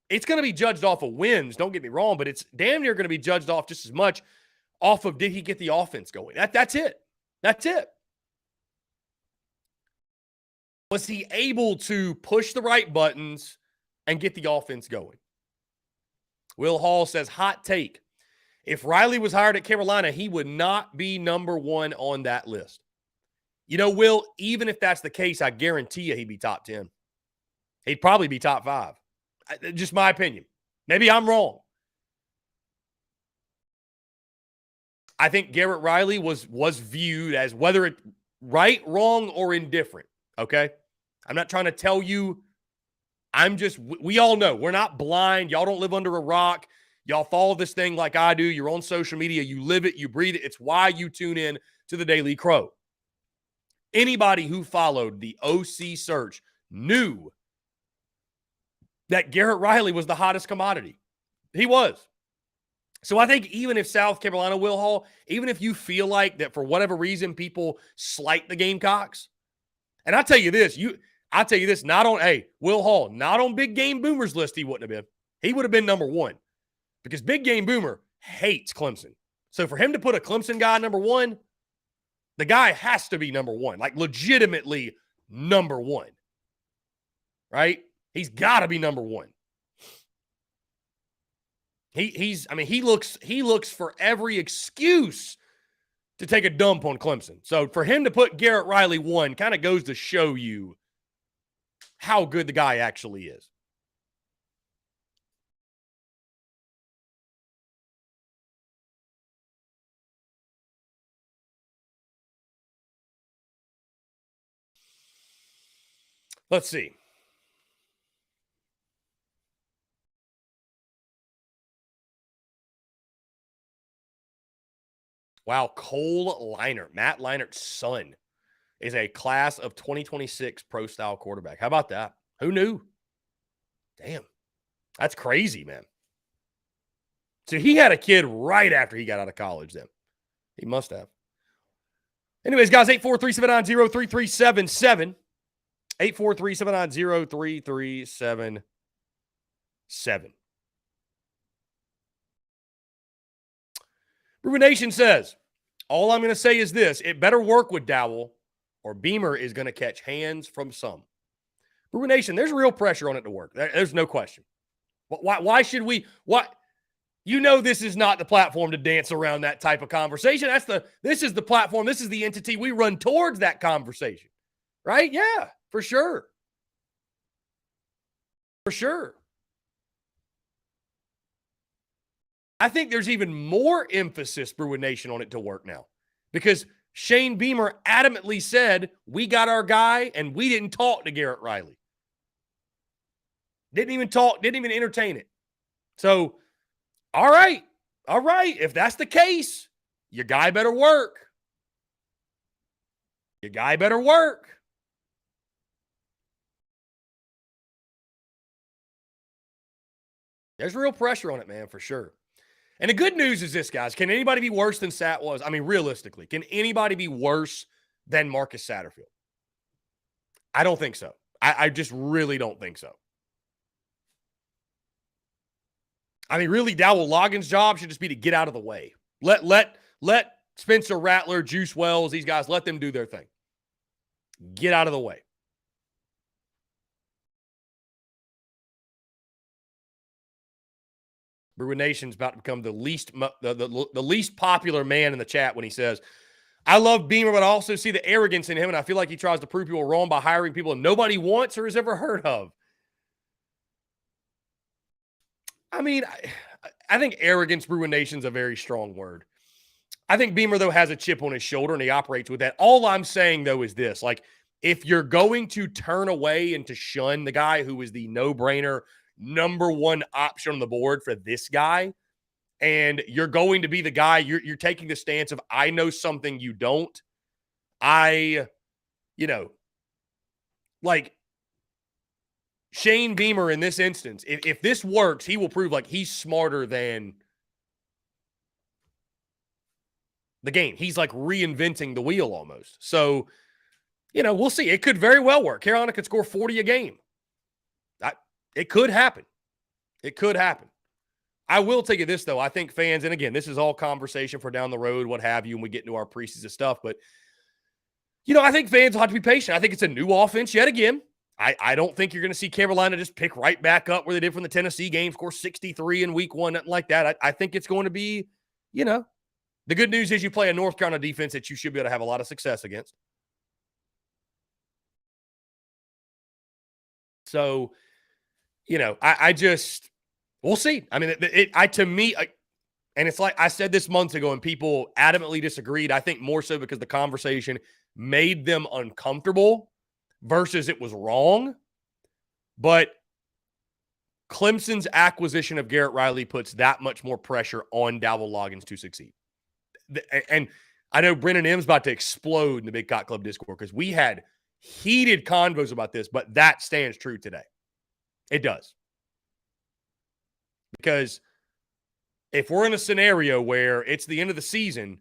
it's going to be judged off of wins, don't get me wrong, but it's damn near going to be judged off just as much off of did he get the offense going. That's it. That's it. Was he able to push the right buttons and get the offense going? Will Hall says, hot take. If Riley was hired at Carolina, he would not be number 1 on that list. You know, Will, even if that's the case, I guarantee you he'd be top 10. He'd probably be top 5. Just my opinion. Maybe I'm wrong. I think Garrett Riley was viewed as whether it right, wrong, or indifferent, okay? I'm not trying to tell you. We all know. We're not blind. Y'all don't live under a rock. Y'all follow this thing like I do. You're on social media. You live it. You breathe it. It's why you tune in to the Daily Crow. Anybody who followed the OC search knew that Garrett Riley was the hottest commodity. He was. So I think even if South Carolina, Will Hall, even if you feel like that for whatever reason people slight the Gamecocks, and I'll tell you this, not on, Will Hall, not on Big Game Boomer's list, he wouldn't have been. He would have been number 1 because Big Game Boomer hates Clemson. So for him to put a Clemson guy number 1, the guy has to be number 1, like legitimately number 1, right? He's got to be number 1. He looks for every excuse to take a dump on Clemson. So for him to put Garrett Riley 1 kind of goes to show you how good the guy actually is. Let's see. Wow, Cole Leinert, Matt Leinert's son, is a class of 2026 pro-style quarterback. How about that? Who knew? Damn. That's crazy, man. So he had a kid right after he got out of college then. He must have. Anyways, guys, 843-790-3377. 843-790-3377. Ruben Nation says, all I'm going to say is this. It better work with Dowell or Beamer is going to catch hands from some. Ruben Nation, there's real pressure on it to work. There's no question. Why should we? What? You know this is not the platform to dance around that type of conversation. This is the platform. This is the entity. We run towards that conversation. Right? Yeah, for sure. For sure. I think there's even more emphasis, Bruin Nation, on it to work now. Because Shane Beamer adamantly said, we got our guy, and we didn't talk to Garrett Riley. Didn't even talk, didn't even entertain it. So, all right. If that's the case, your guy better work. Your guy better work. There's real pressure on it, man, for sure. And the good news is this, guys. Can anybody be worse than Sat was? I mean, realistically, can anybody be worse than Marcus Satterfield? I don't think so. I just really don't think so. I mean, really, Dowell Loggins' job should just be to get out of the way. Let Spencer Rattler, Juice Wells, these guys, let them do their thing. Get out of the way. Bruin Nation's about to become the least popular man in the chat when he says, I love Beamer, but I also see the arrogance in him, and I feel like he tries to prove people wrong by hiring people nobody wants or has ever heard of. I mean, I think arrogance, Bruin Nation's a very strong word. I think Beamer, though, has a chip on his shoulder, and he operates with that. All I'm saying, though, is this. Like, if you're going to turn away and to shun the guy who is the no-brainer number one option on the board for this guy, and you're going to be the guy, you're taking the stance of, I know something you don't. Like Shane Beamer in this instance, if this works, he will prove like he's smarter than the game. He's like reinventing the wheel almost. So, we'll see. It could very well work. Carolina could score 40 a game. It could happen. It could happen. I will tell you this, though. I think fans, and again, this is all conversation for down the road, what have you, and we get into our preseason stuff. But, I think fans will have to be patient. I think it's a new offense yet again. I don't think you're going to see Carolina just pick right back up where they did from the Tennessee game, score 63 in week 1, nothing like that. I think it's going to be, the good news is you play a North Carolina defense that you should be able to have a lot of success against. So, we'll see. I mean, to me, and it's like I said this months ago and people adamantly disagreed. I think more so because the conversation made them uncomfortable versus it was wrong. But Clemson's acquisition of Garrett Riley puts that much more pressure on Dowell Loggins to succeed. And I know Brennan M's about to explode in the Big Cock Club Discord because we had heated convos about this, but that stands true today. It does. Because if we're in a scenario where it's the end of the season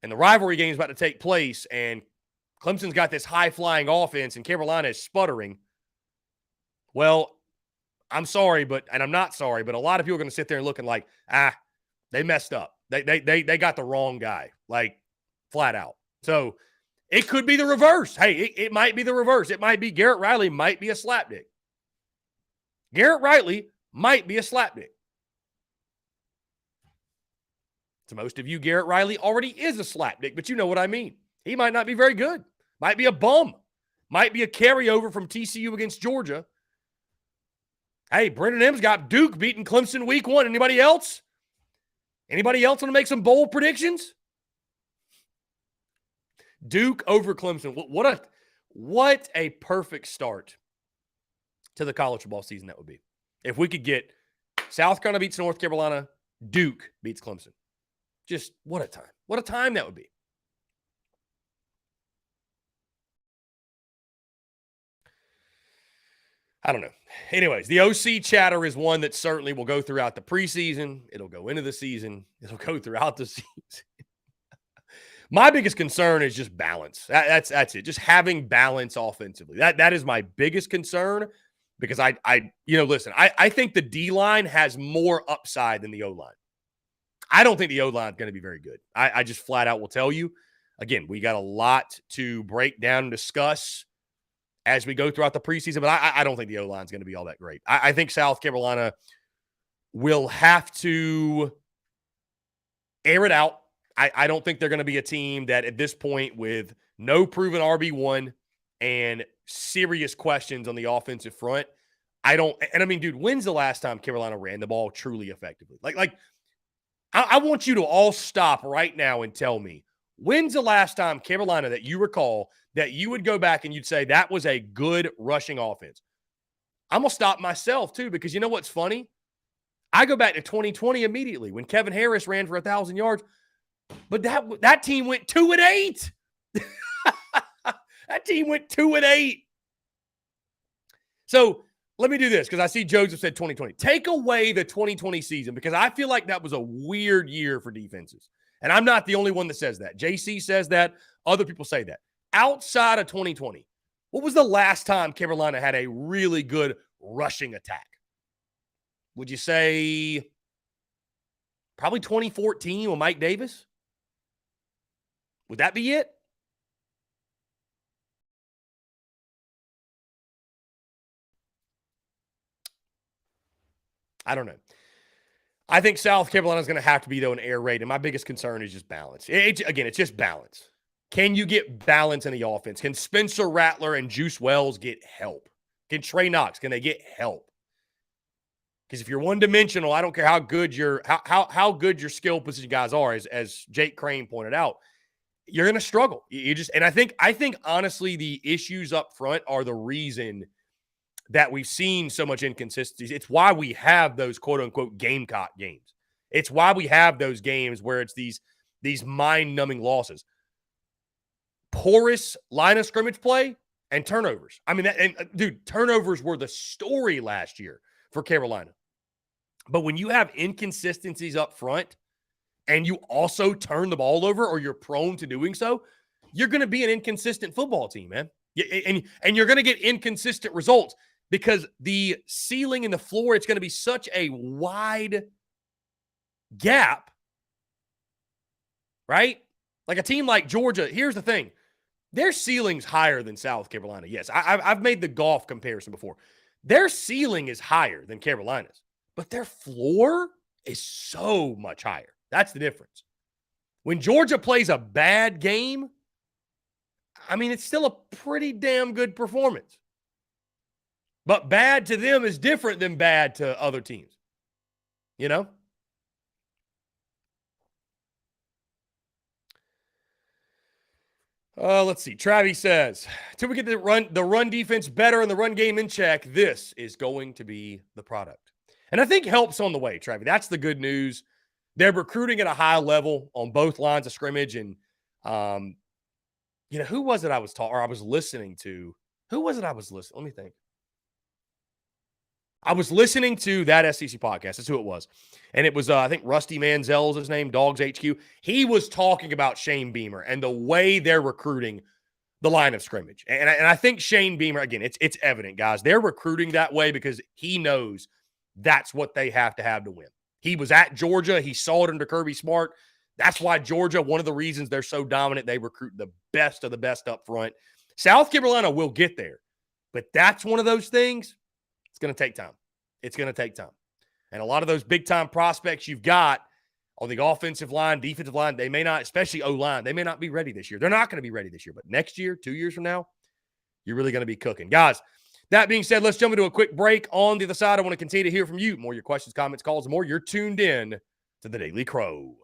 and the rivalry game is about to take place and Clemson's got this high-flying offense and Carolina is sputtering, well, I'm sorry, and I'm not sorry, but a lot of people are going to sit there and looking like, they messed up. They got the wrong guy, like flat out. So it could be the reverse. Hey, it might be the reverse. It might be Garrett Riley might be a slapdick. Garrett Riley might be a slapdick. To most of you, Garrett Riley already is a slapdick, but you know what I mean. He might not be very good. Might be a bum. Might be a carryover from TCU against Georgia. Hey, Brendan M's got Duke beating Clemson week 1. Anybody else? Anybody else want to make some bold predictions? Duke over Clemson. What a perfect start to the college football season that would be. If we could get South Carolina beats North Carolina, Duke beats Clemson. Just what a time. What a time that would be. I don't know. Anyways, the OC chatter is one that certainly will go throughout the preseason. It'll go into the season. It'll go throughout the season. My biggest concern is just balance. That's it. Just having balance offensively. That is my biggest concern because listen, I think the D-line has more upside than the O-line. I don't think the O-line is going to be very good. I just flat out will tell you. Again, we got a lot to break down and discuss as we go throughout the preseason, but I don't think the O-line is going to be all that great. I think South Carolina will have to air it out. I don't think they're going to be a team that at this point with no proven RB1 and serious questions on the offensive front, dude, when's the last time Carolina ran the ball truly effectively? I want you to all stop right now and tell me, when's the last time Carolina that you recall that you would go back and you'd say that was a good rushing offense? I'm going to stop myself too, because you know what's funny? I go back to 2020 immediately when Kevin Harris ran for 1,000 yards, but that team went 2-8. That team went 2-8. So let me do this because I see Joseph said 2020. Take away the 2020 season because I feel like that was a weird year for defenses. And I'm not the only one that says that. JC says that. Other people say that. Outside of 2020, what was the last time Carolina had a really good rushing attack? Would you say probably 2014 with Mike Davis? Would that be it? I don't know. I think South Carolina is going to have to be, though, an air raid. And my biggest concern is just balance. It's just balance. Can you get balance in the offense? Can Spencer Rattler and Juice Wells get help? Can Trey Knox, can they get help? Because if you're one-dimensional, I don't care how good your skill position guys are, as Jake Crane pointed out, you're going to struggle. I think honestly the issues up front are the reason that we've seen so much inconsistencies. It's why we have those quote-unquote Gamecock games. It's why we have those games where it's these mind-numbing losses. Porous line of scrimmage play and turnovers. Dude, turnovers were the story last year for Carolina. But when you have inconsistencies up front and you also turn the ball over or you're prone to doing so, you're going to be an inconsistent football team, man. And you're going to get inconsistent results because the ceiling and the floor, it's going to be such a wide gap, right? Like a team like Georgia, here's the thing. Their ceiling's higher than South Carolina. Yes, I've made the golf comparison before. Their ceiling is higher than Carolina's, but their floor is so much higher. That's the difference. When Georgia plays a bad game, it's still a pretty damn good performance. But bad to them is different than bad to other teams. You know? Let's see. Travis says, until we get the run defense better and the run game in check, this is going to be the product. And I think help's on the way, Travis. That's the good news. They're recruiting at a high level on both lines of scrimmage. And, who was it I was listening to? Who was it I was listening? Let me think. I was listening to that SEC podcast. That's who it was. And it was, I think, Rusty Manziel's his name, Dogs HQ. He was talking about Shane Beamer and the way they're recruiting the line of scrimmage. And I think Shane Beamer, again, it's evident, guys. They're recruiting that way because he knows that's what they have to win. He was at Georgia. He saw it under Kirby Smart. That's why Georgia, one of the reasons they're so dominant, they recruit the best of the best up front. South Carolina will get there. But that's one of those things. It's going to take time. It's going to take time. And a lot of those big-time prospects you've got, on the offensive line, defensive line. They may not, especially O-line, they may not be ready this year. They're not going to be ready this year. But next year, 2 years from now, you're really going to be cooking. Guys, that being said, let's jump into a quick break. On the other side, I want to continue to hear from you. More your questions, comments, calls, and more. You're tuned in to the Daily Crow.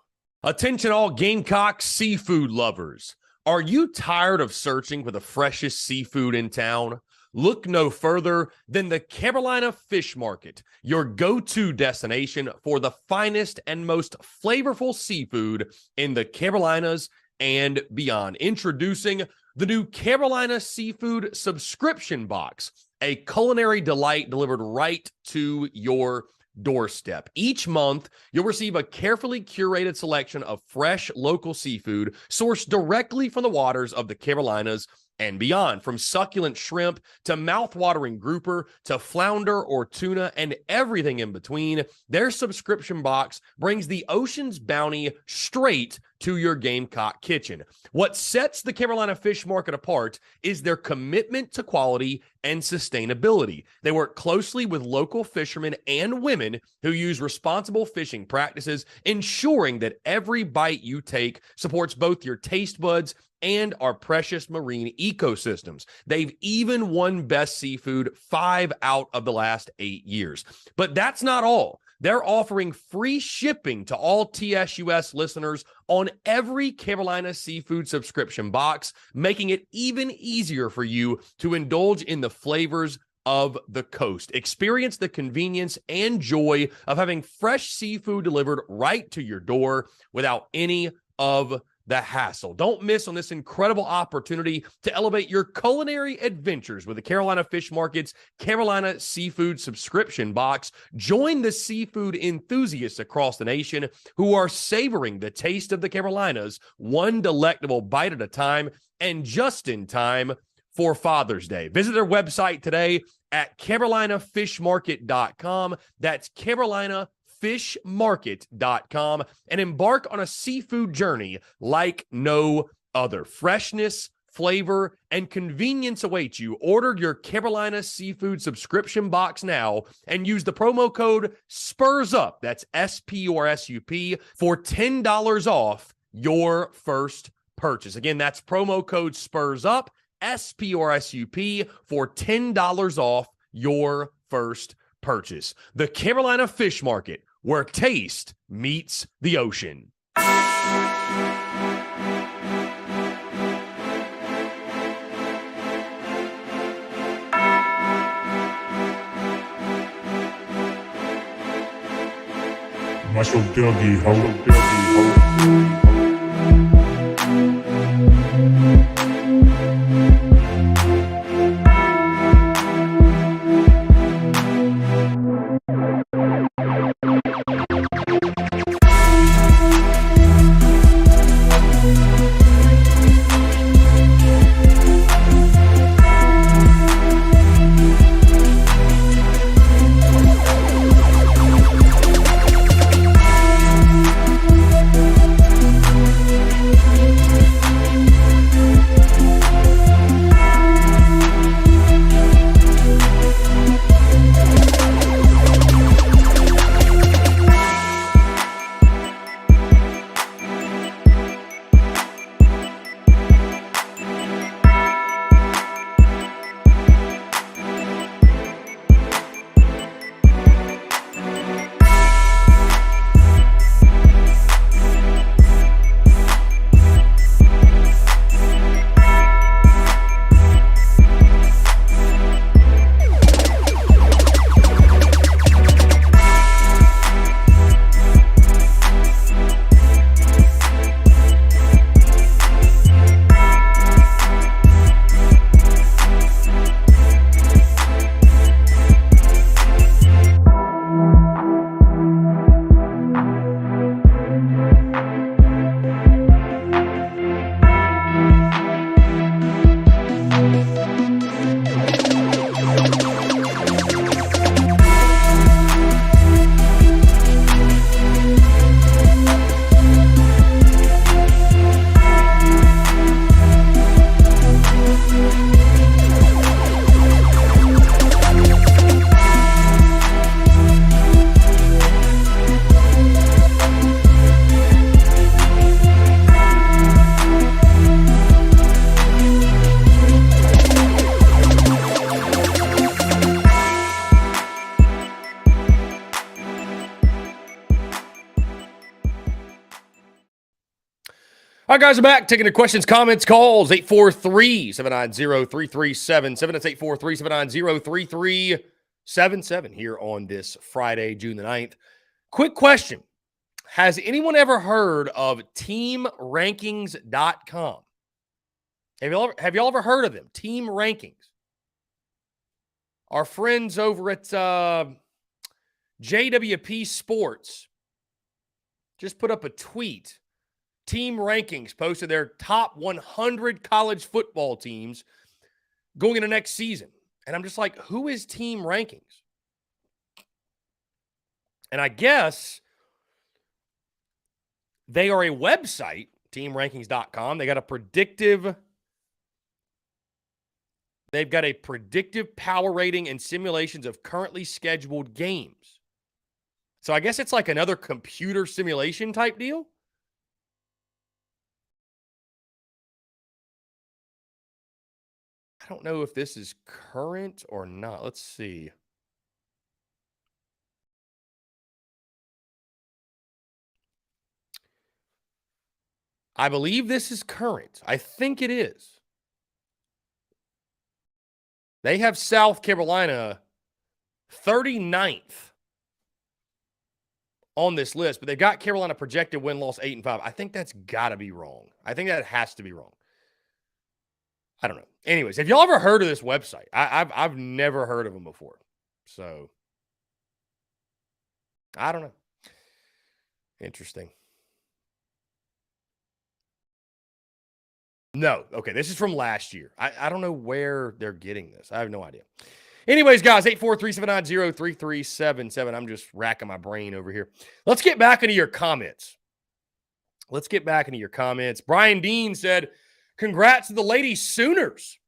Attention all Gamecock seafood lovers. Are you tired of searching for the freshest seafood in town? Look no further than the Carolina Fish Market, your go-to destination for the finest and most flavorful seafood in the Carolinas and beyond. Introducing the new Carolina Seafood Subscription Box, a culinary delight delivered right to your doorstep. Each month, you'll receive a carefully curated selection of fresh local seafood sourced directly from the waters of the Carolinas and beyond. From succulent shrimp to mouth-watering grouper to flounder or tuna and everything in between, their subscription box brings the ocean's bounty straight to your Gamecock kitchen. What sets the Carolina Fish Market apart is their commitment to quality and sustainability. They work closely with local fishermen and women who use responsible fishing practices, ensuring that every bite you take supports both your taste buds and our precious marine ecosystems. They've even won Best Seafood 5 out of the last 8 years. But that's not all. They're offering free shipping to all TSUS listeners on every Carolina Seafood subscription box, making it even easier for you to indulge in the flavors of the coast. Experience the convenience and joy of having fresh seafood delivered right to your door without any of the hassle. Don't miss on this incredible opportunity to elevate your culinary adventures with the Carolina Fish Market's Carolina Seafood Subscription Box. Join the seafood enthusiasts across the nation who are savoring the taste of the Carolinas, one delectable bite at a time, and just in time for Father's Day. Visit their website today at carolinafishmarket.com. That's carolinafishmarket.com, and embark on a seafood journey like no other. Freshness, flavor, and convenience await you. Order your Carolina Seafood subscription box now and use the promo code SPURSUP, that's SPURSUP, for $10 off your first purchase. Again, that's promo code SPURSUP, SPURSUP, for $10 off your first purchase. The Carolina Fish Market, where taste meets the ocean. Muscle Dougie, ho. All right, guys, I'm back. Taking the questions, comments, calls. 843-790-3377. That's 843-790-3377 here on this Friday, June the 9th. Quick question. Has anyone ever heard of teamrankings.com? Have y'all ever heard of them? Team Rankings. Our friends over at JWP Sports just put up a tweet. Team Rankings posted their top 100 college football teams going into next season. And I'm just like, who is Team Rankings? And I guess they are a website, teamrankings.com. They've got a predictive power rating and simulations of currently scheduled games. So I guess it's like another computer simulation type deal. I don't know if this is current or not. Let's see. I believe this is current. I think it is. They have South Carolina 39th on this list, but they've got Carolina projected win-loss 8-5. I think that's got to be wrong. I think that has to be wrong. I don't know. Anyways, have y'all ever heard of this website? I've never heard of them before. So, I don't know. Interesting. No. Okay, this is from last year. I don't know where they're getting this. I have no idea. Anyways, guys, 843-790-3377. I'm just racking my brain over here. Let's get back into your comments. Brian Dean said, congrats to the Lady Sooners.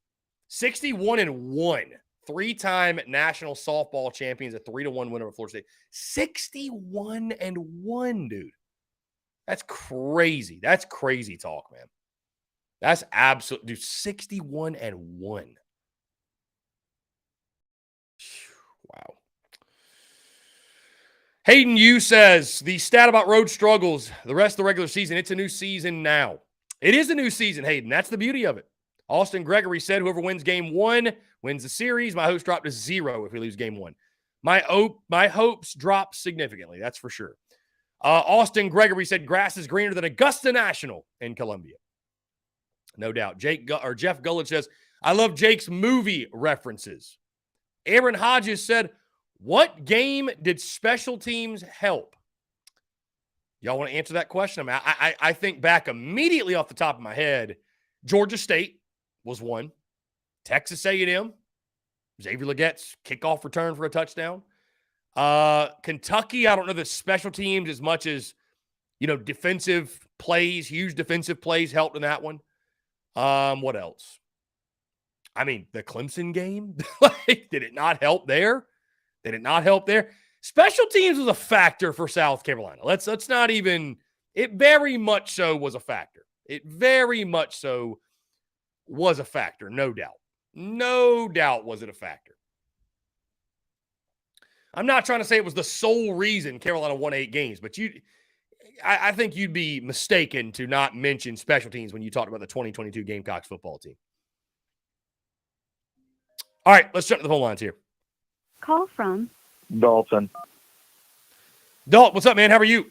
61-1. 3-time national softball champions, a 3-1 win over Florida State. 61-1, dude. That's crazy. That's crazy talk, man. That's absolute, dude. 61-1. Wow. Hayden Yu says, the stat about road struggles, the rest of the regular season, it's a new season now. It is a new season, Hayden. That's the beauty of it. Austin Gregory said, whoever wins game 1 wins the series. My hopes drop to 0 if we lose game 1. My hopes drop significantly, that's for sure. Austin Gregory said, grass is greener than Augusta National in Columbia. No doubt. Jeff Gullidge says, I love Jake's movie references. Aaron Hodges said, what game did special teams help? Y'all want to answer that question? I think back immediately off the top of my head. Georgia State was one. Texas A&M, Xavier Legette's kickoff return for a touchdown. Kentucky, I don't know the special teams as much as, defensive plays, huge defensive plays helped in that one. What else? I mean, the Clemson game, did it not help there? Special teams was a factor for South Carolina. Let's not even, it very much so was a factor. No doubt. No doubt was it a factor. I'm not trying to say it was the sole reason Carolina won 8 games, but I think you'd be mistaken to not mention special teams when you talked about the 2022 Gamecocks football team. All right, let's jump to the phone lines here. Call from Dalton. Dalton, what's up, man? How are you?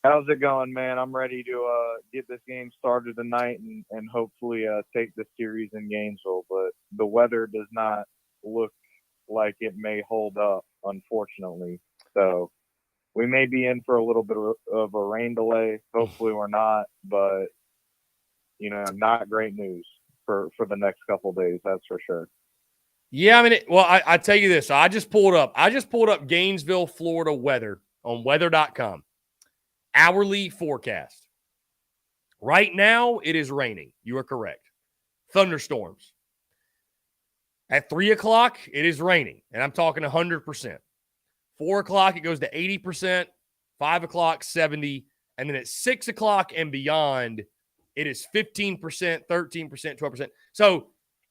How's it going, man? I'm ready to get this game started tonight and hopefully take the series in Gainesville, but the weather does not look like it may hold up, unfortunately. So we may be in for a little bit of a rain delay. Hopefully we're not, but, not great news for the next couple of days, that's for sure. Yeah, I mean, I tell you this. I just pulled up Gainesville, Florida weather on weather.com. Hourly forecast. Right now, it is raining. You are correct. Thunderstorms. At 3 o'clock, it is raining, and I'm talking 100%. 4 o'clock, it goes to 80%. 5 o'clock, 70%. And then at 6 o'clock and beyond, it is 15%, 13%, 12%. So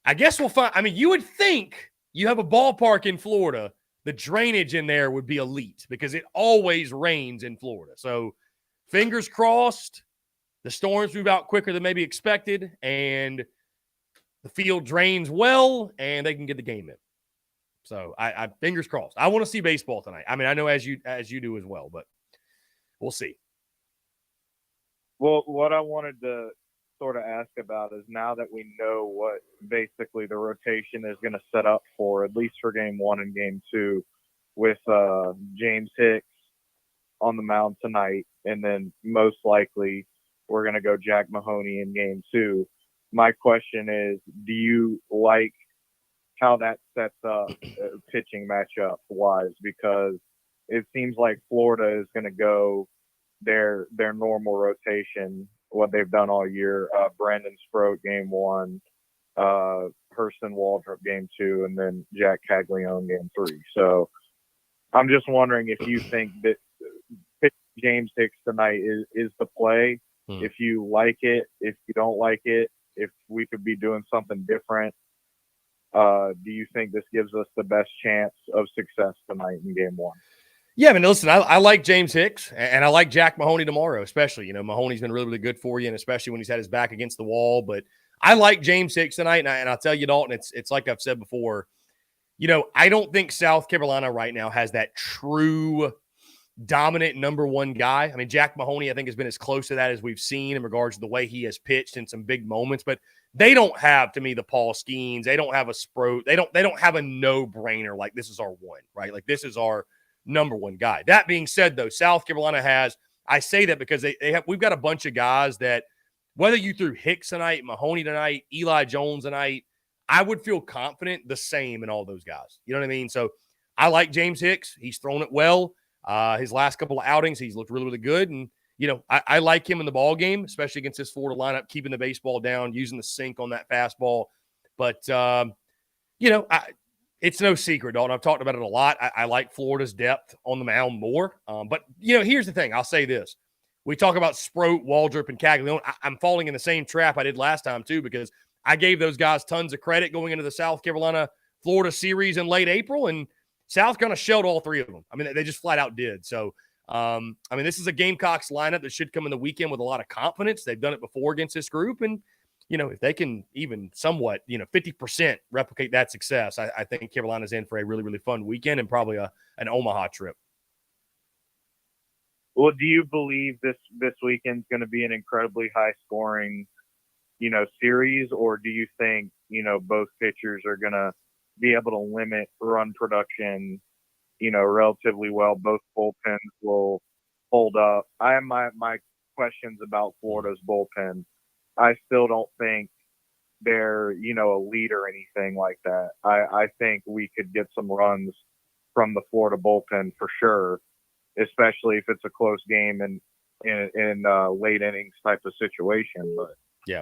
I guess we'll find – I mean, you would think you have a ballpark in Florida, the drainage in there would be elite because it always rains in Florida. So fingers crossed the storms move out quicker than maybe expected, and the field drains well, and they can get the game in. So I fingers crossed. I want to see baseball tonight. I mean, I know as you do as well, but we'll see. Well, what I wanted to sort of ask about is now that we know what basically the rotation is going to set up for, at least for game 1 and game 2, with James Hicks on the mound tonight, and then most likely we're going to go Jack Mahoney in game 2. My question is, do you like how that sets up pitching matchup wise? Because it seems like Florida is going to go their normal rotation, what they've done all year. Brandon Sproat game 1, Hurston Waldrop game 2, and then Jack Caglione game 3. So I'm just wondering if you think that James Hicks tonight is the play. If you like it, if you don't like it, if we could be doing something different. Do you think this gives us the best chance of success tonight in game 1? Yeah, I mean, listen, I like James Hicks, and I like Jack Mahoney tomorrow, especially. You know, Mahoney's been really, really good for you, and especially when he's had his back against the wall. But I like James Hicks tonight, and I'll tell you, Dalton, it's like I've said before. You know, I don't think South Carolina right now has that true dominant number one guy. I mean, Jack Mahoney, I think, has been as close to that as we've seen in regards to the way he has pitched in some big moments. But they don't have, to me, the Paul Skeens. They don't have a Sproat. They don't have a no-brainer like this is our one, right? Like this is our number one guy. That being said, though, South Carolina has, I say that because we've got a bunch of guys that, whether you threw Hicks tonight, Mahoney tonight, Eli Jones tonight, I would feel confident the same in all those guys. You know what I mean? So I like James Hicks. He's thrown it well. His last couple of outings, he's looked really, really good. And, you know, I like him in the ball game, especially against this Florida lineup, keeping the baseball down, using the sink on that fastball. But, you know, it's no secret, Dalton. I've talked about it a lot. I like Florida's depth on the mound more. But, you know, here's the thing. I'll say this. We talk about Sproat, Waldrop, and Caglione. I'm falling in the same trap I did last time, too, because I gave those guys tons of credit going into the South Carolina-Florida series in late April, and South Carolina shelled all three of them. I mean, they just flat out did. So, I mean, this is a Gamecocks lineup that should come in the weekend with a lot of confidence. They've done it before against this group, and, you know, if they can even somewhat, 50% replicate that success, I think Carolina's in for a really, really fun weekend and probably an Omaha trip. Well, do you believe this weekend's going to be an incredibly high-scoring, series, or do you think, both pitchers are going to be able to limit run production, relatively well? Both bullpens will hold up. I have my questions about Florida's bullpen. I still don't think they're, a lead or anything like that. I think we could get some runs from the Florida bullpen for sure, especially if it's a close game and in late innings type of situation. But yeah,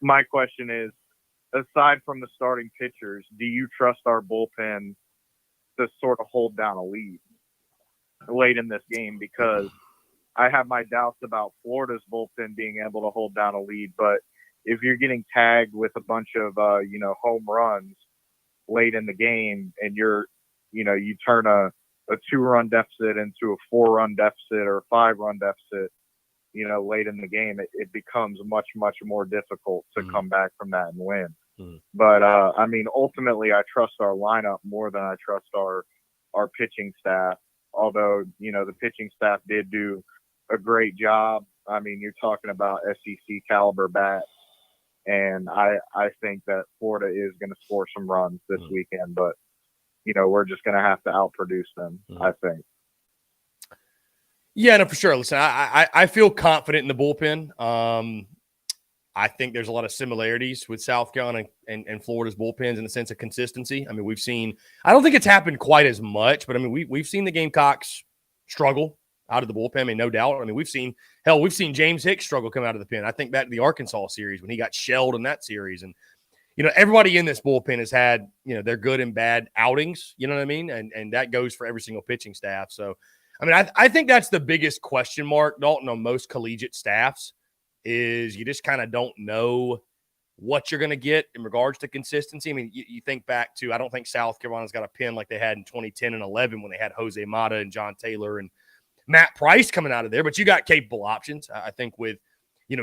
my question is, aside from the starting pitchers, do you trust our bullpen to sort of hold down a lead late in this game? Because I have my doubts about Florida's bullpen being able to hold down a lead. But if you're getting tagged with a bunch of, home runs late in the game and you turn a 2-run deficit into a 4-run deficit or a 5-run deficit, late in the game, it becomes much, much more difficult to come back from that and win. But, ultimately, I trust our lineup more than I trust our pitching staff, although, the pitching staff did do a great job. I mean, you're talking about SEC caliber bats, and I think that Florida is going to score some runs this weekend, but, we're just going to have to outproduce them, I think. Yeah, no, for sure. Listen, I feel confident in the bullpen. I think there's a lot of similarities with South Carolina and Florida's bullpens in the sense of consistency. I mean, we've seen – I don't think it's happened quite as much, but, I mean, we've seen the Gamecocks struggle out of the bullpen. I mean, no doubt. I mean, we've seen James Hicks struggle come out of the pen. I think back to the Arkansas series when he got shelled in that series. And, everybody in this bullpen has had, their good and bad outings, you know what I mean? And that goes for every single pitching staff. So, I mean, I think that's the biggest question mark, Dalton, on most collegiate staffs is you just kind of don't know what you're going to get in regards to consistency. I mean, you think back to, I don't think South Carolina's got a pen like they had in 2010 and 11 when they had Jose Mata and John Taylor and Matt Price coming out of there, but you got capable options. I think with,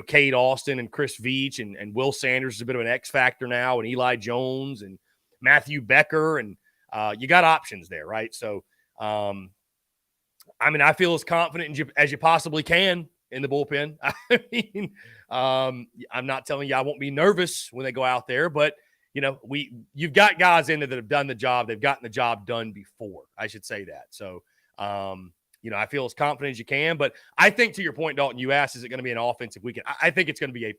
Cade Austin and Chris Veach and Will Sanders is a bit of an X factor now, and Eli Jones and Matthew Becker, and you got options there, right? So, I feel as confident as you possibly can in the bullpen. I'm not telling you I won't be nervous when they go out there, but you've got guys in there that have done the job. They've gotten the job done before. I should say that. So, I feel as confident as you can. But I think, to your point, Dalton, you asked, is it going to be an offensive weekend? I think it's going to be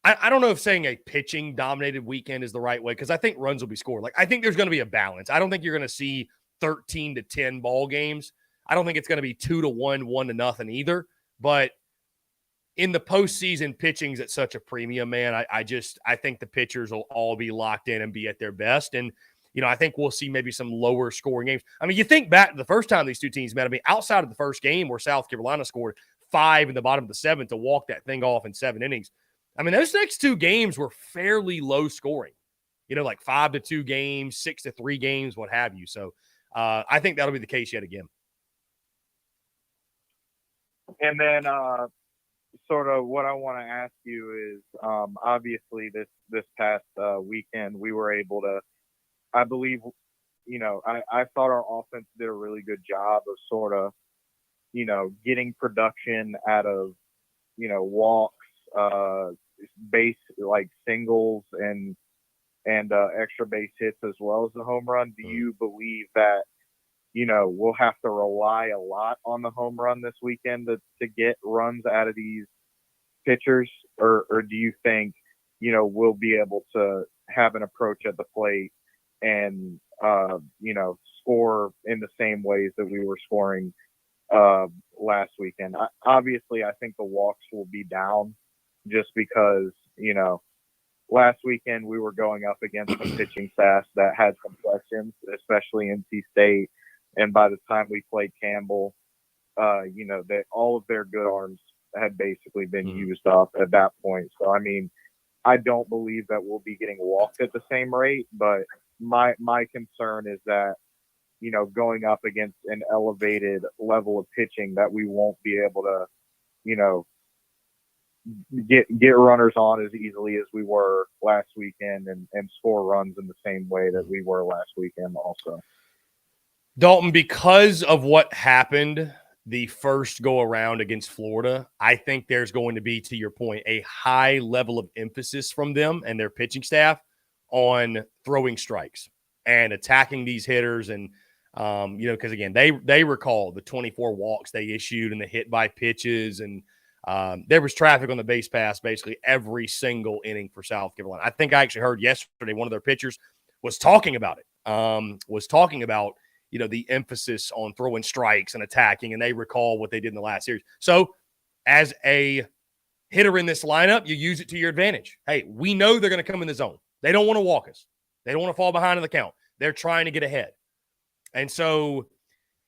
I don't know if saying a pitching dominated weekend is the right way, because I think runs will be scored. Like, I think there's going to be a balance. I don't think you're going to see 13-10 ball games. I don't think it's going to be 2-1, 1-0 either. But in the postseason, pitching's at such a premium, man. I think the pitchers will all be locked in and be at their best. And, I think we'll see maybe some lower scoring games. You think back to the first time these two teams met. Outside of the first game where South Carolina scored 5 in the bottom of the 7th to walk that thing off in 7 innings. Those next 2 games were fairly low scoring, like 5-2 games, 6-3 games, what have you. So I think that'll be the case yet again. And then sort of what I want to ask you is, obviously this past weekend, we were able to, I believe, I thought our offense did a really good job of sort of, getting production out of, walks, base, like singles and extra base hits, as well as the home run. Do you believe that, we'll have to rely a lot on the home run this weekend to get runs out of these pitchers? Or do you think, we'll be able to have an approach at the plate and, score in the same ways that we were scoring last weekend? Obviously, I think the walks will be down just because, last weekend we were going up against some pitching staffs that had some questions, especially NC State. And by the time we played Campbell, that all of their good arms had basically been used up at that point. So, I don't believe that we'll be getting walked at the same rate, but my concern is that, going up against an elevated level of pitching, that we won't be able to, get runners on as easily as we were last weekend and score runs in the same way that we were last weekend also. Dalton, because of what happened the first go around against Florida, I think there's going to be, to your point, a high level of emphasis from them and their pitching staff on throwing strikes and attacking these hitters. And, because again, they recall the 24 walks they issued and the hit by pitches, and there was traffic on the base pass basically every single inning for South Carolina. I think I actually heard yesterday one of their pitchers was talking about it, the emphasis on throwing strikes and attacking, and they recall what they did in the last series. So as a hitter in this lineup, you use it to your advantage. Hey, we know they're going to come in the zone. They don't want to walk us. They don't want to fall behind in the count. They're trying to get ahead. And so,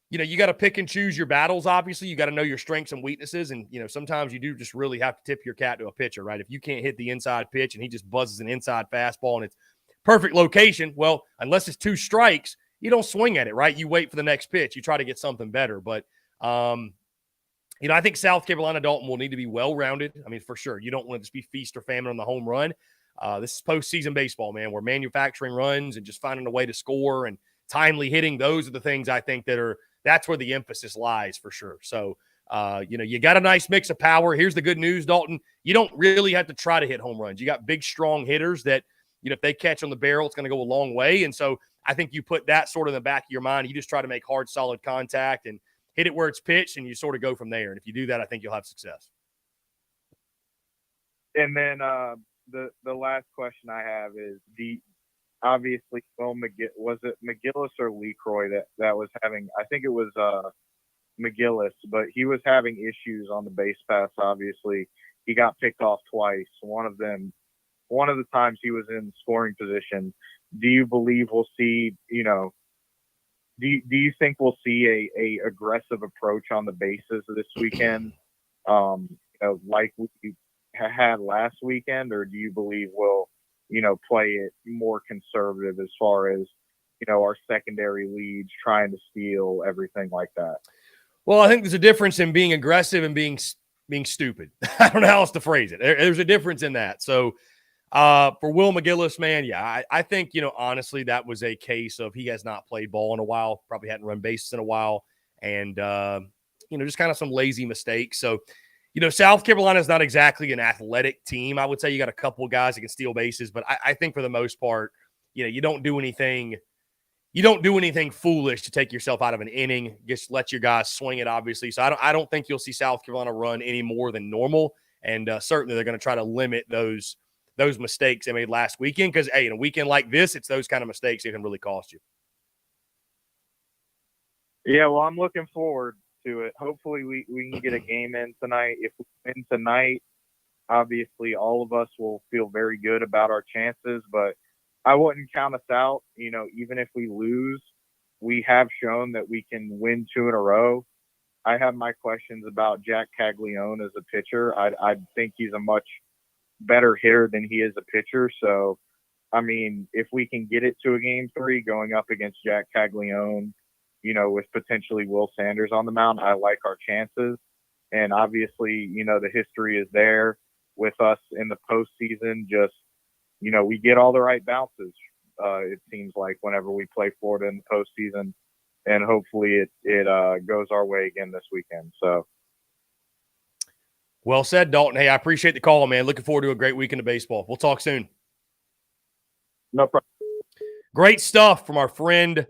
you got to pick and choose your battles, obviously. You got to know your strengths and weaknesses. And, sometimes you do just really have to tip your cap to a pitcher, right? If you can't hit the inside pitch and he just buzzes an inside fastball and it's perfect location, well, unless it's 2 strikes, you don't swing at it, right? You wait for the next pitch. You try to get something better. But, I think South Carolina, Dalton, will need to be well-rounded. For sure. You don't want to just be feast or famine on the home run. This is postseason baseball, man. We're manufacturing runs and just finding a way to score and timely hitting. Those are the things I think that's where the emphasis lies for sure. So, you got a nice mix of power. Here's the good news, Dalton. You don't really have to try to hit home runs. You got big, strong hitters that, if they catch on the barrel, it's going to go a long way. And so I think you put that sort of in the back of your mind. You just try to make hard, solid contact and hit it where it's pitched, and you sort of go from there. And if you do that, I think you'll have success. And then the last question I have is, obviously, was it McGillis or LeCroy that was having, I think it was McGillis, but he was having issues on the base pass. Obviously, he got picked off twice. One of the times he was in scoring position. Do you believe we'll see, do you think we'll see a aggressive approach on the bases this weekend, like we had last weekend, or do you believe we'll, play it more conservative as far as, our secondary leads, trying to steal, everything like that? Well, I think there's a difference in being aggressive and being stupid. I don't know how else to phrase it. There's a difference in that. So for Will McGillis, man, yeah, I think, honestly, that was a case of he has not played ball in a while, probably hadn't run bases in a while, and, just kind of some lazy mistakes. So, South Carolina is not exactly an athletic team. I would say you got a couple of guys that can steal bases, but I think for the most part, you don't do anything – you don't do anything foolish to take yourself out of an inning. Just let your guys swing it, obviously. So I don't think you'll see South Carolina run any more than normal, and certainly they're going to try to limit those mistakes they made last weekend because, hey, in a weekend like this, it's those kind of mistakes that can really cost you. Yeah, well, I'm looking forward to it. Hopefully we can get a game in tonight. If we win tonight, obviously all of us will feel very good about our chances, but I wouldn't count us out. Even if we lose, we have shown that we can win 2 in a row. I have my questions about Jack Caglione as a pitcher. I think he's a much better hitter than he is a pitcher. So, I mean, if we can get it to a game 3 going up against Jack Caglione, with potentially Will Sanders on the mound, I like our chances. And obviously, the history is there with us in the postseason. Just, we get all the right bounces, it seems like, whenever we play Florida in the postseason, and hopefully it goes our way again this weekend. So, well said, Dalton. Hey, I appreciate the call, man. Looking forward to a great weekend of baseball. We'll talk soon. No problem. Great stuff from our friend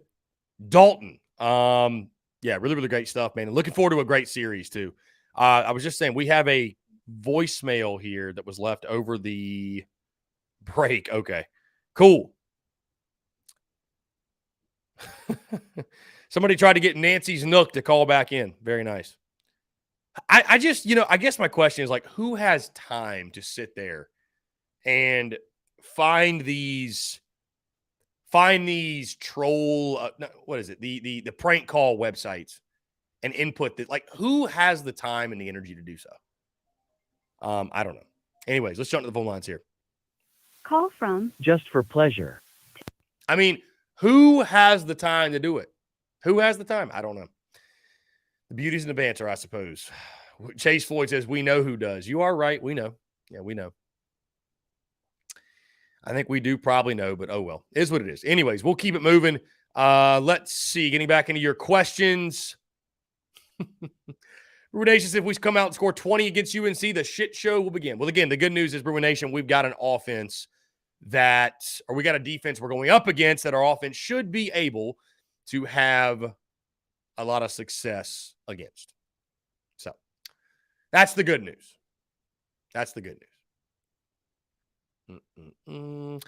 Dalton. Yeah, really, really great stuff, man. And looking forward to a great series, too. I was just saying, we have a voicemail here that was left over the break. Okay, cool. Somebody tried to get Nancy's Nook to call back in. Very nice. I just, I guess my question is, like, who has time to sit there and find these troll, what is it? The prank call websites and input that, like, who has the time and the energy to do so? I don't know. Anyways, let's jump to the phone lines here. Call from Just for pleasure. I mean, who has the time to do it? Who has the time? I don't know. The beauty's in the banter, I suppose. Chase Floyd says, we know who does. You are right. We know. Yeah, we know. I think we do probably know, but oh well. It is what it is. Anyways, we'll keep it moving. Let's see. Getting back into your questions. Brewer Nation, if we come out and score 20 against UNC, the shit show will begin. Well, again, the good news is, Brewer Nation, we've got an offense we got a defense we're going up against that our offense should be able to have a lot of success against. So that's the good news. That's the good news.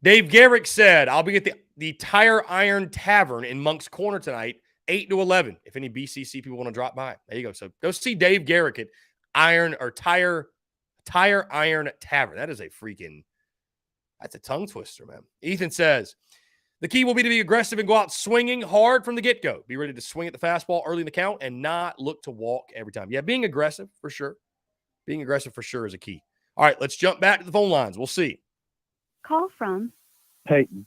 Dave Garrick said, I'll be at the Tire Iron Tavern in Monk's Corner tonight, 8 to 11. If any BCC people want to drop by, there you go. So go see Dave Garrick at Tire Iron Tavern. That is that's a tongue twister, man. Ethan says, the key will be to be aggressive and go out swinging hard from the get-go. Be ready to swing at the fastball early in the count and not look to walk every time. Yeah, being aggressive for sure. Being aggressive for sure is a key. All right, let's jump back to the phone lines. We'll see. Call from Peyton.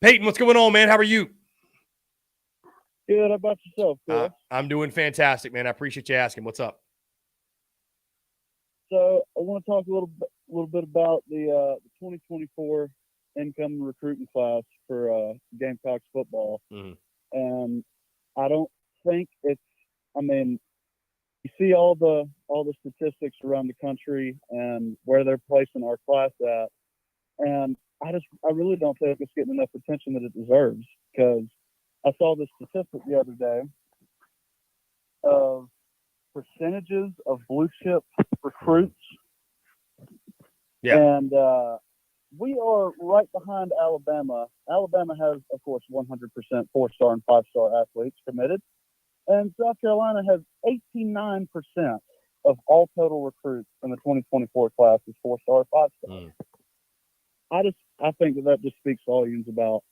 Peyton, what's going on, man? How are you? Good. How about yourself, Chris? I'm doing fantastic, man. I appreciate you asking. What's up? So I want to talk a little bit about the 2024 incoming recruiting class for Gamecocks football. Mm-hmm. And I don't think you see all the statistics around the country and where they're placing our class at, and I really don't think it's getting enough attention that it deserves, because I saw this statistic the other day of percentages of blue chip recruits. Yeah. And we are right behind Alabama. Alabama has, of course, 100% 4-star and 5-star athletes committed. And South Carolina has 89% of all total recruits in the 2024 class is 4-star, 5-star. I think that just speaks volumes about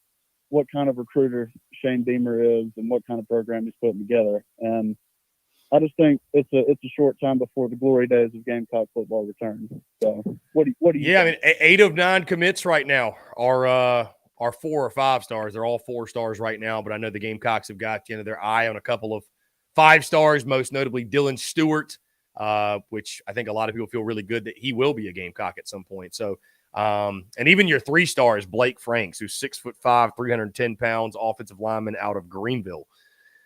what kind of recruiter Shane Beamer is and what kind of program he's putting together. And I just think it's a short time before the glory days of Gamecock football return. So what do you Yeah, think? I mean, 8 of 9 commits right now are are 4 or 5 stars. They're all 4 stars right now, but I know the Gamecocks have got their eye on a couple of 5 stars, most notably Dylan Stewart, which I think a lot of people feel really good that he will be a Gamecock at some point. So, and even your 3 stars, Blake Franks, who's 6'5", 310 pounds, offensive lineman out of Greenville.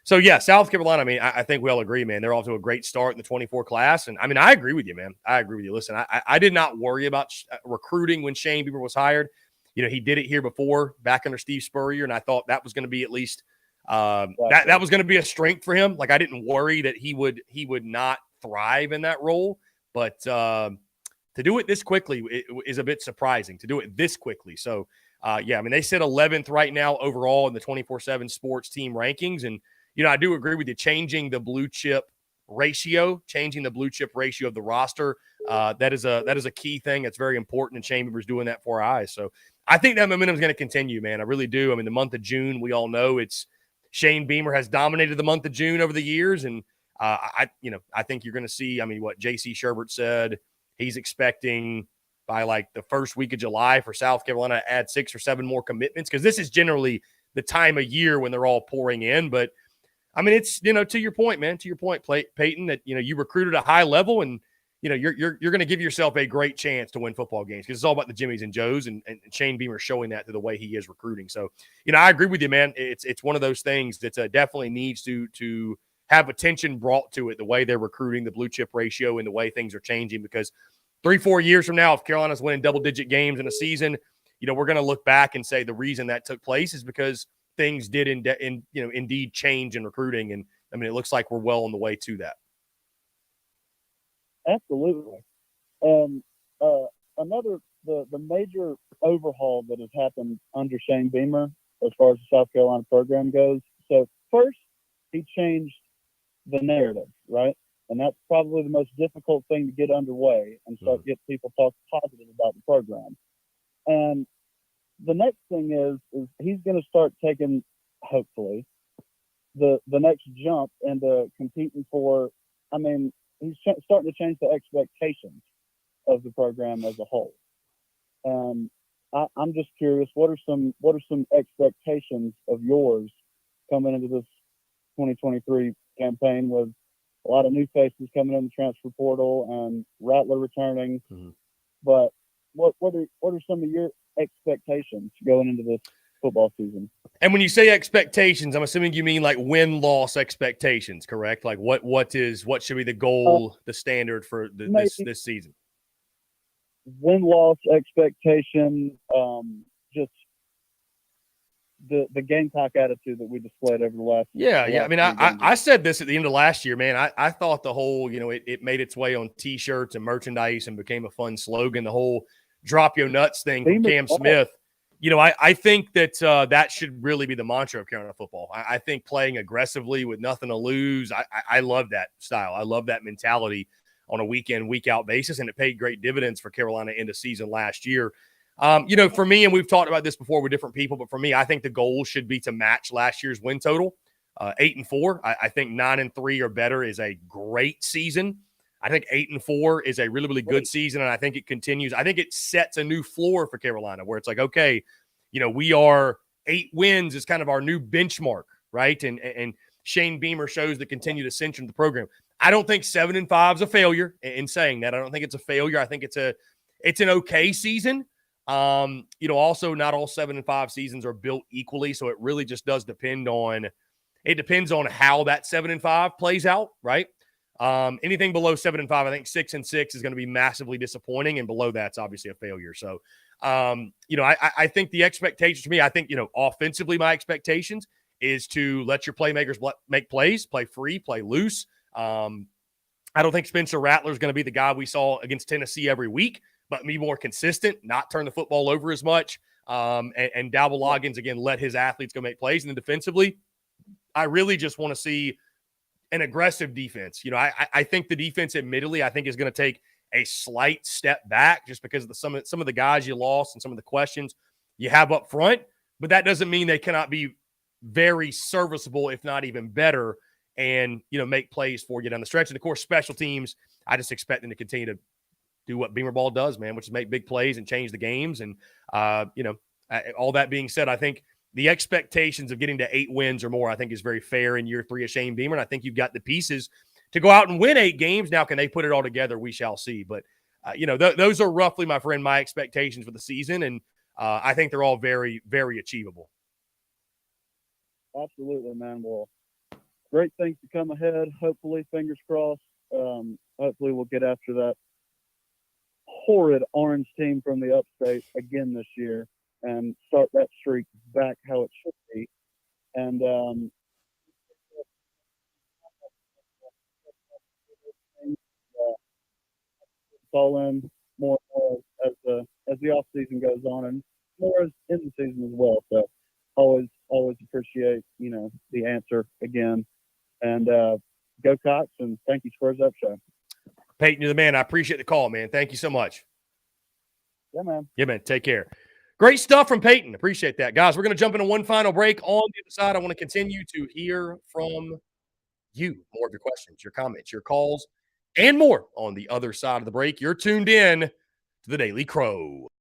So, yeah, South Carolina, I mean, I think we all agree, man. They're off to a great start in the 24 class. And, I mean, I agree with you, man. I agree with you. Listen, I did not worry about recruiting when Shane Beamer was hired. He did it here before, back under Steve Spurrier, and I thought that was going to be at least that was going to be a strength for him. Like, I didn't worry that he would not thrive in that role. But to do it this quickly is a bit surprising, to do it this quickly. So, yeah, I mean, they sit 11th right now overall in the 24/7 sports team rankings. And, I do agree with you, changing the blue chip ratio of the roster. That is a key thing. That's very important, and Shane Beamer's doing that for our eyes. So I think that momentum is going to continue, man. I really do. I mean, the month of June, we all know Shane Beamer has dominated the month of June over the years. And I think you're going to see, I mean, what J.C. Sherbert said, he's expecting by like the first week of July for South Carolina to add 6 or 7 more commitments, because this is generally the time of year when they're all pouring in. But I mean, it's, to your point, man, Peyton, that, you recruited a high level, and, you're going to give yourself a great chance to win football games, because it's all about the Jimmies and Joes, and Shane Beamer showing that through the way he is recruiting. So, I agree with you, man. It's one of those things that definitely needs to have attention brought to it, the way they're recruiting, the blue chip ratio, and the way things are changing, because 3-4 years from now, if Carolina's winning double-digit games in a season, we're going to look back and say the reason that took place is because things did indeed change in recruiting. And I mean, it looks like we're well on the way to that. Absolutely. And the major overhaul that has happened under Shane Beamer as far as the South Carolina program goes. So first, he changed the narrative, right? And that's probably the most difficult thing to get underway and start get people talking positive about the program. And the next thing is he's going to start taking, hopefully, the next jump into competing for, I mean, he's starting to change the expectations of the program as a whole. And I'm just curious, what are some expectations of yours coming into this 2023 campaign with a lot of new faces coming in the transfer portal and Rattler returning? Mm-hmm. But what are some of your expectations going into this football season? And when you say expectations, I'm assuming you mean like win-loss expectations, correct? Like what should be the goal, the standard for this season? Win-loss expectation, just the Gamecock attitude that we displayed over the last. I mean, I said this at the end of last year, man. I thought the whole, it made its way on T-shirts and merchandise and became a fun slogan. The whole "drop your nuts" thing from Cam Smith. I think that that should really be the mantra of Carolina football. I think playing aggressively with nothing to lose. I love that style. I love that mentality on a week in, week out basis, and it paid great dividends for Carolina into season last year. For me, and we've talked about this before with different people, but for me, I think the goal should be to match last year's win total, 8-4. I think 9-3 or better is a great season. I think 8-4 is a really, really good season, and I think it continues. I think it sets a new floor for Carolina where it's like, okay, we are 8 wins is kind of our new benchmark, right? And Shane Beamer shows the continued ascension of the program. I don't think 7-5 is a failure. In saying that, I don't think it's a failure. I think it's an okay season. Also not all 7-5 seasons are built equally, so it really just does depend on how that 7-5 plays out, right? Anything below 7-5, I think 6-6 is going to be massively disappointing, and below that's obviously a failure. So, I think the expectations for me, I think, offensively, my expectations is to let your playmakers make plays, play free, play loose. I don't think Spencer Rattler is going to be the guy we saw against Tennessee every week, but be more consistent, not turn the football over as much. And Dowell Loggins, again, let his athletes go make plays. And then defensively, I really just want to see an aggressive defense. I think the defense, admittedly, I think is going to take a slight step back just because of some of the guys you lost and some of the questions you have up front. But that doesn't mean they cannot be very serviceable, if not even better, and, make plays for you down the stretch. And, of course, special teams, I just expect them to continue to do what Beamer Ball does, man, which is make big plays and change the games. And, All that being said, I think the expectations of getting to 8 wins or more, I think, is very fair in year 3 of Shane Beamer. And I think you've got the pieces to go out and win 8 games. Now, can they put it all together? We shall see. But, those are roughly, my friend, my expectations for the season. And I think they're all very, very achievable. Absolutely, man. Well, great things to come ahead. Hopefully, fingers crossed. Hopefully, we'll get after that horrid orange team from the upstate again this year and start that streak back how it should be. And fall in more as the off season goes on, and more as in the season as well. So always appreciate the answer again. And go Cox, and thank you, Spurs Up Show. Peyton, you're the man. I appreciate the call, man. Thank you so much. Yeah, man. Yeah, man. Take care. Great stuff from Peyton. Appreciate that. Guys, we're going to jump into one final break. On the other side, I want to continue to hear from you. More of your questions, your comments, your calls, and more on the other side of the break. You're tuned in to the Daily Crow.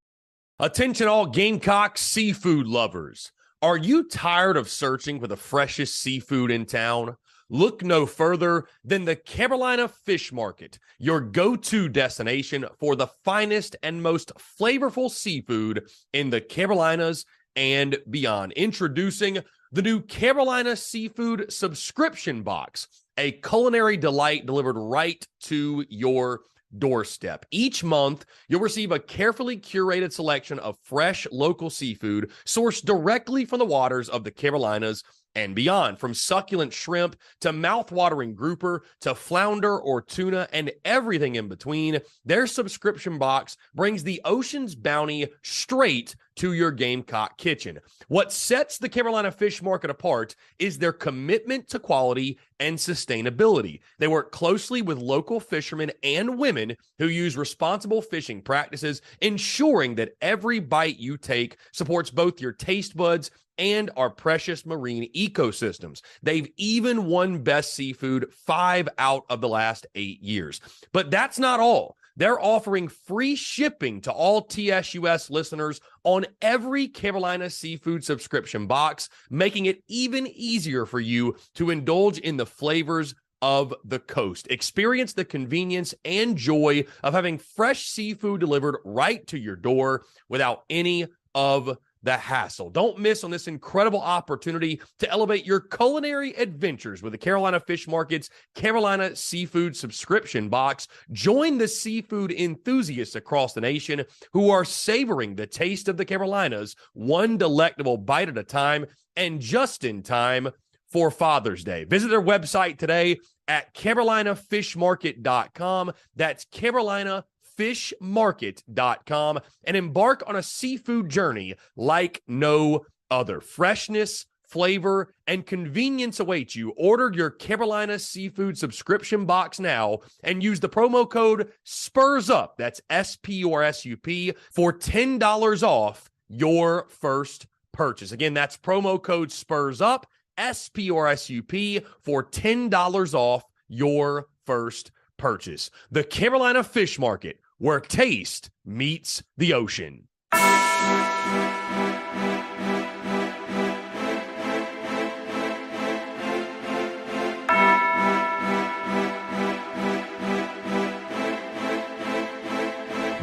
Attention all Gamecocks seafood lovers. Are you tired of searching for the freshest seafood in town? Look no further than the Carolina Fish Market, your go-to destination for the finest and most flavorful seafood in the Carolinas and beyond. Introducing the new Carolina Seafood Subscription Box, a culinary delight delivered right to your doorstep. Each month, you'll receive a carefully curated selection of fresh local seafood sourced directly from the waters of the Carolinas and beyond. From succulent shrimp to mouth-watering grouper to flounder or tuna and everything in between, their subscription box brings the ocean's bounty straight to your Gamecock kitchen. What sets the Carolina Fish Market apart is their commitment to quality and sustainability. They work closely with local fishermen and women who use responsible fishing practices, ensuring that every bite you take supports both your taste buds and our precious marine ecosystems. They've even won Best Seafood 5 out of the last 8 years. But that's not all. They're offering free shipping to all TSUS listeners on every Carolina Seafood subscription box, making it even easier for you to indulge in the flavors of the coast. Experience the convenience and joy of having fresh seafood delivered right to your door without any of the hassle. Don't miss on this incredible opportunity to elevate your culinary adventures with the Carolina Fish Market's Carolina Seafood Subscription Box. Join the seafood enthusiasts across the nation who are savoring the taste of the Carolinas, one delectable bite at a time, and just in time for Father's Day. Visit their website today at carolinafishmarket.com. That's carolinafishmarket.com, and embark on a seafood journey like no other. Freshness, flavor, and convenience await you. Order your Carolina Seafood subscription box now and use the promo code SPURSUP, that's SPURSUP, for $10 off your first purchase. Again, that's promo code SPURSUP, SPURSUP, for $10 off your first purchase. The Carolina Fish Market, where taste meets the ocean.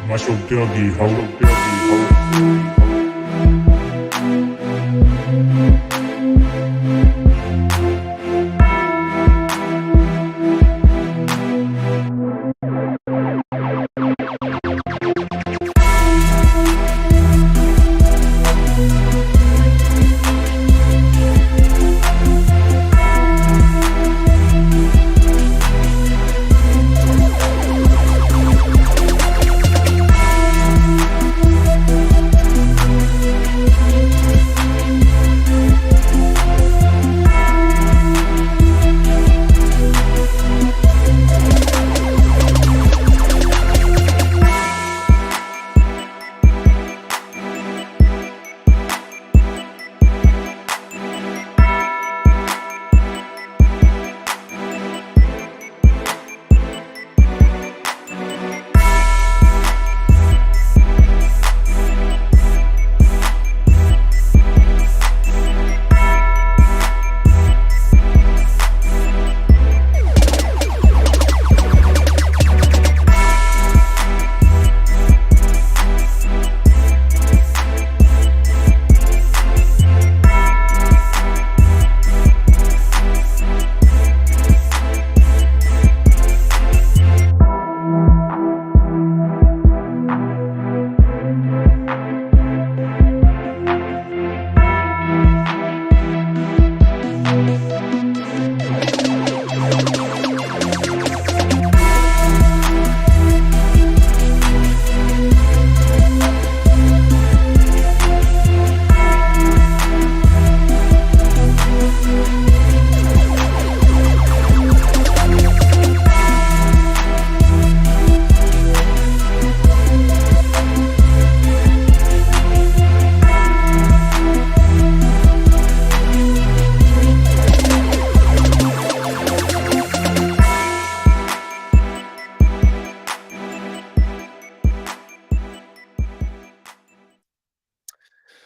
Muscle Dougie, ho.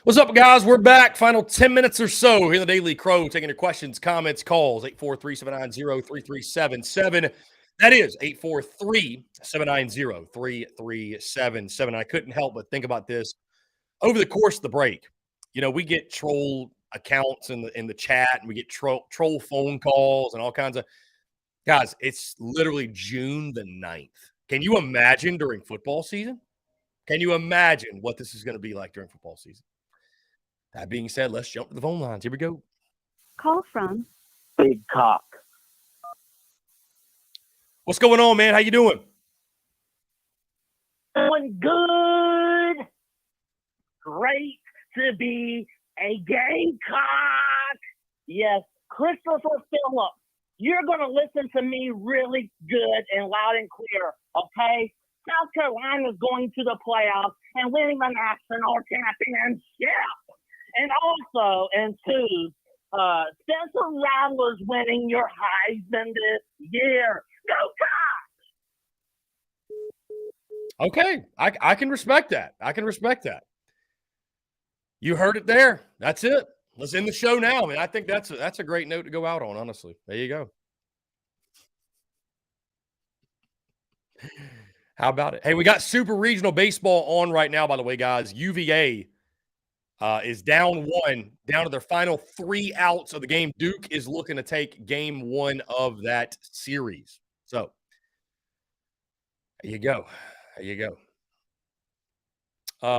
What's up, guys? We're back. Final 10 minutes or so here in the Daily Crow, taking your questions, comments, calls. 843-790-3377. That is 843-790-3377. I couldn't help but think about this over the course of the break. You know, we get troll accounts in the chat, and we get troll phone calls and all kinds of guys. It's literally June the 9th. Can you imagine during football season? Can you imagine what this is going to be like during football season? That being said, let's jump to the phone lines. Here we go. Call from Big cock. What's going on, man? How you doing? Doing good. Great to be a Gamecock. Yes, Christopher Phillips, you're going to listen to me really good and loud and clear, okay? South Carolina's going to the playoffs and winning the national championship. And also, and two, Spencer Rattler's winning your Heisman this year. Go Cox! Okay, I can respect that. I can respect that. You heard it there. That's it. Let's end the show now. I mean, I think that's a great note to go out on, honestly. There you go. How about it? Hey, we got Super Regional Baseball on right now, by the way, guys. UVA is down 1, down to their final 3 outs of the game. Duke is looking to take game 1 of that series. So, there you go. There you go.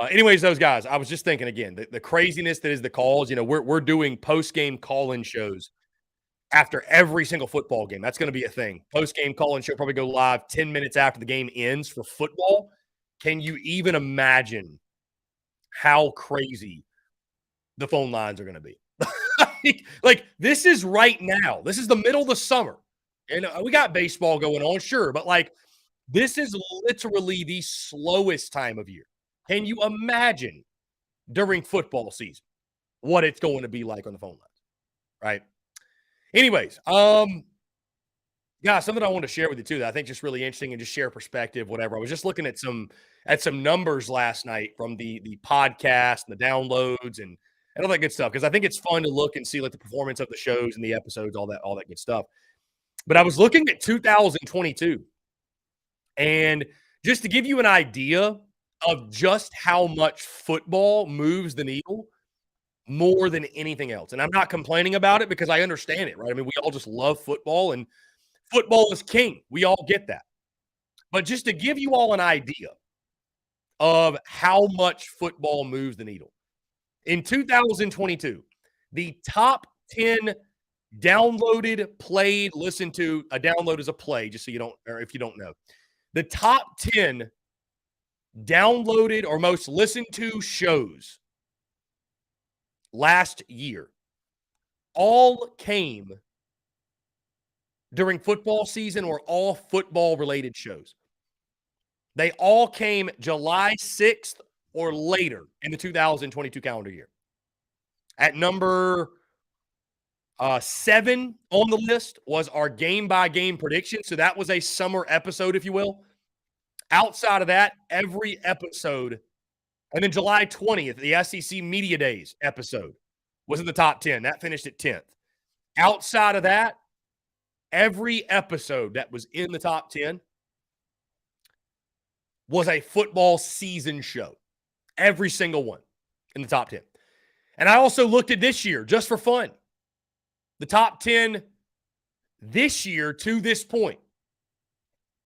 Anyways, those guys, I was just thinking again, the craziness that is the calls. You know, we're doing post-game call-in shows after every single football game. That's going to be a thing. Post-game call-in show probably go live 10 minutes after the game ends for football. Can you even imagine how crazy the phone lines are going to be? like, this is right now. This is the middle of the summer. And we got baseball going on, sure. But, like, this is literally the slowest time of year. Can you imagine during football season what it's going to be like on the phone lines? Right? Anyways, guys, something I want to share with you too that I think just really interesting and just share perspective, whatever. I was just looking at some numbers last night from the podcast and the downloads and all that good stuff, because I think it's fun to look and see like the performance of the shows and the episodes, all that good stuff. But I was looking at 2022, and just to give you an idea of just how much football moves the needle more than anything else. And I'm not complaining about it because I understand it, right? I mean, we all just love football, and football is king. We all get that. But just to give you all an idea of how much football moves the needle. In 2022, the top 10 downloaded, played, listened to, a download is a play, just so you don't, or if you don't know. The top 10 downloaded or most listened to shows last year all came during football season or all football related shows. They all came July 6th or later in the 2022 calendar year. At number 7 on the list was our game by game prediction. So that was a summer episode, if you will. Outside of that, every episode, and then July 20th, the SEC Media Days episode was in the top 10. That finished at 10th. Outside of that, every episode that was in the top 10 was a football season show. Every single one in the top 10. And I also looked at this year just for fun. The top 10 this year to this point.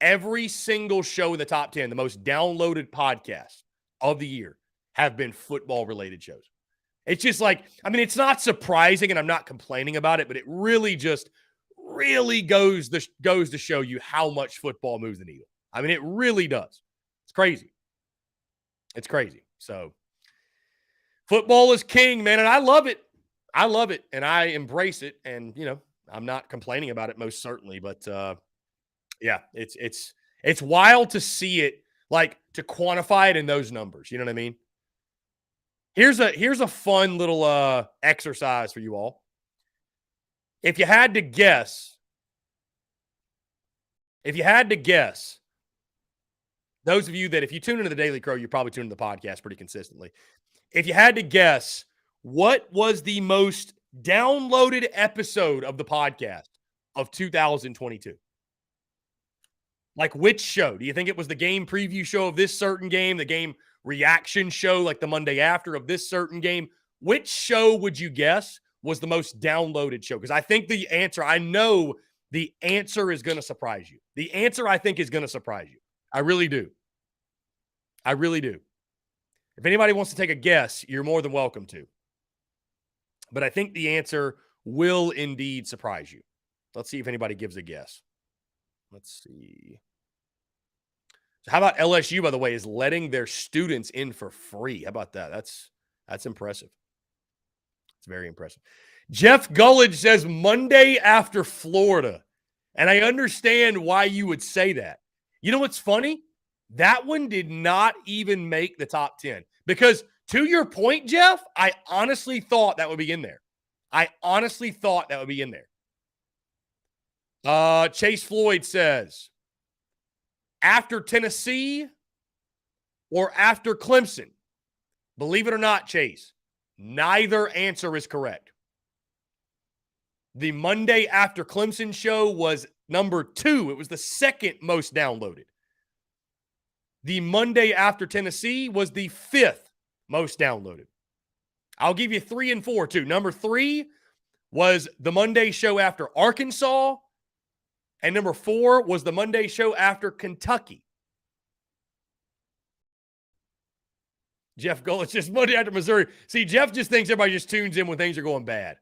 Every single show in the top 10, the most downloaded podcasts of the year, have been football-related shows. It's just like, I mean, it's not surprising, and I'm not complaining about it, but it really just goes to show you how much football moves the needle. I mean, it really does. It's crazy. It's crazy. So, football is king, man, and I love it. I love it, and I embrace it, and, you know, I'm not complaining about it most certainly, but, yeah, it's wild to see it, like, to quantify it in those numbers. You know what I mean? Here's a fun little exercise for you all. If you had to guess those of you that if you tune into the Daily Crow, you're probably tuning into the podcast pretty consistently. If you had to guess, what was the most downloaded episode of the podcast of 2022? Like which show? Do you think it was the game preview show of this certain game, the game reaction show like the Monday after of this certain game? Which show would you guess was the most downloaded show? Because I think the answer, I know the answer is going to surprise you. The answer, I think, is going to surprise you. I really do. I really do. If anybody wants to take a guess, you're more than welcome to. But I think the answer will indeed surprise you. Let's see if anybody gives a guess. Let's see. So how about LSU, by the way, is letting their students in for free? How about that? That's impressive. It's very impressive. Jeff Gullidge says Monday after Florida. And I understand why you would say that. You know what's funny? That one did not even make the top 10. Because to your point, Jeff, I honestly thought that would be in there. Chase Floyd says, after Tennessee or after Clemson? Believe it or not, Chase, neither answer is correct. The Monday after Clemson show was number 2. It was the second most downloaded. The Monday after Tennessee was the 5th most downloaded. I'll give you 3 and 4 too. Number 3 was the Monday show after Arkansas. And number 4 was the Monday show after Kentucky. Jeff Gullidge says Monday after Missouri. See, Jeff just thinks everybody just tunes in when things are going bad.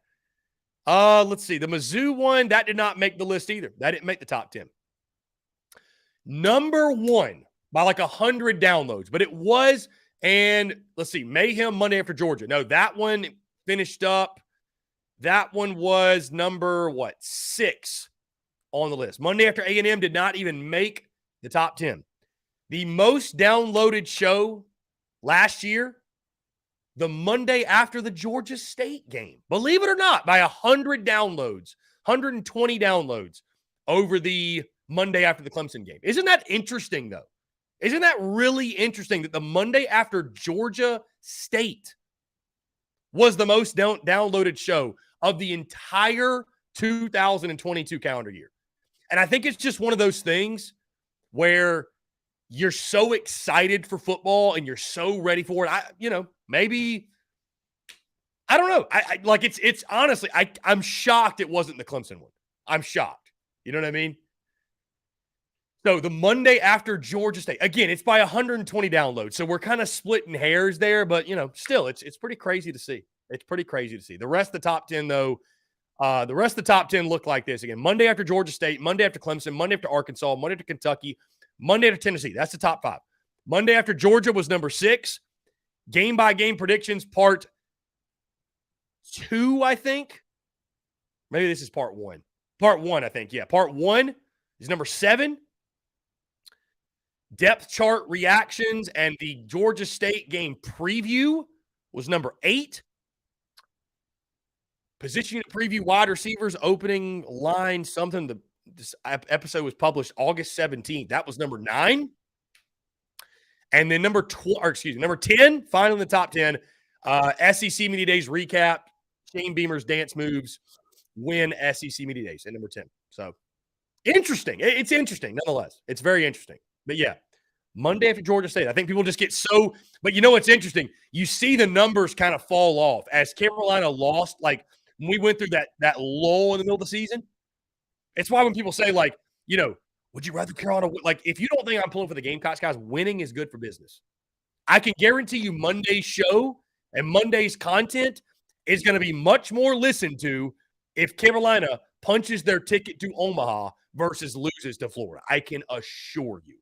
Let's see. The Mizzou one, that did not make the list either. That didn't make the top 10. Number 1 by like 100 downloads, but it was, and let's see, Mayhem Monday after Georgia. No, that one finished up. That one was number, 6 on the list. Monday after A&M did not even make the top 10. The most downloaded show last year, the Monday after the Georgia State game. Believe it or not, by 100 downloads, 120 downloads over the Monday after the Clemson game. Isn't that interesting, though? Isn't that really interesting that the Monday after Georgia State was the most downloaded show of the entire 2022 calendar year? And I think it's just one of those things where you're so excited for football and you're so ready for it. Maybe, I don't know. I like it's honestly, I'm shocked it wasn't the Clemson one. I'm shocked. You know what I mean? So the Monday after Georgia State, again, it's by 120 downloads. So we're kind of splitting hairs there, but still it's pretty crazy to see. It's pretty crazy to see. The rest of the top 10 though, the rest of the top 10 look like this. Again, Monday after Georgia State, Monday after Clemson, Monday after Arkansas, Monday after Kentucky, Monday after Tennessee. That's the top 5. Monday after Georgia was number 6. Game by game predictions, part 2, I think. Maybe this is part 1. Part 1, I think. Yeah, part 1 is number 7. Depth chart reactions and the Georgia State game preview was number 8. Position unit preview, wide receivers, opening line, something. This episode was published August 17th. That was number 9. And then number 10, finally in the top 10, SEC Media Days recap, Shane Beamer's dance moves, win SEC Media Days at number 10. So interesting. It's interesting nonetheless. It's very interesting. But yeah, Monday after Georgia State, I think people just get so, but you know what's interesting? You see the numbers kind of fall off as Carolina lost, like when we went through that lull in the middle of the season. It's why when people say, like, would you rather Carolina win? Like, if you don't think I'm pulling for the Gamecocks, guys, winning is good for business. I can guarantee you Monday's show and Monday's content is going to be much more listened to if Carolina punches their ticket to Omaha versus loses to Florida. I can assure you.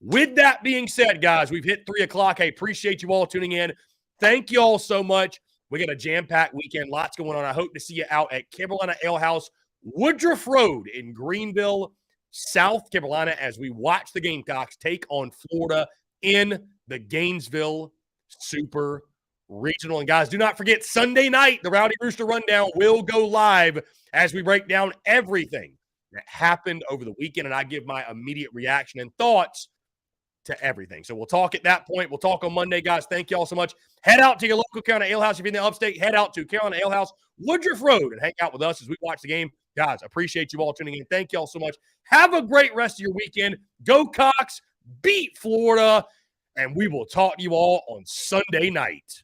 With that being said, guys, we've hit 3 o'clock. I appreciate you all tuning in. Thank you all so much. We got a jam-packed weekend. Lots going on. I hope to see you out at Carolina Ale House, Woodruff Road in Greenville, South Carolina, as we watch the Gamecocks take on Florida in the Gainesville Super Regional. And guys, do not forget, Sunday night, the Rowdy Rooster Rundown will go live as we break down everything that happened over the weekend, and I give my immediate reaction and thoughts to everything. So we'll talk at that point. We'll talk on Monday, guys. Thank you all so much. Head out to your local Carolina Ale House. If you're in the upstate, head out to Carolina Ale House, Woodruff Road, and hang out with us as we watch the game. Guys, appreciate you all tuning in. Thank you all so much. Have a great rest of your weekend. Go Cox, beat Florida, and we will talk to you all on Sunday night.